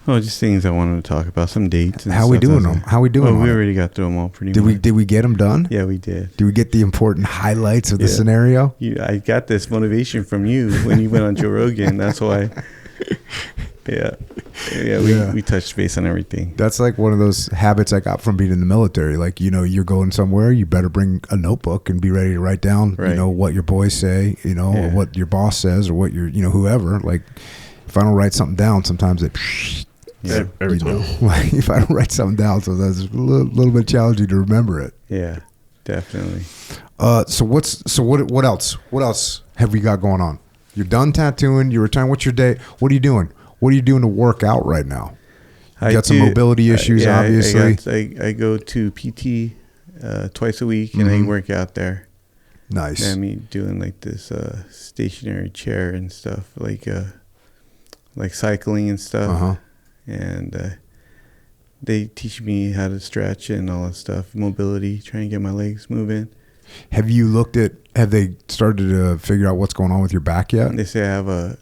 Oh, just things I wanted to talk about. Some dates. And How we stuff. doing them? How we doing? Oh, we on it? already got through them all pretty Did much. we get them done? Yeah, we did. Did we get the important highlights of the Yeah. scenario? I got this motivation from you when you went on Joe Rogan. That's why. Yeah. We touched base on everything. That's like one of those habits I got from being in the military. Like, you're going somewhere, you better bring a notebook and be ready to write down, Right. what your boys say, or what your boss says or what your, whoever. Like, if I don't write something down, sometimes it, Yeah. Every time. like if I don't write something down, so that's a little bit challenging to remember it. Yeah, definitely. So what else? What else have we got going on? You're done tattooing. You're retiring. What's your day? What are you doing? What are you doing to work out right now? You got some mobility issues, obviously. I go to PT twice a week, and I work out there. Nice. I mean, doing like this stationary chair and stuff, like cycling and stuff. Uh-huh. And they teach me how to stretch and all that stuff, mobility, trying to get my legs moving. Have they started to figure out what's going on with your back yet? They say I have a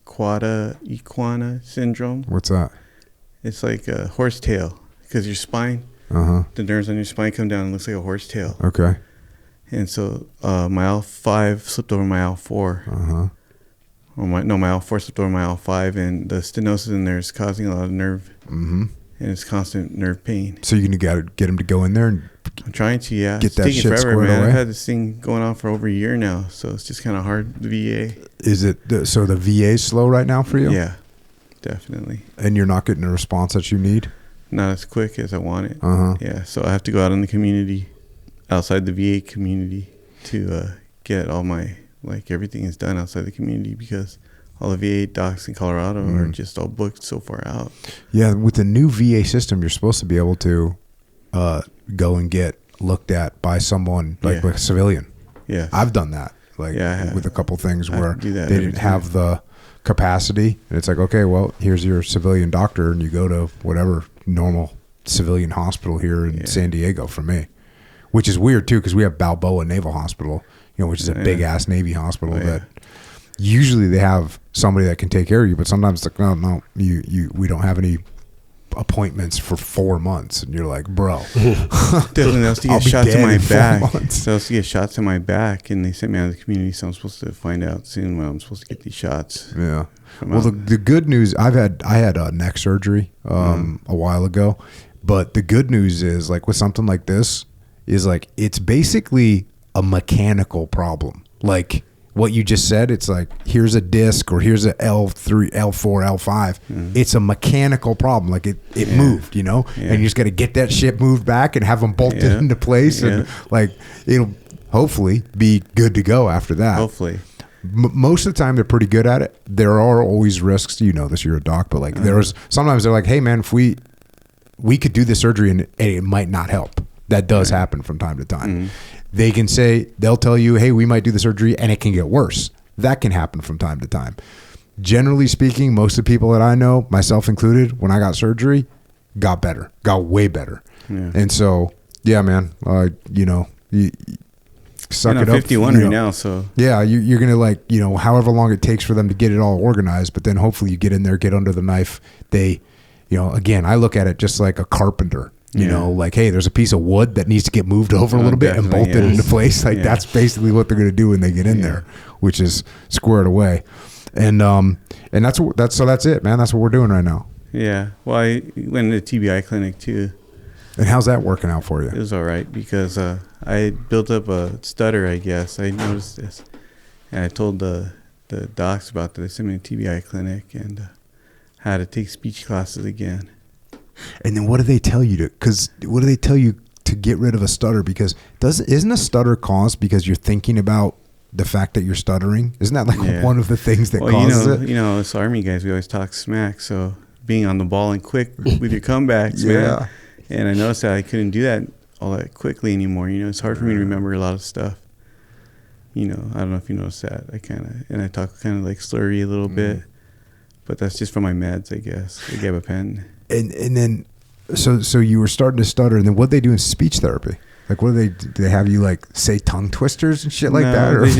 equina syndrome. What's that? It's like a horsetail because your spine, Uh-huh. the nerves on your spine come down and it looks like a horsetail. Okay. And so my L5 slipped over my L4. Uh-huh. My L4 slipped over my L5, and the stenosis in there is causing a lot of nerve, and it's constant nerve pain. So you're going to get him to go in there and I'm trying to, yeah. Get It's that taking shit forever, squared man. away? I've had this thing going on for over a year now, so it's just kind of hard, the VA. is it so the VA's slow right now for you? Yeah, definitely. And you're not getting the response that you need? Not as quick as I want it. Uh-huh. Yeah, so I have to go out in the community, outside the VA community, to get all my, everything is done outside the community because all the VA docs in Colorado are just all booked so far out. Yeah, with the new VA system, you're supposed to be able to go and get looked at by someone like a civilian. Yeah. I've done that, I have. with a couple things I where do that they every didn't time. have the capacity, and it's like, okay, well, here's your civilian doctor, and you go to whatever normal civilian hospital here in San Diego for me, which is weird too because we have Balboa Naval Hospital, which is a big ass Navy hospital that usually they have somebody that can take care of you, but sometimes it's like, no, we don't have any appointments for 4 months, and you're like, bro, Definitely, I was to I'll get be shots in dead my in 4 back. months. So I was to get shots in my back, and they sent me out of the community, so I'm supposed to find out soon when I'm supposed to get these shots. Yeah. Come Well, out. the good news, I had neck surgery a while ago, but the good news is with something like this is it's basically a mechanical problem. Like what you just said, it's like here's a disc or here's a L3, L4, L5. It's a mechanical problem. Like it moved, and you just got to get that shit moved back and have them bolted into place, and it'll hopefully be good to go after that. Hopefully. Most of the time they're pretty good at it. There are always risks, this, you're a doc, but there's sometimes they're like, hey man, if we could do this surgery and it might not help. That does happen from time to time. They'll tell you, hey, we might do the surgery and it can get worse. That can happen from time to time. Generally speaking, most of the people that I know, myself included, when I got surgery, got better, got way better. Yeah. And so, yeah, man, you suck it up. 51 right now, so yeah, you're gonna however long it takes for them to get it all organized, but then hopefully you get in there, get under the knife. They, again, I look at it just like a carpenter. Hey, there's a piece of wood that needs to get moved over a little bit and bolted into place. That's basically what they're gonna do when they get in there, which is square it away. And that's it, man. That's what we're doing right now. Yeah. Well, I went to the TBI clinic too. And how's that working out for you? It was all right because I built up a stutter, I guess. I noticed this. And I told the docs about that. They sent me to the TBI clinic and had to take speech classes again. And then what do they tell you to get rid of a stutter? Because isn't a stutter caused because you're thinking about the fact that you're stuttering? Isn't that like one of the things that causes it? You know, us Army guys, we always talk smack. So being on the ball and quick with your comebacks, man. And I noticed that I couldn't do that all that quickly anymore. You know, it's hard for me to remember a lot of stuff. You know, I don't know if you noticed that. I talk kind of like slurry a little bit, but that's just from my meds, I guess. I gave a pen. And then, so you were starting to stutter, and then what they do in speech therapy? Like, what do they have you like say tongue twisters and shit like that? Or they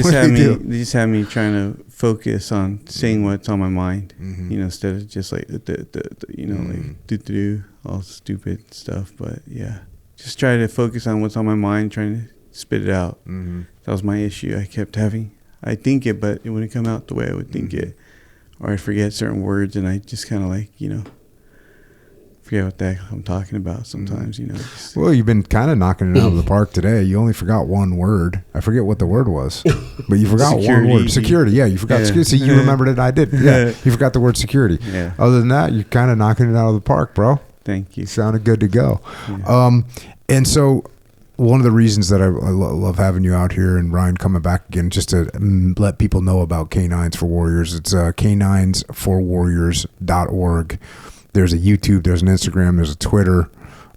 just had me trying to focus on saying what's on my mind, you know, instead of just like, you know, like do all stupid stuff. But yeah, just try to focus on what's on my mind, trying to spit it out. That was my issue. I kept having, I think it, but it wouldn't come out the way I would think it, or I'd forget certain words, and I just kind of like, you know, forget what the heck I'm talking about sometimes, you know. Well, you've been kind of knocking it out of the park today. You only forgot one word. I forget what the word was, but you forgot one word. Security. Yeah, you forgot security. See, you remembered it. I did. Yeah, you forgot the word security. Yeah. Other than that, you're kind of knocking it out of the park, bro. Thank you. Sounded good to go. Yeah. And so one of the reasons that I love having you out here, and Ryan coming back again, just to let people know about Canines for Warriors. It's caninesforwarriors.org. There's a YouTube, there's an Instagram, there's a Twitter,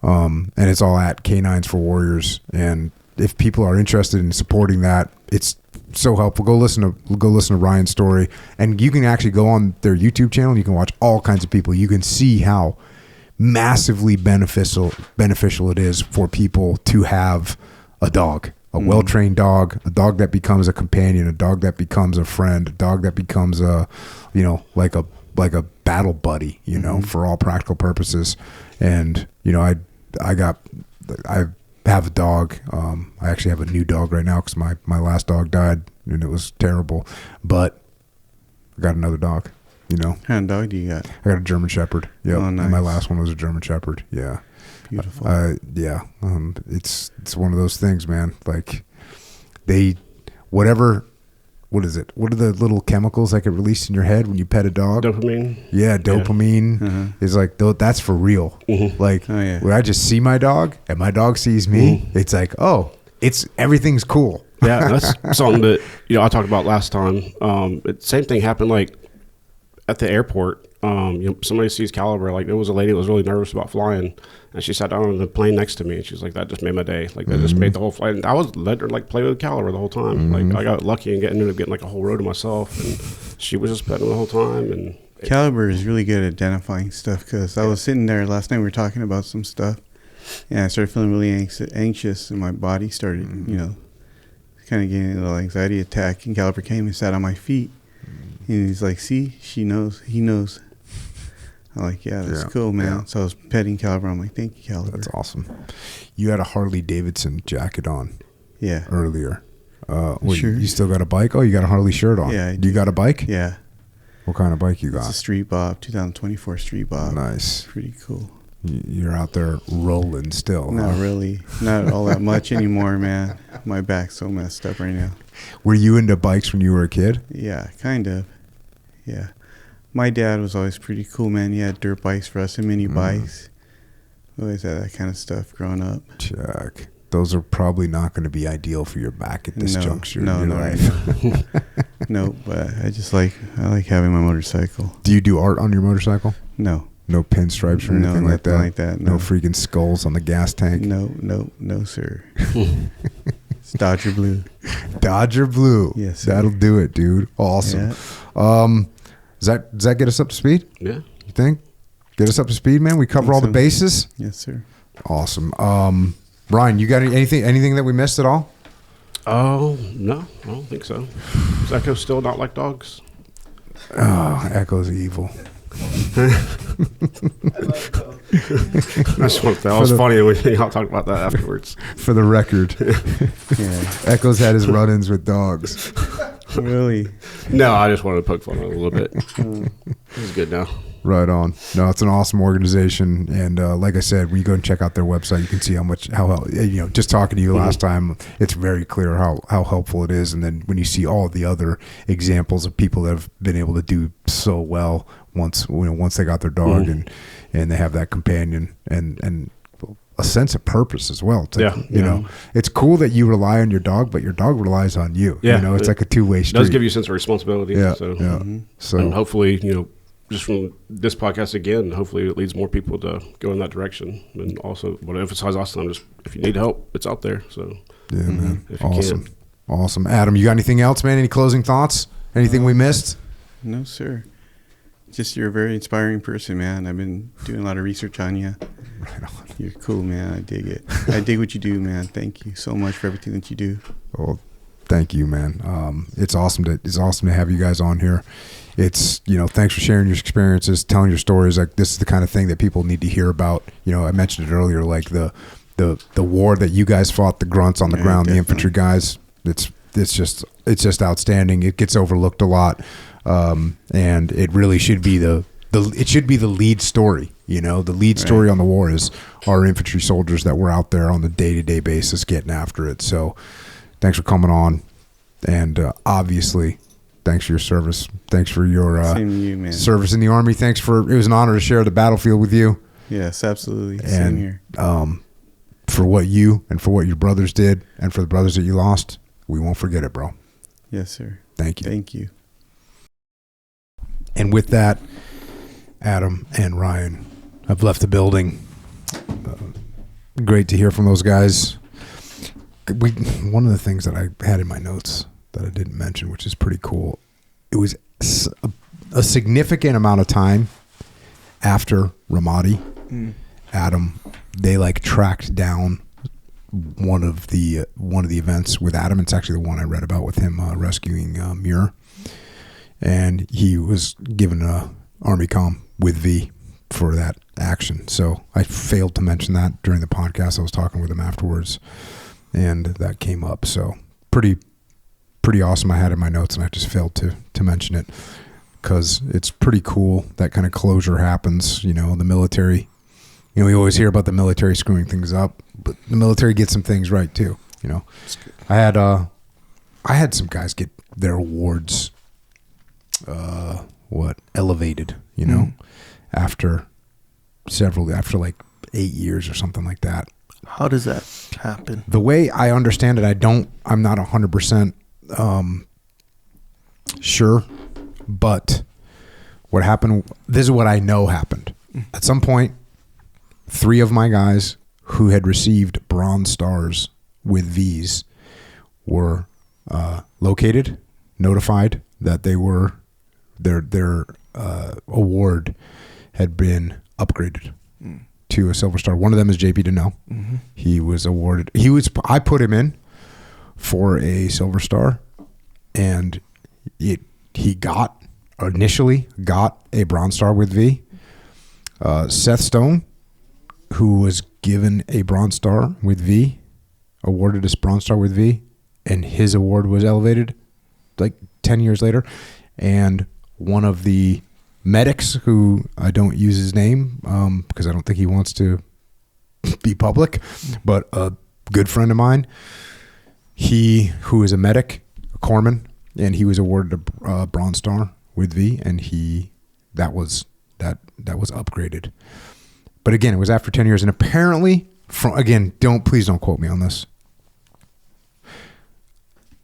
and it's all at Canines for Warriors. And if people are interested in supporting that, it's so helpful. Go listen to Ryan's story, and you can actually go on their YouTube channel and you can watch all kinds of people. You can see how massively beneficial it is for people to have a dog, a well-trained dog, a dog that becomes a companion, a dog that becomes a friend, a dog that becomes a, you know, like a battle buddy, you know, for all practical purposes. And, you know, I have a dog. I actually have a new dog right now because my last dog died and it was terrible, but I got another dog. You know, what kind of dog do you got? I got a German Shepherd. Yeah, oh, nice. And my last one was a German Shepherd. Yeah, beautiful. Yeah, it's one of those things, man. Like what is it? What are the little chemicals that get released in your head when you pet a dog? Dopamine. Yeah, dopamine is like that's for real. Like when I just see my dog and my dog sees me, it's like, oh, everything's cool. Yeah, that's something that I talked about last time. Same thing happened like at the airport. Somebody sees Caliber. Like, there was a lady that was really nervous about flying, and she sat down on the plane next to me, and she was like, that just made my day. Like, that just made the whole flight. And I was letting her like play with Caliber the whole time. Like, I got lucky and ended up getting like a whole row to myself, and she was just petting the whole time. And Caliber is really good at identifying stuff, because I was sitting there last night, we were talking about some stuff, and I started feeling really anxious, and my body started, kind of getting a little anxiety attack, and Caliber came and sat on my feet. And he's like, see, he knows. I'm like, yeah, that's cool, man. Yeah. So I was petting Caliber. I'm like, thank you, Caliber. That's awesome. You had a Harley Davidson jacket on. Yeah. Earlier. Sure. You still got a bike? Oh, you got a Harley shirt on. Yeah. You got a bike? Yeah. What kind of bike you got? It's a Street Bob, 2024 Street Bob. Nice. Pretty cool. You're out there rolling still. Not really. Not all that much anymore, man. My back's so messed up right now. Were you into bikes when you were a kid? Yeah, kind of. Yeah. My dad was always pretty cool, man. He had dirt bikes for us and mini bikes. Always had that kind of stuff growing up. Check. Those are probably not going to be ideal for your back at this juncture in your life. No, but I like having my motorcycle. Do you do art on your motorcycle? No. No pinstripes or anything like that? No, like that. No freaking skulls on the gas tank? No, sir. It's Dodger Blue. Dodger Blue. Yes, sir. That'll do it, dude. Awesome. Yeah. Does that get us up to speed? Yeah. You think? Get us up to speed, man? We cover all the bases? Yes, sir. Awesome. Ryan, you got anything that we missed at all? Oh, no, I don't think so. Does Echo still not like dogs? Oh, Echo's evil. That's what that was funny when y'all talked about that afterwards. For the record, Echo's had his run-ins with dogs. Really? No, I just wanted to poke fun at it a little bit. It's good now. Right on. No, it's an awesome organization, and like I said, when you go and check out their website, you can see how just talking to you last time, it's very clear how helpful it is. And then when you see all of the other examples of people that have been able to do so well once they got their dog and they have that companion and a sense of purpose as well. It's like, Yeah. you know, it's cool that you rely on your dog, but your dog relies on you. Yeah. You know, it's like a two-way street. It does give you a sense of responsibility. Yeah. So, Yeah. So and hopefully, you know, just from this podcast again, hopefully it leads more people to go in that direction. And also, what I emphasize also, just if you need help, it's out there. So, yeah, man. if you Awesome. can. Awesome. Adam, you got anything else, man? Any closing thoughts? Anything we missed? No, sir. Just you're a very inspiring person, man. I've been doing a lot of research on you. Right on. You're cool, man. I dig it. I dig what you do, man. Thank you so much for everything that you do. Well, thank you, man. It's awesome to have you guys on here. It's, you know, thanks for sharing your experiences, telling your stories. Like, this is the kind of thing that people need to hear about. You know, I mentioned it earlier, like the war that you guys fought, the grunts on the ground, definitely. the infantry guys. It's just outstanding. It gets overlooked a lot, and it really should be the lead story. You know, the lead story on the war is our infantry soldiers that were out there on the day-to-day basis getting after it. So, thanks for coming on, and obviously, thanks for your service. Thanks for your Same to you, man. service in the Army. It was an honor to share the battlefield with you. Yes, absolutely. And Same here. for what you and for what your brothers did, and for the brothers that you lost, we won't forget it, bro. Yes, sir. Thank you. Thank you. And with that, Adam and Ryan have left the building. Great to hear from those guys. One of the things that I had in my notes that I didn't mention, which is pretty cool, it was a significant amount of time after Ramadi, Adam, they like tracked down one of the events with Adam. It's actually the one I read about with him rescuing Muir, and he was given a Army comm with V for that action. So I failed to mention that during the podcast. I was talking with him afterwards, and that came up. So pretty awesome. I had it in my notes, and I just failed to mention it because it's pretty cool. That kind of closure happens. You know, the military. You know, we always hear about the military screwing things up, but the military gets some things right too. You know, I had some guys get their awards, elevated. You know, after like 8 years or something like that. How does that happen? The way I understand it, I'm not 100% sure, but what happened, this is what I know happened. At some point, 3 of my guys who had received Bronze Stars with V's were located, notified that they were their award had been upgraded to a Silver Star. One of them is JP Deneau. He was awarded. I put him in for a Silver Star, and he initially got a Bronze Star with V. Seth Stone, who was given a Bronze Star with V, awarded a Bronze Star with V, and his award was elevated like 10 years later. And one of the medics, who I don't use his name because I don't think he wants to be public, but a good friend of mine, who is a medic, a corpsman, and he was awarded a Bronze Star with V, and that was upgraded. But again, it was after 10 years, and apparently, please don't quote me on this,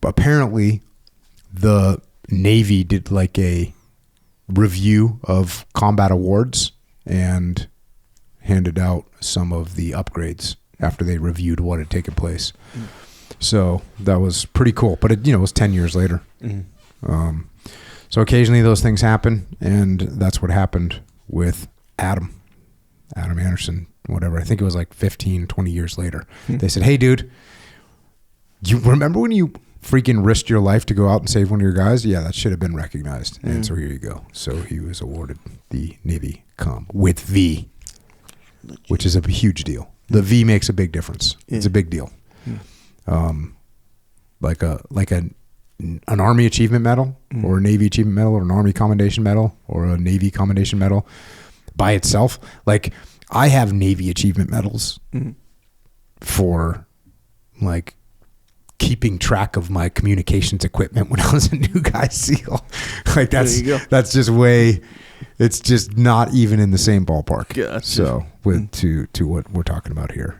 but apparently the Navy did like a review of combat awards and handed out some of the upgrades after they reviewed what had taken place. So that was pretty cool, but it was 10 years later. So occasionally those things happen, and that's what happened with Adam Anderson, whatever. I think it was like 15, 20 years later. They said, hey, dude, you remember when you freaking risked your life to go out and save one of your guys? Yeah, that should have been recognized. And so here you go. So he was awarded the Navy comm with V, which is a huge deal. The V makes a big difference. It's a big deal. Like an Army Achievement Medal or a Navy Achievement Medal or an Army Commendation Medal or a Navy Commendation Medal by itself. Like, I have Navy Achievement Medals for like keeping track of my communications equipment when I was a new guy SEAL. Like that's just way It's just not even in the same ballpark. Gotcha. So to what we're talking about here.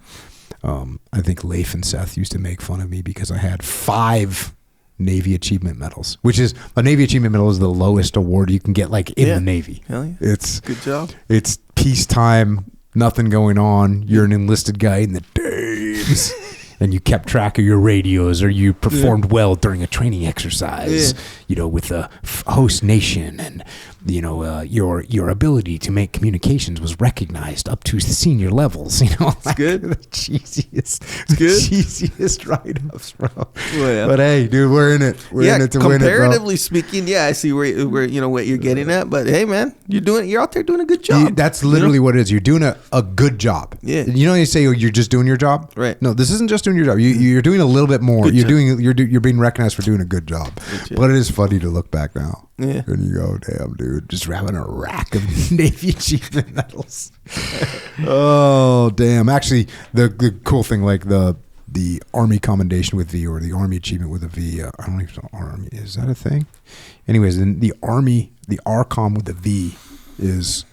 I think Leif and Seth used to make fun of me because I had 5 Navy Achievement Medals, which is a Navy Achievement Medal is the lowest award you can get like in the Navy. Hell yeah. It's good job. It's peacetime, nothing going on. You're an enlisted guy in the days. And you kept track of your radios, or you performed well during a training exercise, with a host nation, and your ability to make communications was recognized up to the senior levels. It's good. The cheesiest write-ups, bro. Well, yeah. But hey, dude, we're in it. We're in it to win it, bro. Comparatively speaking, I see where what you're getting at. But hey, man, you're out there doing a good job. That's literally what it is. You're doing a good job. Yeah. You say you're just doing your job, right? No, this isn't just doing your job. You're doing a little bit more. You're being recognized for doing a good job. But it is funny to look back now. Yeah. And you go, damn, dude, just having a rack of Navy Achievement Medals. Oh, damn. Actually, the cool thing, like the Army Commendation with V, or the Army Achievement with a V, I don't even know, Army, is that a thing? Anyways, then the Army, the ARCOM with a V is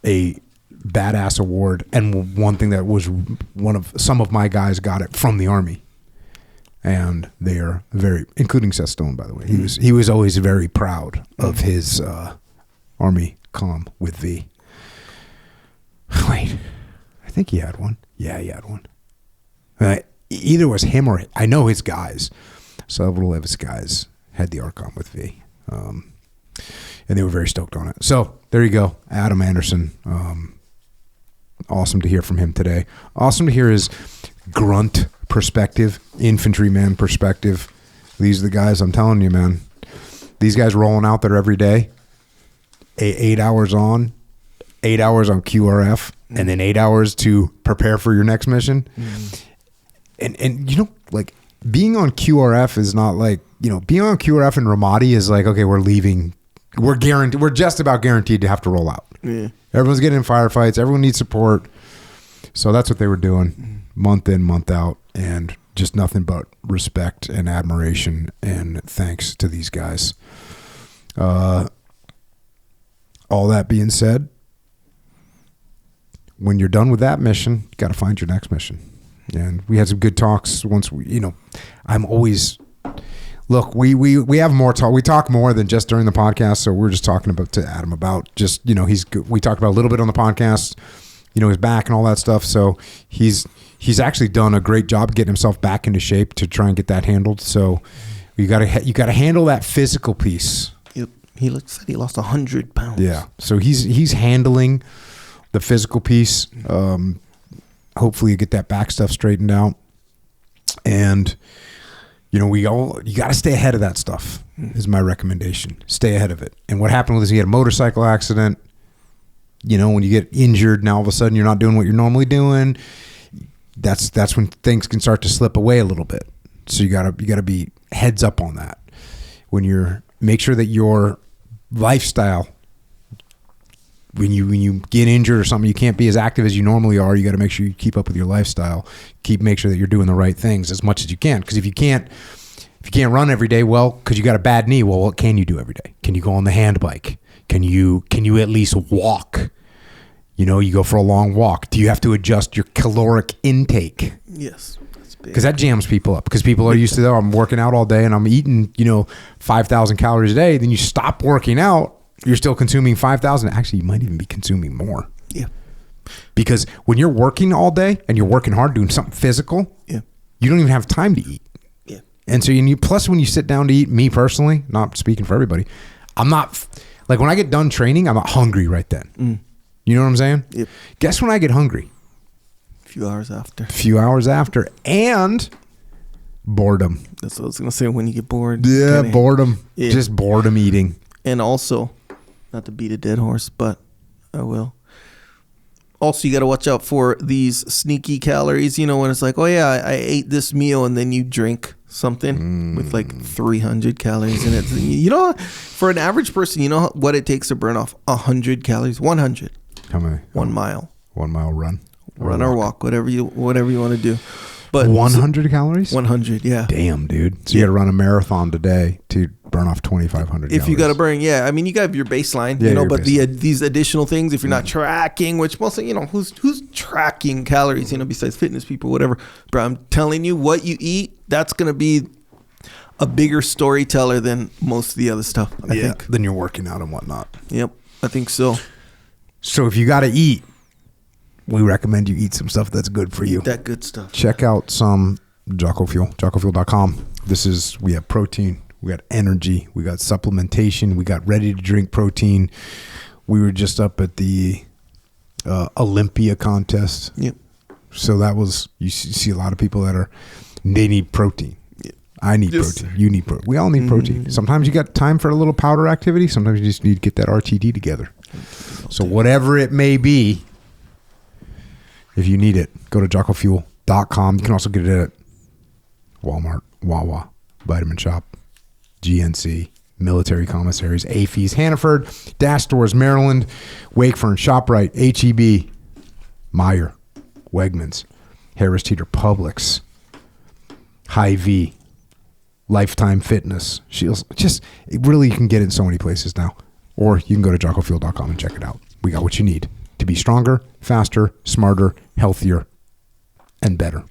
a badass award, and one thing that was some of my guys got it from the Army. And they are very, including Seth Stone, by the way. He was always very proud of his Army comm with V. Wait, I think he had one. Yeah, he had one. Either it was him or I know his guys. Several of his guys had the ARCOM with V, and they were very stoked on it. So there you go, Adam Anderson. Awesome to hear from him today. Awesome to hear his grunt perspective, infantryman perspective. These are the guys, I'm telling you, man. These guys rolling out there every day, 8 hours on, 8 hours on QRF, and then 8 hours to prepare for your next mission. And like being on QRF is not like, being on QRF in Ramadi is like, okay, we're leaving. We're just about guaranteed to have to roll out. Yeah. Everyone's getting in firefights. Everyone needs support. So that's what they were doing month in, month out. And just nothing but respect and admiration and thanks to these guys. All that being said, when you're done with that mission, you got to find your next mission. And we had some good talks once I'm always... Look, we have more talk. We talk more than just during the podcast. So we're just talking to Adam about just, we talked about a little bit on the podcast, his back and all that stuff. So he's actually done a great job getting himself back into shape to try and get that handled. So you got to handle that physical piece. He said he lost 100 pounds. Yeah. So he's handling the physical piece. Hopefully you get that back stuff straightened out. And you got to stay ahead of that stuff is my recommendation. Stay ahead of it. And what happened was he had a motorcycle accident. When you get injured, now all of a sudden you're not doing what you're normally doing. That's when things can start to slip away a little bit. So you gotta be heads up on that. Make sure that your lifestyle, when you get injured or something, you can't be as active as you normally are. You got to make sure you keep up with your lifestyle. Make sure that you're doing the right things as much as you can. Because if you can't run every day, well, because you got a bad knee, well, what can you do every day? Can you go on the hand bike? Can you at least walk? You go for a long walk. Do you have to adjust your caloric intake? Yes. That's big. Because that jams people up. Because people are used to, I'm working out all day and I'm eating, 5,000 calories a day. Then you stop working out. You're still consuming 5,000. Actually, you might even be consuming more. Yeah. Because when you're working all day and you're working hard doing something physical, you don't even have time to eat. Yeah. And so plus when you sit down to eat, me personally, not speaking for everybody, I'm not, like when I get done training, I'm not hungry right then. You know what I'm saying? Yep. Guess when I get hungry? A few hours after. And boredom. That's what I was going to say, when you get bored. Yeah, boredom. Yeah. Just boredom eating. And also, not to beat a dead horse, but I will. Also, you got to watch out for these sneaky calories. When it's like, oh yeah, I ate this meal, and then you drink something with like 300 calories in it. For an average person, what it takes to burn off 100 calories? 100. How many? 1 mile. 1 mile run. Run or walk, whatever you want to do. But 100 calories? 100, yeah. Damn, dude. So you got to run a marathon today to burn off 2,500 If you calories. got to burn, yeah. I mean, you got your baseline, Yeah, you know, your but baseline. these additional things, if you're not tracking, which mostly, you know, who's tracking calories, you know, besides fitness people, whatever. Bro, I'm telling you, what you eat, that's going to be a bigger storyteller than most of the other stuff, I think. Then you're working out and whatnot. Yep, I think so. So if you got to eat, we recommend you eat some stuff that's good for you. Eat that good stuff. Check out some Jocko Fuel, jockofuel.com. We have protein, we got energy, we got supplementation, we got ready to drink protein. We were just up at the Olympia contest. Yep. So that was, you see a lot of people they need protein. Yep. I need protein. You need protein. We all need protein. Sometimes you got time for a little powder activity. Sometimes you just need to get that RTD together. So whatever it may be, if you need it, go to jockofuel.com. You can also get it at Walmart, Wawa, Vitamin Shop, GNC, military commissaries, AFES, Hannaford, Dash Stores, Maryland, Wakefern, ShopRite, HEB, Meijer, Wegmans, Harris Teeter, Publix, Hy-Vee, Lifetime Fitness, Shields. Really, you can get it in so many places now. Or you can go to jockofuel.com and check it out. We got what you need to be stronger, faster, smarter, healthier, and better.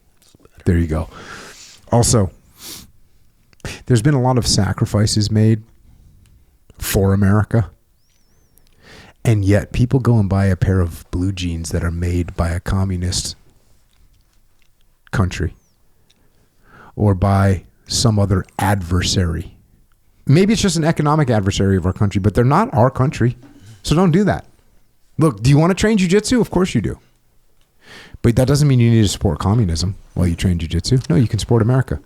There you go. Also, there's been a lot of sacrifices made for America, and yet people go and buy a pair of blue jeans that are made by a communist country or by some other adversary. Maybe it's just an economic adversary of our country, but they're not our country, so don't do that. Look, do you want to train jiu-jitsu? Of course you do. But that doesn't mean you need to support communism while you train jiu-jitsu. No, you can support America.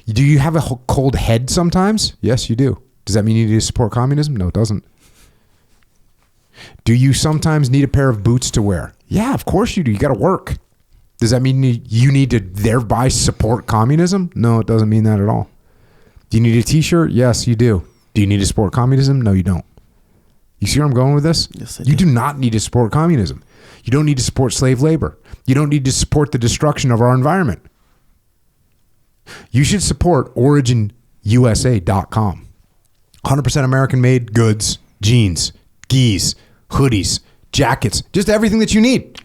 Do you have a cold head sometimes? Yes, you do. Does that mean you need to support communism? No, it doesn't. Do you sometimes need a pair of boots to wear? Yeah, of course you do. You got to work. Does that mean you need to thereby support communism? No, it doesn't mean that at all. Do you need a t-shirt? Yes, you do. Do you need to support communism? No, you don't. You see where I'm going with this? Yes, I You do. do not need to support communism. You don't need to support slave labor. You don't need to support the destruction of our environment. You should support OriginUSA.com. 100% American-made goods, jeans, gis, hoodies, jackets, just everything that you need.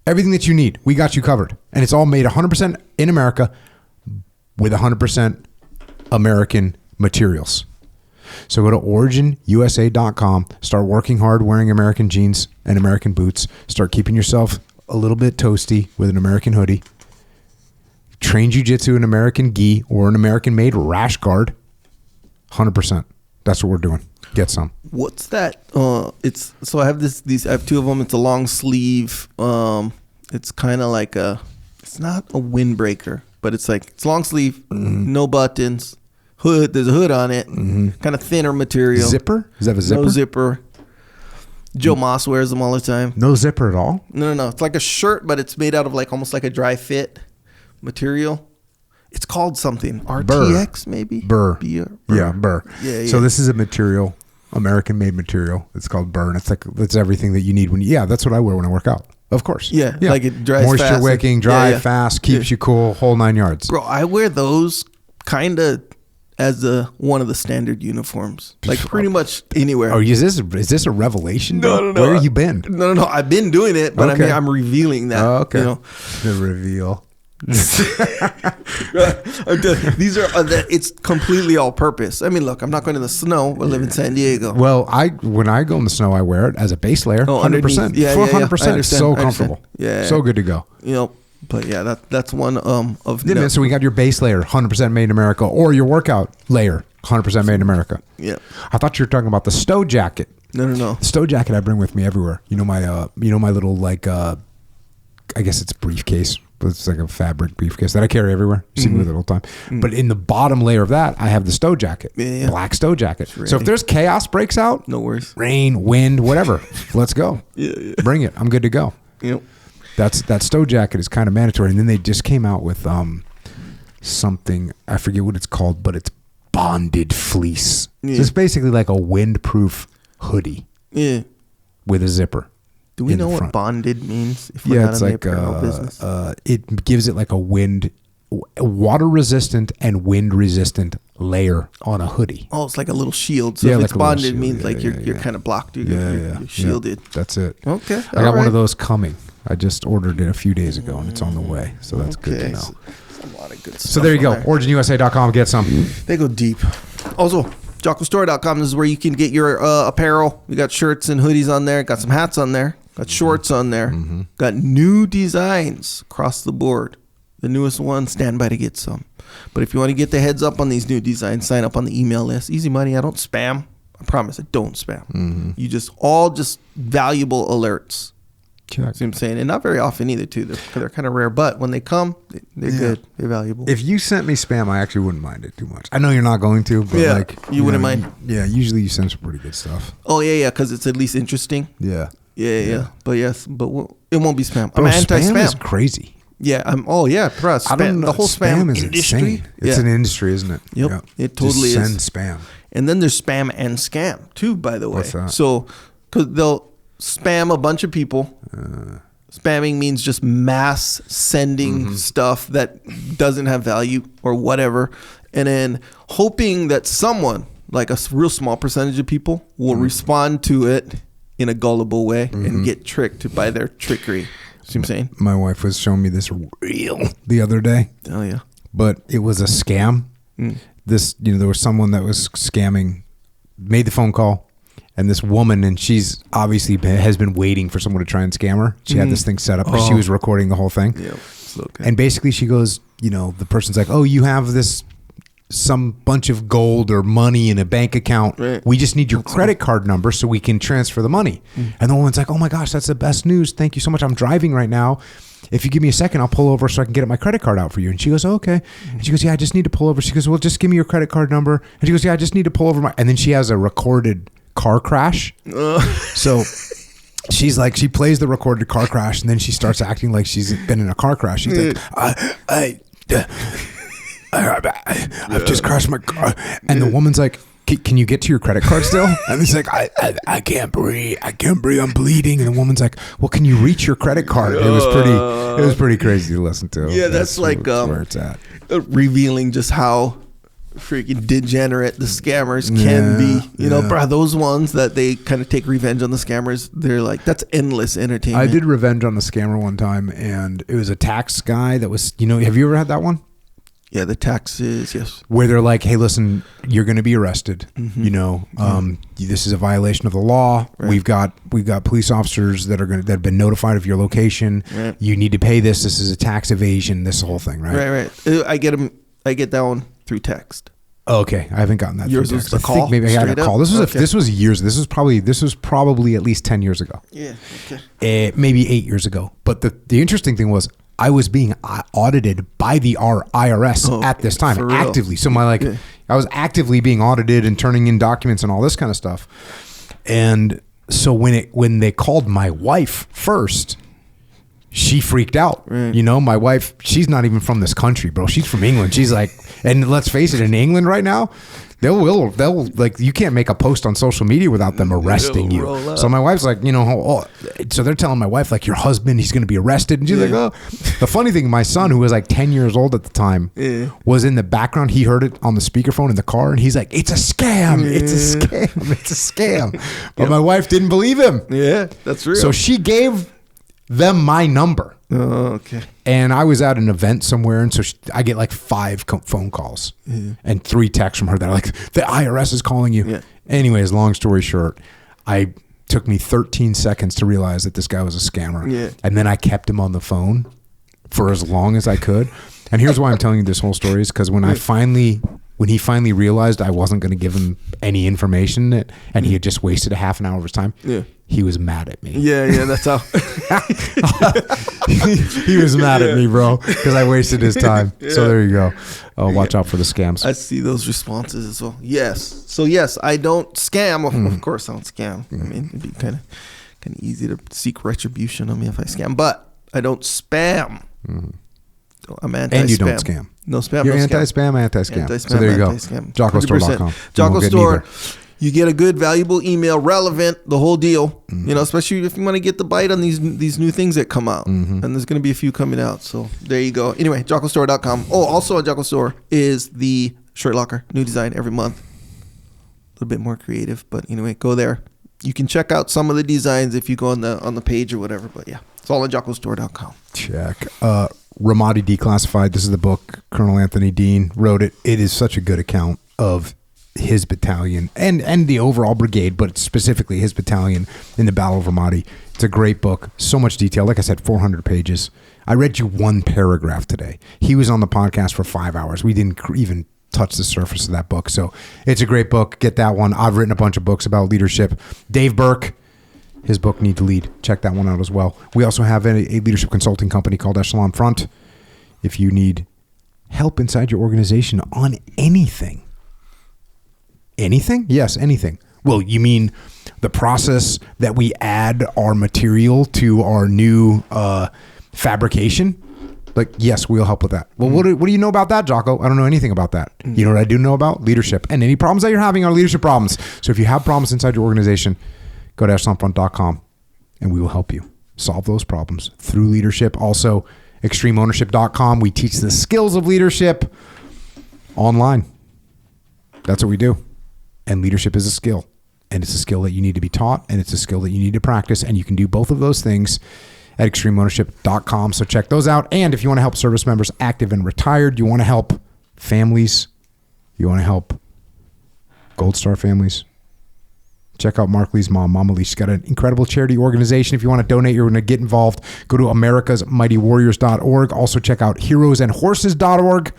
Everything that you need, we got you covered. And it's all made 100% in America with 100% American materials. So go to OriginUSA.com, start working hard wearing American jeans and American boots, start keeping yourself a little bit toasty with an American hoodie, train jiu-jitsu in American gi or an American-made rash guard, 100%. That's what we're doing. Get some. What's that? It's so I have I have two of them. It's a long sleeve. It's kind of like it's not a windbreaker, but it's long sleeve, no buttons, hood. There's a hood on it, kind of thinner material. Zipper? Is that a zipper? No zipper. Joe Moss wears them all the time. No zipper at all? No. It's like a shirt, but it's made out of almost like a dry fit material. It's called something. RTX maybe? Burr. Burr. Yeah, Burr. Yeah. So this is a material, American-made material. It's called Burr, and it's everything that you need when that's what I wear when I work out. Of course. Yeah, like it dries Moisture fast. wicking, dry Yeah. fast, keeps you cool, whole 9 yards. Bro, I wear those kind of as one of the standard uniforms. Pretty much anywhere. Oh, is this a revelation? No. Where have you been? No. I've been doing it, but Okay. I'm revealing that. Oh, okay. You know? The reveal. These are it's completely all purpose. I mean, look, I'm not going to the snow. I live in San Diego. Well, when I go in the snow, I wear it as a base layer, 100%. underneath. Yeah, 100%. I understand. So comfortable. Yeah. So good to go. But yeah, that's one of Yeah, man, so we got your base layer, 100% made in America, or your workout layer, 100% made in America. Yeah. I thought you were talking about the stow jacket. No. The stow jacket I bring with me everywhere. You know my little I guess it's briefcase, but it's like a fabric briefcase that I carry everywhere. You see me with it all the time. But in the bottom layer of that, I have the stow jacket, black stow jacket. So if there's chaos breaks out, No worries. rain, wind, whatever, let's go. Yeah. Bring it. I'm good to go. Yep. That stow jacket is kind of mandatory. And then they just came out with something, I forget what it's called, but it's bonded fleece. Yeah. So it's basically like a windproof hoodie Yeah. with a zipper. Do we in the know what front. bonded means? If we're Yeah, not it's in the like apparel business. it gives it like a wind water resistant and wind resistant layer on a hoodie. Oh, it's like a little shield. So Yeah, if like it's a little bonded, it shield. means Yeah, like yeah, you're yeah. kind of blocked. You're, Yeah, you're shielded. That's it. Okay. I got one of those coming. I just ordered it a few days ago, and it's on the way. So that's good to know. So, a lot of good stuff. So there you go. on there. OriginUSA.com. Get some. They go deep. Also, JockoStore.com is where you can get your apparel. We got shirts and hoodies on there. Got some hats on there. Got shorts on there. Got new designs across the board. The newest one, stand by to get some. But if you want to get the heads up on these new designs, sign up on the email list. Easy money. I don't spam. I promise I don't spam. You just valuable alerts. Check. See what I'm saying? And not very often either, too. They're kind of rare. But when they come, they're good. They're valuable. If you sent me spam, I actually wouldn't mind it too much. I know you're not going to, but like you wouldn't mind. Usually you send some pretty good stuff. Oh, yeah, because it's at least interesting. Yeah. Yeah. But yes, but it won't be spam. Bro, I'm anti-spam. spam is crazy. Yeah, spam. I don't know. The whole spam is industry. insane. It's an industry, isn't it? Yep. It totally Just is. send spam. And then there's spam and scam too, by the way. What's that? So, because they'll spam a bunch of people. Spamming means just mass sending stuff that doesn't have value or whatever, and then hoping that someone, like a real small percentage of people, will respond to it in a gullible way and get tricked by their trickery. See what I'm saying? My wife was showing me this reel the other day. Oh yeah. But it was a scam. There was someone that was scamming, made the phone call, and this woman, and she's obviously has been waiting for someone to try and scam her. She had this thing set up because she was recording the whole thing. Yeah. So good. And basically she goes, the person's like, oh, you have some bunch of gold or money in a bank account. Right. We just need your credit card number so we can transfer the money. And the woman's like, oh my gosh, that's the best news. Thank you so much. I'm driving right now. If you give me a second, I'll pull over so I can get my credit card out for you. And she goes, oh, okay. And she goes, yeah, I just need to pull over. She goes, well, just give me your credit card number. And she goes, yeah, I just need to pull over and then she has a recorded car crash. So she's like, she plays the recorded car crash and then she starts acting like she's been in a car crash. She's like, I've just crashed my car. And the woman's like, can you get to your credit card still? And he's like, I can't breathe. I can't breathe. I'm bleeding. And the woman's like, well, can you reach your credit card? It was pretty crazy to listen to. Yeah, that's like where it's at. Revealing just how freaking degenerate the scammers can be. Bro, those ones that they kind of take revenge on the scammers, they're like, that's endless entertainment. I did revenge on the scammer one time, and it was a tax guy that was, have you ever had that one? Yeah, the taxes, yes. Where they're like, hey, listen, you're going to be arrested. This is a violation of the law. Right. We've got police officers that have been notified of your location. Right. You need to pay this. This is a tax evasion. This whole thing, right? Right. I get that one through text. Oh, okay, I haven't gotten that. Yours through was text. the I think call? maybe I got a Straight call. up? This was years. This was probably at least 10 years ago. Yeah. Okay. Maybe 8 years ago. But the interesting thing was, I was being audited by the IRS at this time, for real? actively. So I was actively being audited and turning in documents and all this kind of stuff. And so when they called my wife first, she freaked out. Right. My wife, she's not even from this country, bro. She's from England. She's like, and let's face it, in England right now, they'll like, you can't make a post on social media without them arresting you. So my wife's like, so they're telling my wife, like, your husband, he's going to be arrested. And she's like, oh. The funny thing, my son, who was like 10 years old at the time, was in the background. He heard it on the speakerphone in the car, and he's like, it's a scam. It's a scam. It's a scam. But my wife didn't believe him. Yeah, that's real. So she gave them my number. Oh, okay. And I was at an event somewhere, and so I get like 5 phone calls and 3 texts from her that are like, the IRS is calling you. Yeah. Anyways, long story short, took me 13 seconds to realize that this guy was a scammer. Yeah. And then I kept him on the phone for as long as I could. And here's why I'm telling you this whole story is because when he finally realized I wasn't going to give him any information and he had just wasted a half an hour of his time, he was mad at me. Yeah, that's how. He was mad at me, bro, because I wasted his time. So there you go. Oh, watch out for the scams. I see those responses as well. Yes. So yes, I don't scam. Of course, I don't scam. I mean, it'd be kind of easy to seek retribution on me if I scam, but I don't spam. I'm anti-spam. And you don't scam. No spam. You're no anti-spam, anti-scam. Anti-spam, So there you go. anti-scam. JockoStore.com. 100%. Jocko Store. You get a good, valuable email, relevant, the whole deal. You know, especially if you want to get the bite on these new things that come out. And there's going to be a few coming out. So there you go. Anyway, JockoStore.com. Oh, also on Jocko Store is the shirt locker. New design every month. A little bit more creative. But anyway, go there. You can check out some of the designs if you go on the page or whatever. But yeah, it's all on JockoStore.com. Check. Ramadi Declassified. This is the book. Colonel Anthony Dean wrote it. It is such a good account of his battalion and the overall brigade, but specifically his battalion in the Battle of Ramadi. It's a great book. So much detail. Like I said, 400 pages. I read you one paragraph today. He was on the podcast for 5 hours. We didn't even touch the surface of that book. So it's a great book. Get that one. I've written a bunch of books about leadership. Dave Burke, his book, Need to Lead. Check that one out as well. We also have a leadership consulting company called Echelon Front. If you need help inside your organization on anything. Anything? Yes, anything. Well, you mean the process that we add our material to our new fabrication? Like, yes, we'll help with that. Well, what do you know about that, Jocko? I don't know anything about that. You know what I do know about? Leadership. And any problems that you're having are leadership problems. So if you have problems inside your organization, go to echelonfront.com and we will help you solve those problems through leadership. Also, extremeownership.com. We teach the skills of leadership online. That's what we do. And leadership is a skill. And it's a skill that you need to be taught, and it's a skill that you need to practice. And you can do both of those things at extremeownership.com. So check those out. And if you want to help service members, active and retired, you want to help families, you want to help Gold Star families, check out Mark Lee's mom, Mama Lee. She's got an incredible charity organization. If you want to donate, you're going to get involved. Go to americasmightywarriors.org. Also check out heroesandhorses.org.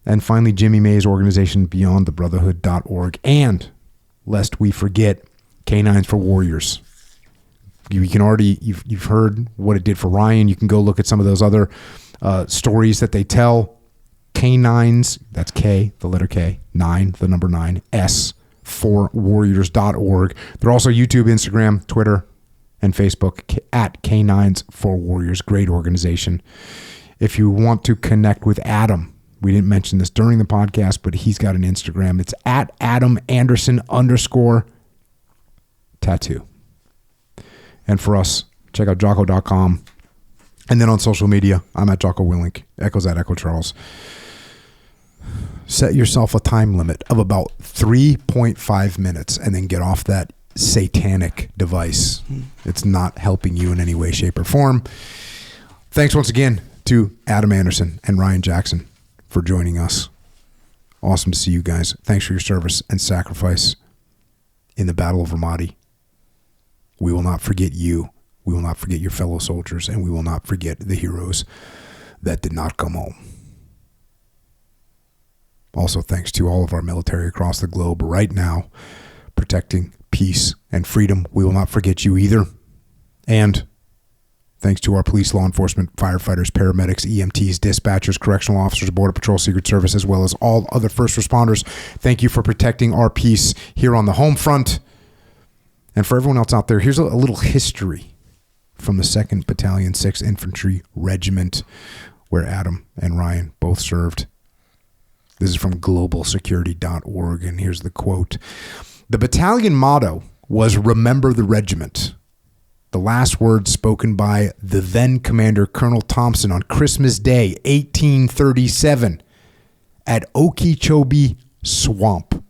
And finally, Jimmy May's organization, beyondthebrotherhood.org. And lest we forget, Canines for Warriors. You've heard what it did for Ryan. You can go look at some of those other stories that they tell. Canines, that's K, the letter K, 9, the number 9, S, for warriors.org. They're also YouTube, Instagram, Twitter, and Facebook at Canines for Warriors. Great organization. If you want to connect with Adam, we didn't mention this during the podcast, but he's got an Instagram. It's at Adam Anderson _tattoo. And for us, check out Jocko.com. And then on social media, I'm at Jocko Willink. Echo's at Echo Charles. Set yourself a time limit of about 3.5 minutes and then get off that satanic device. It's not helping you in any way, shape, or form. Thanks once again to Adam Anderson and Ryan Jackson for joining us. Awesome to see you guys. Thanks for your service and sacrifice in the Battle of Ramadi. We will not forget you. We will not forget your fellow soldiers, and we will not forget the heroes that did not come home. Also, thanks to all of our military across the globe right now, protecting peace and freedom. We will not forget you either. And thanks to our police, law enforcement, firefighters, paramedics, EMTs, dispatchers, correctional officers, Border Patrol, Secret Service, as well as all other first responders. Thank you for protecting our peace here on the home front. And for everyone else out there, here's a little history from the 2nd Battalion, 6th Infantry Regiment, where Adam and Ryan both served. This is from globalsecurity.org, and here's the quote. The battalion motto was "Remember the Regiment." The last words spoken by the then Commander Colonel Thompson on Christmas Day, 1837, at Okeechobee Swamp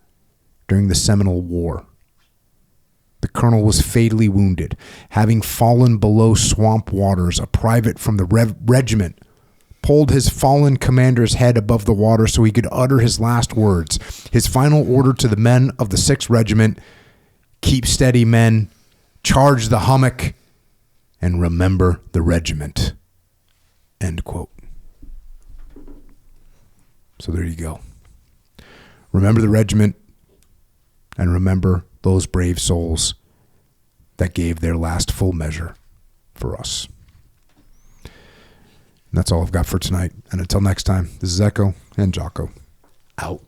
during the Seminole War. The colonel was fatally wounded. Having fallen below swamp waters, a private from the regiment pulled his fallen commander's head above the water so he could utter his last words. His final order to the men of the 6th Regiment: keep steady, men, charge the hummock, and remember the regiment. End quote. So there you go. Remember the regiment, and remember those brave souls that gave their last full measure for us. And that's all I've got for tonight. And until next time, this is Echo and Jocko out.